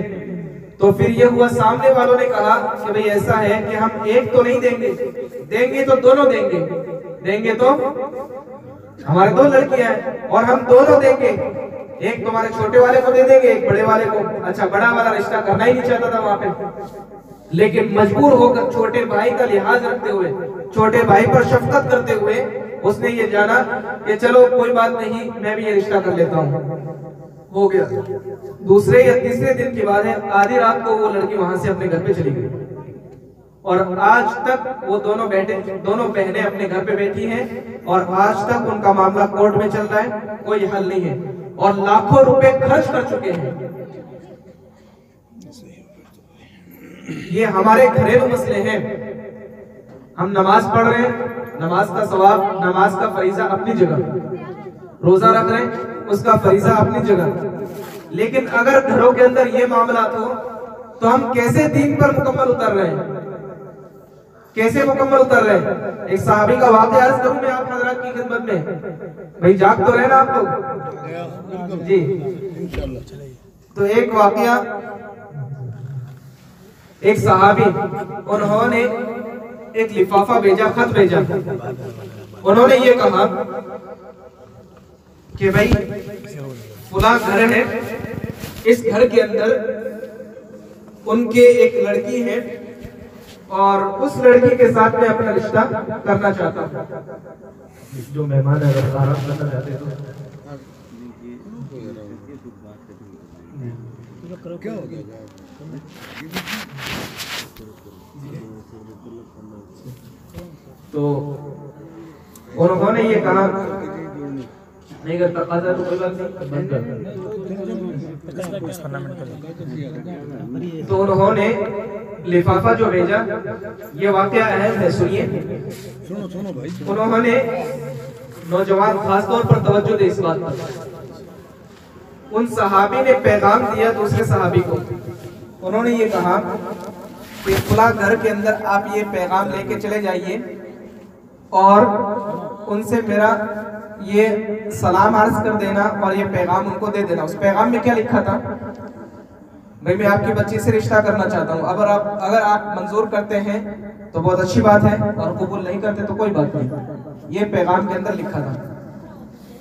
तो फिर ये हुआ, सामने वालों ने कहा कि भाई ऐसा है कि हम एक तो नहीं देंगे, देंगे तो दोनों देंगे, देंगे तो हमारे 2 लड़कियां हैं और हम दोनों देंगे, एक तुम्हारे छोटे वाले को दे देंगे, एक बड़े वाले को। अच्छा, बड़ा वाला रिश्ता करना ही नहीं चाहता था वहां पे, लेकिन मजबूर होकर छोटे भाई का लिहाज रखते हुए, छोटे भाई पर शफकत करते हुए उसने ये जाना कि चलो कोई बात नहीं, मैं भी ये रिश्ता कर लेता हूँ। हो गया। दूसरे या तीसरे दिन की बात है, आधी रात को वो लड़की वहां से अपने घर पे चली गई और आज तक वो दोनों बहनें अपने घर पे बैठी हैं और आज तक उनका मामला कोर्ट में चल रहा है, कोई हल नहीं है और लाखों रुपए खर्च कर चुके हैं। ये हमारे घरेलू मसले हैं। हम नमाज पढ़ रहे हैं, नमाज का सवाब, नमाज का फरीजा अपनी जगह, रोजा रख रहे हैं उसका फरीजा अपनी जगह, लेकिन अगर घरों के अंदर ये मामला हो तो हम कैसे दीन पर मुकम्मल उतर रहे हैं, कैसे मुकम्मल उतर रहे हैं। एक सहाबी का वाक़या अर्ज करूं मैं आप हजरात की खिदमत में, भाई जाग तो रहे ना आप लोग जी। तो एक वाक़या, एक सहाबी, उन्होंने एक लिफाफा भेजा, खत भेजा। उन्होंने ये कहा कि भाई फुला घर है, इस घर के अंदर उनके एक लड़की है और उस लड़की के साथ मैं अपना रिश्ता करना चाहता हूँ। जो मेहमान है अगर आराम करना चाहते तो क्या हो गया? तो उन्होंने ये कहा नहीं कर तकाजा तो कोई बात नहीं। तो उन्होंने लिफाफा जो भेजा, ये वाकया अहम है, सुनिए। सुनो भाई। उन्होंने नौजवान खासतौर पर तवज्जो दे इस बात पर, उन सहाबी ने पैगाम दिया दूसरे सहाबी को। उन्होंने ये कहा कि खुला घर के अंदर आप ये पैगाम लेके चले जाइए और उनसे मेरा ये सलाम अर्ज कर देना और ये पैगाम उनको दे देना। उस पैगाम में क्या लिखा था? भाई मैं आपकी बच्ची से रिश्ता करना चाहता हूँ, अगर आप मंजूर करते हैं तो बहुत अच्छी बात है, और कबूल नहीं करते तो कोई बात नहीं। ये पैगाम के अंदर लिखा था।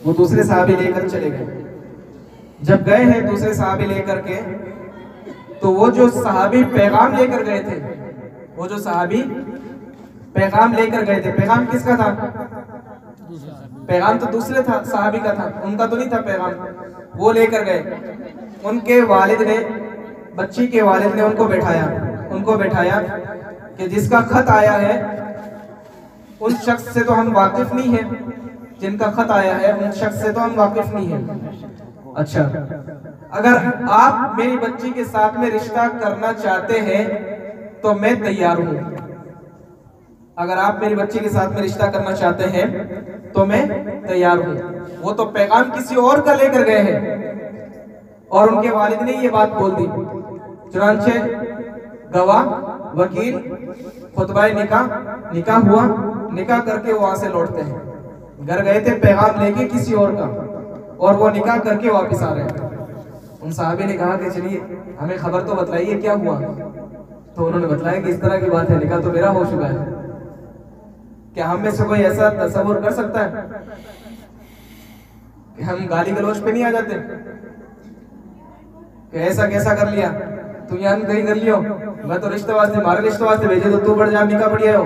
वो दूसरे सहाबी लेकर चले गए। जब गए हैं दूसरे सहाबी लेकर के, तो वो जो सहाबी पैगाम लेकर गए थे, वो जो सहाबी पैगाम लेकर गए थे, पैगाम किसका था? पैगाम तो दूसरे था सहाबी का था, उनका तो नहीं था पैगाम। वो लेकर गए। उनके वालिद ने, बच्ची के वालिद ने उनको बैठाया कि जिसका खत आया है उन शख्स से तो हम वाकिफ नहीं है, जिनका खत आया है उन शख्स से तो हम वाकिफ नहीं है। अच्छा, अगर आप मेरी बच्ची के साथ में रिश्ता करना चाहते हैं तो मैं तैयार हूं। अगर आप मेरी बच्ची के साथ में रिश्ता करना चाहते हैं तो मैं तैयार हूं। वो तो पैगाम किसी और का लेकर गए हैं और उनके वालिद ने ये बात बोल दी। चुनांचे गवाह, वकील, खुतबाए निकाह हुआ, निकाह करके वो वहां से लौटते हैं। घर गए थे पैगाम लेके किसी और का, और वो निकाह करके वापस आ रहे हैं। उन साहबी ने कहा कि चलिए हमें खबर तो बतलाइए क्या हुआ। तो उन्होंने बताया कि इस तरह की बात है, निकाह तो मेरा हो चुका है। क्या हम में से कोई ऐसा तस्वुर कर सकता है कि हम गाली गलौज पे नहीं आ जाते कि ऐसा कैसा कर लिया, तू यहाँ कहीं कर लियो, मैं तो रिश्ते वास्ते, हमारे रिश्ते वास्ते भेजे तो तू बढ़ जा, निकाह बढ़िया हो।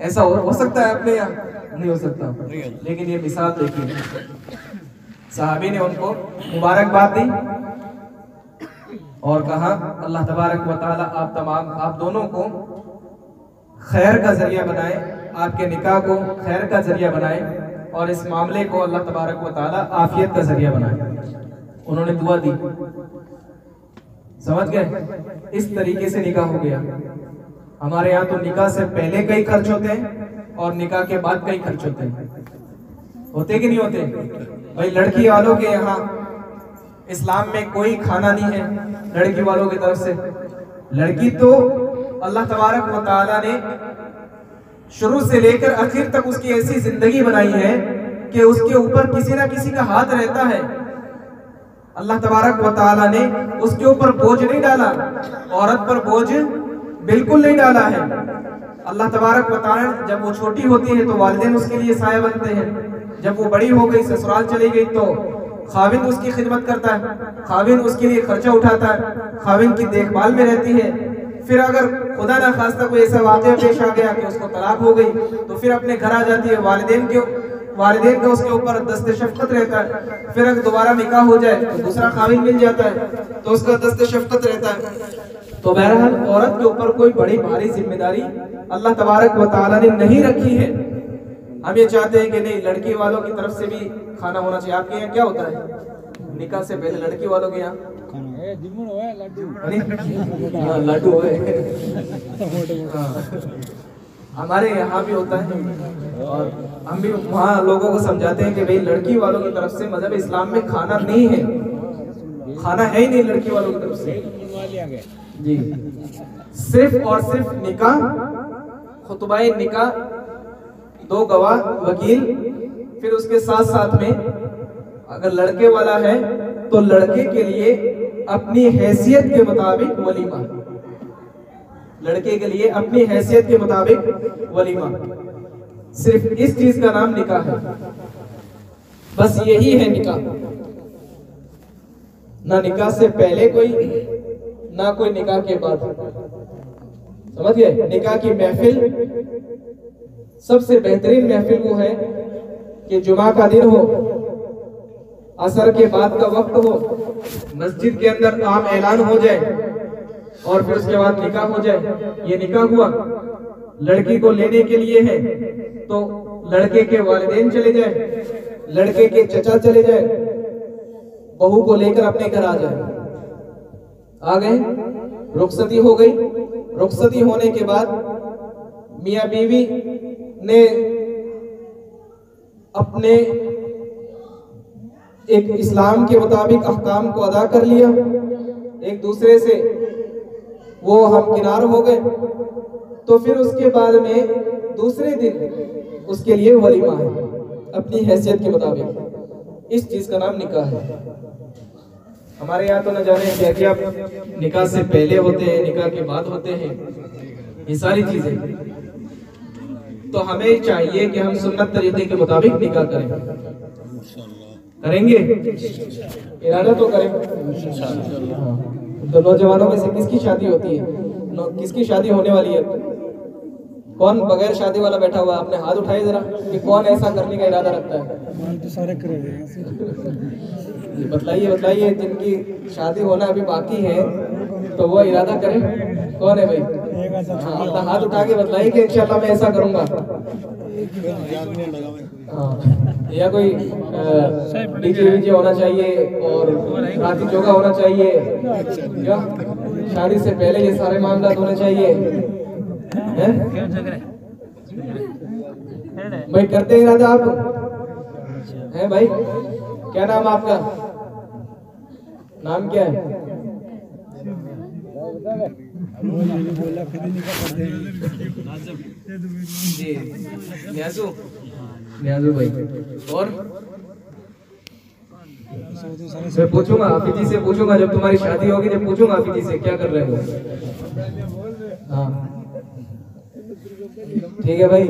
ऐसा हो सकता है अपने यहाँ? नहीं हो सकता। लेकिन ये मिसाल देखिए, साहबी ने उनको मुबारकबाद दी और कहा अल्लाह तबारक व तआला आप दोनों को खैर का जरिया बनाए, आपके निकाह को खैर का जरिया बनाए और इस मामले को अल्लाह तबारक व तआला आफियत का जरिया बनाए। उन्होंने दुआ दी। समझ गए? इस तरीके से निकाह हो गया। हमारे यहाँ तो निकाह से पहले कई खर्च होते हैं और निकाह के बाद कई खर्च होते हैं। होते कि नहीं होते? भाई लड़की वालों के यहाँ इस्लाम में कोई खाना नहीं है लड़की वालों की तरफ से। लड़की तो अल्लाह तबारक व तआला ने शुरू से लेकर आखिर तक उसकी ऐसी जिंदगी बनाई है कि उसके ऊपर किसी ना किसी का हाथ रहता है। अल्लाह तबारक व तआला ने उसके ऊपर बोझ नहीं डाला, औरत पर बोझ बिल्कुल नहीं डाला है। अल्लाह तबारक व तआला जब वो छोटी होती है तो वालिदैन उसके लिए साया बनते हैं। जब वो बड़ी हो गई, ससुराल चली गई, तो खाविंद उसकी खिदमत करता है, खाविंद उसके लिए खर्चा उठाता है, खाविंद की देखभाल में रहती है। फिर अगर खुदा ना खास्ता कोई ऐसा वाक़या पेश आ गया कि उसको तलाक हो गई तो फिर अपने घर आ जाती है। वालिदैन का उसके ऊपर दस्ते शफ़क़त रहता है। फिर अगर दोबारा निकाह हो जाए तो दूसरा खाविंद मिल जाता है तो उसका दस्ते शफ़क़त रहता है। तो बहरहाल औरत के ऊपर कोई बड़ी भारी जिम्मेदारी अल्लाह तबारक व तआला ने नहीं रखी है। हम ये चाहते हैं कि नहीं, लड़की वालों की तरफ से भी खाना होना चाहिए। आपके यहाँ क्या होता है? निकाह से पहले लड़की वालों के यहाँ लड्डू है। हमारे यहाँ भी होता है और हम भी वहाँ लोगों को समझाते हैं कि भाई लड़की वालों की तरफ से मजहब इस्लाम में खाना नहीं है, खाना है ही नहीं लड़की वालों की तरफ से जी। सिर्फ और सिर्फ निकाह, खुतबाए निकाह, 2 गवाह, वकील, फिर उसके साथ साथ में अगर लड़के वाला है तो लड़के के लिए अपनी हैसियत के मुताबिक वलीमा, लड़के के लिए अपनी हैसियत के मुताबिक वलीमा। सिर्फ इस चीज का नाम निकाह है, बस यही है निकाह। ना निकाह से पहले कोई, ना कोई निकाह के बाद। समझ गए? निकाह की महफिल, सबसे बेहतरीन महफिल वो है कि जुमा का दिन हो, असर के बाद का वक्त हो, मस्जिद के अंदर आम ऐलान हो जाए और फिर उसके बाद निकाह हो जाए। ये निकाह हुआ, लड़की को लेने के लिए है तो लड़के के वालिदैन चले जाए, लड़के के चचा चले जाए, बहू को लेकर अपने घर आ जाए। आ गए, रुखसती हो गई। रुखसती होने के बाद मियां बीवी ने अपने एक इस्लाम के मुताबिक अहकाम को अदा कर लिया, एक दूसरे से वो हम किनार हो गए, तो फिर उसके बाद में दूसरे दिन उसके लिए वलीमा है अपनी हैसियत के मुताबिक। इस चीज का नाम निकाह है। हमारे यहाँ तो न जाने क्या क्या निकाह से पहले होते हैं, निकाह के बाद होते हैं, ये सारी चीजें। तो हमें चाहिए कि हम सुन्नत तरीके के मुताबिक निकाह करें। करेंगे, इरादा तो करें। तो नौजवानों में से किसकी शादी होती है, किसकी शादी होने वाली है? कौन बगैर शादी वाला बैठा हुआ? आपने हाथ उठाए जरा कि कौन ऐसा करने का इरादा रखता है? तो सारे बताइए बताइए, जिनकी शादी होना अभी बाकी है तो वो इरादा करे। कौन है भाई? हाँ, अपना हाथ उठा के बताइए कि इंशाल्लाह मैं ऐसा करूंगा। हाँ, या कोई डीजे वीजे होना चाहिए और राती जोगा होना चाहिए, क्या शादी से पहले ये सारे मामला होने चाहिए हैं? भाई करते हैं इरादा आप हैं भाई? क्या नाम आपका? नाम क्या है? जी न्याजू भाई। और मैं पूछूंगा हाफिज जी से, पूछूंगा जब तुम्हारी शादी होगी, जब पूछूंगा हाफिज जी से क्या कर रहे हो। हाँ ठीक है भाई,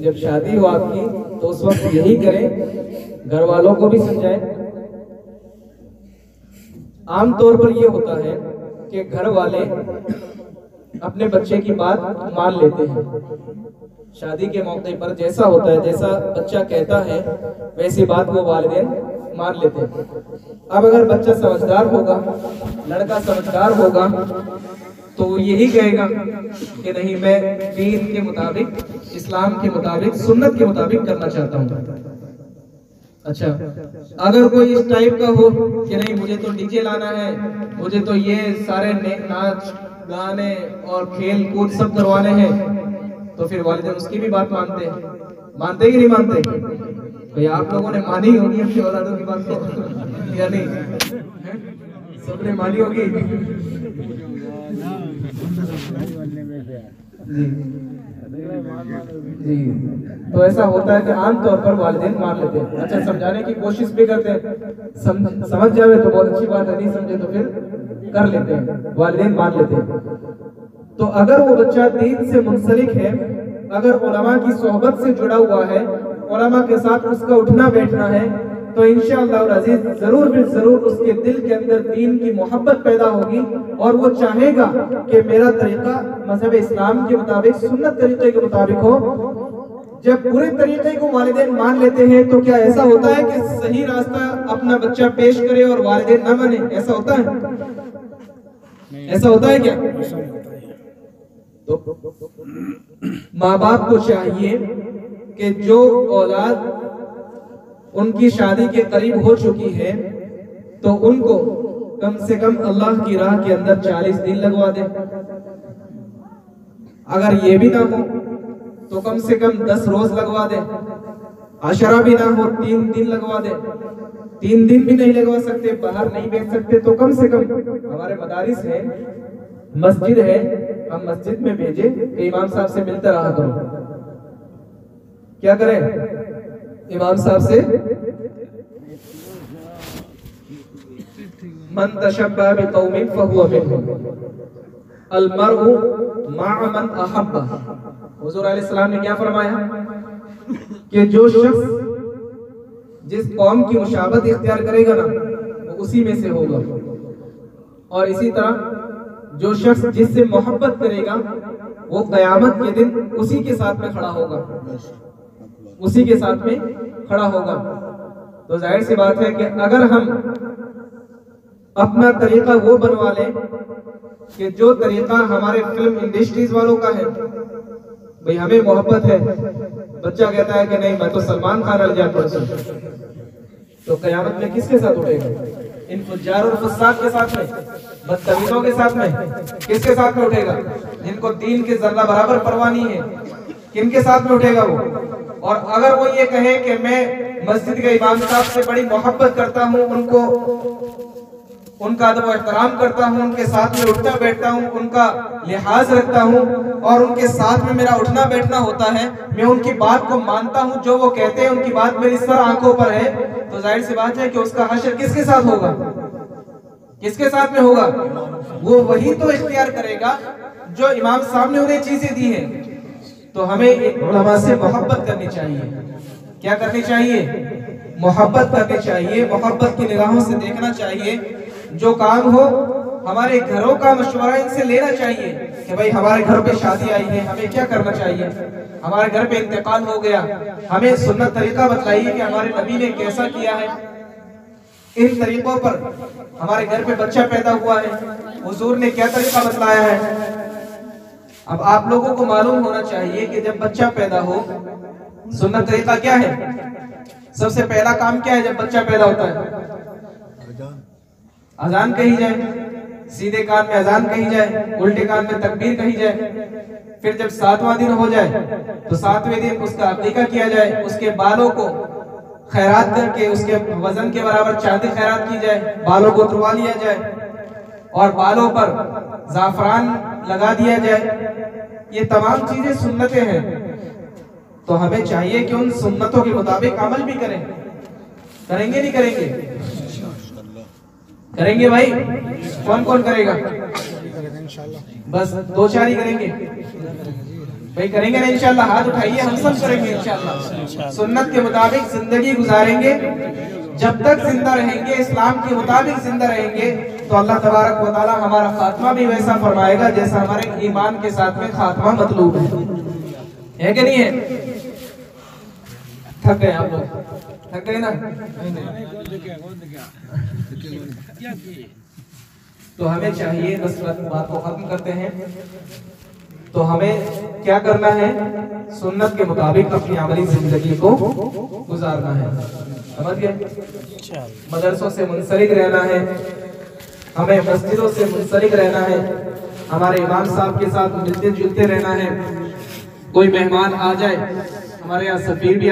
जब शादी हो आपकी तो उस वक्त यही करें, घर वालों को भी समझाएं। आमतौर पर यह होता है कि घर वाले अपने बच्चे की बात मान लेते हैं। शादी के मौके पर जैसा होता है, जैसा बच्चा कहता है वैसी बात वो वालिदैन मान लेते हैं। अब अगर बच्चा समझदार होगा, लड़का समझदार होगा, तो वो यही कहेगा कि नहीं, मैं दीन के मुताबिक, इस्लाम के मुताबिक, सुन्नत के मुताबिक करना चाहता हूँ। अच्छा, अगर कोई इस टाइप का हो कि नहीं मुझे तो डीजे लाना है, मुझे तो ये सारे नाच गाने और खेल कूद सब करवाने हैं, तो फिर वालिदैन उसकी भी बात मानते हैं। मानते कि नहीं मानते? भाई आप लोगों ने मानी होगी अपनी औलादों की बात तो, या नहीं? सबने मानी होगी। जी, तो ऐसा होता है कि आमतौर पर वालिदैन मान लेते हैं। अच्छा, समझाने की कोशिश भी करते हैं, समझ जावे तो बहुत अच्छी बात है, नहीं समझे तो फिर कर लेते हैं, वालिदैन मान लेते हैं। तो अगर वो बच्चा दीन से मुंसलिक है, अगर उलमा की सोहबत से जुड़ा हुआ है, उलमा के साथ उसका उठना बैठना है, तो इंशाअल्लाह अज़ीज़ जरूर भी जरूर उसके दिल के अंदर दीन की मोहब्बत पैदा होगी और वो चाहेगा कि मेरा तरीका मज़हब इस्लाम के मुताबिक, सुन्नत तरीके के मुताबिक हो। जब पूरे तरीके को वालिदैन मान लेते हैं तो क्या ऐसा होता है कि सही रास्ता अपना बच्चा पेश करे और वालिदैन न माने? ऐसा होता है? ऐसा होता है क्या? तो माँ बाप को चाहिए कि जो औलाद उनकी शादी के करीब हो चुकी है तो उनको कम से कम अल्लाह की राह के अंदर 40 दिन लगवा दे। अगर ये भी ना हो तो कम से कम 10 रोज लगवा दे। आशरा भी ना हो 3 दिन लगवा दे। 3 दिन भी नहीं लगवा सकते, बाहर नहीं भेज सकते, तो कम से कम हमारे मदारिस है, मस्जिद है, हम मस्जिद में भेजे कि इमाम साहब से मिलते रहा करो। क्या करें? इमाम साहब से मन तशब्बह बिक़ौमिन फहुवा मिनहुम, अल मरउ मअ मन अहब्बा। हुज़ूर अलैहिस्सलाम ने क्या फरमाया कि जो शख्स जिस कौम की मुशाबहत इख्तियार करेगा ना, वो उसी में से होगा। और इसी तरह जो शख्स जिससे मोहब्बत करेगा वो क़यामत के दिन उसी के साथ में खड़ा होगा, उसी के साथ में खड़ा होगा। तो जाहिर सी बात है कि अगर हम अपना तरीका वो बनवा लें कि जो तरीका हमारे फिल्म इंडस्ट्रीज वालों का है, भाई हमें मोहब्बत है, बच्चा कहता है कि नहीं मैं तो सलमान खान रज़िया तो क़यामत में किसके साथ उठेगा? इन फुज्जार और फुस्साक के साथ में, बदतमीजों के साथ में, किसके साथ में उठेगा? जिनको दीन के जर्रा बराबर परवाह नहीं है, किनके साथ में उठेगा वो? और अगर वो ये कहे कि मैं मस्जिद के इमाम साहब से बड़ी मोहब्बत करता हूँ, उनका अदब और एहतराम करता हूँ, उनके साथ में उठता बैठता हूँ, उनका लिहाज रखता हूँ और उनके साथ में मेरा उठना बैठना होता है। मैं उनकी बात को मानता हूँ, जो वो कहते हैं उनकी बात मेरी सर आंखों पर है, तो जाहिर सी बात है कि उसका हश्र किसके साथ होगा, किसके साथ में होगा? वो वही तो इख्तियार करेगा जो इमाम साहब ने उन्हें चीजें दी है। तो हमें उलमा से मोहब्बत करनी चाहिए। क्या करनी चाहिए? मोहब्बत करनी चाहिए। मोहब्बत की निगाहों से देखना चाहिए। जो काम हो हमारे घरों का मशवरा इनसे लेना चाहिए कि भाई हमारे घर पे शादी आई है, हमें क्या करना चाहिए? हमारे घर पे इंतकाल हो गया, हमें सुन्नत तरीका बताइए कि हमारे नबी ने कैसा किया है। इन तरीकों पर हमारे घर पे बच्चा पैदा हुआ है, हुजूर ने क्या तरीका बतलाया है। अब आप लोगों को मालूम होना चाहिए कि जब बच्चा पैदा हो सुन्नत तरीका क्या है। सबसे पहला काम क्या है जब बच्चा पैदा होता है? अजान कही जाए, सीधे कान में अजान कही जाए, उल्टे कान में तकबीर कही जाए। फिर जब 7वां दिन हो जाए तो 7वें दिन उसका अकीका किया जाए, उसके बालों को खैरात करके उसके वजन के बराबर चांदी खैरात की जाए, बालों को तुड़वा लिया जाए और बालों पर जाफरान लगा दिया जाए। ये तमाम चीजें सुन्नतें हैं, तो हमें चाहिए कि उन सुन्नतों के मुताबिक अमल भी करें। करेंगे नहीं करेंगे? करेंगे भाई। कौन कौन करेगा? बस 2-4 ही करेंगे भाई। करेंगे ना इंशाल्लाह? हाथ उठाइए, हम सब करेंगे इंशाल्लाह। सुन्नत के मुताबिक जिंदगी गुजारेंगे। जब तक जिंदा रहेंगे, इस्लाम के मुताबिक जिंदा रहेंगे, तो अल्लाह तबारक व तआला हमारा खात्मा भी वैसा फरमाएगा जैसा हमारे ईमान के साथ में खात्मा मतलूब है कि नहीं है? थक गए आप लोग? थक गए ना? तो हमें चाहिए, बस बात को खत्म करते हैं, तो हमें क्या करना है? सुन्नत के मुताबिक अपनी अमली जिंदगी को गुजारना है। समझ गए? मदरसों से मुंसलिक रहना है, हमें मस्जिदों से मुंसलिक रहना है, हमारे इमाम साहब के साथ मिलते जुलते रहना है। कोई मेहमान आ जाए, हमारे यहाँ सफीर भी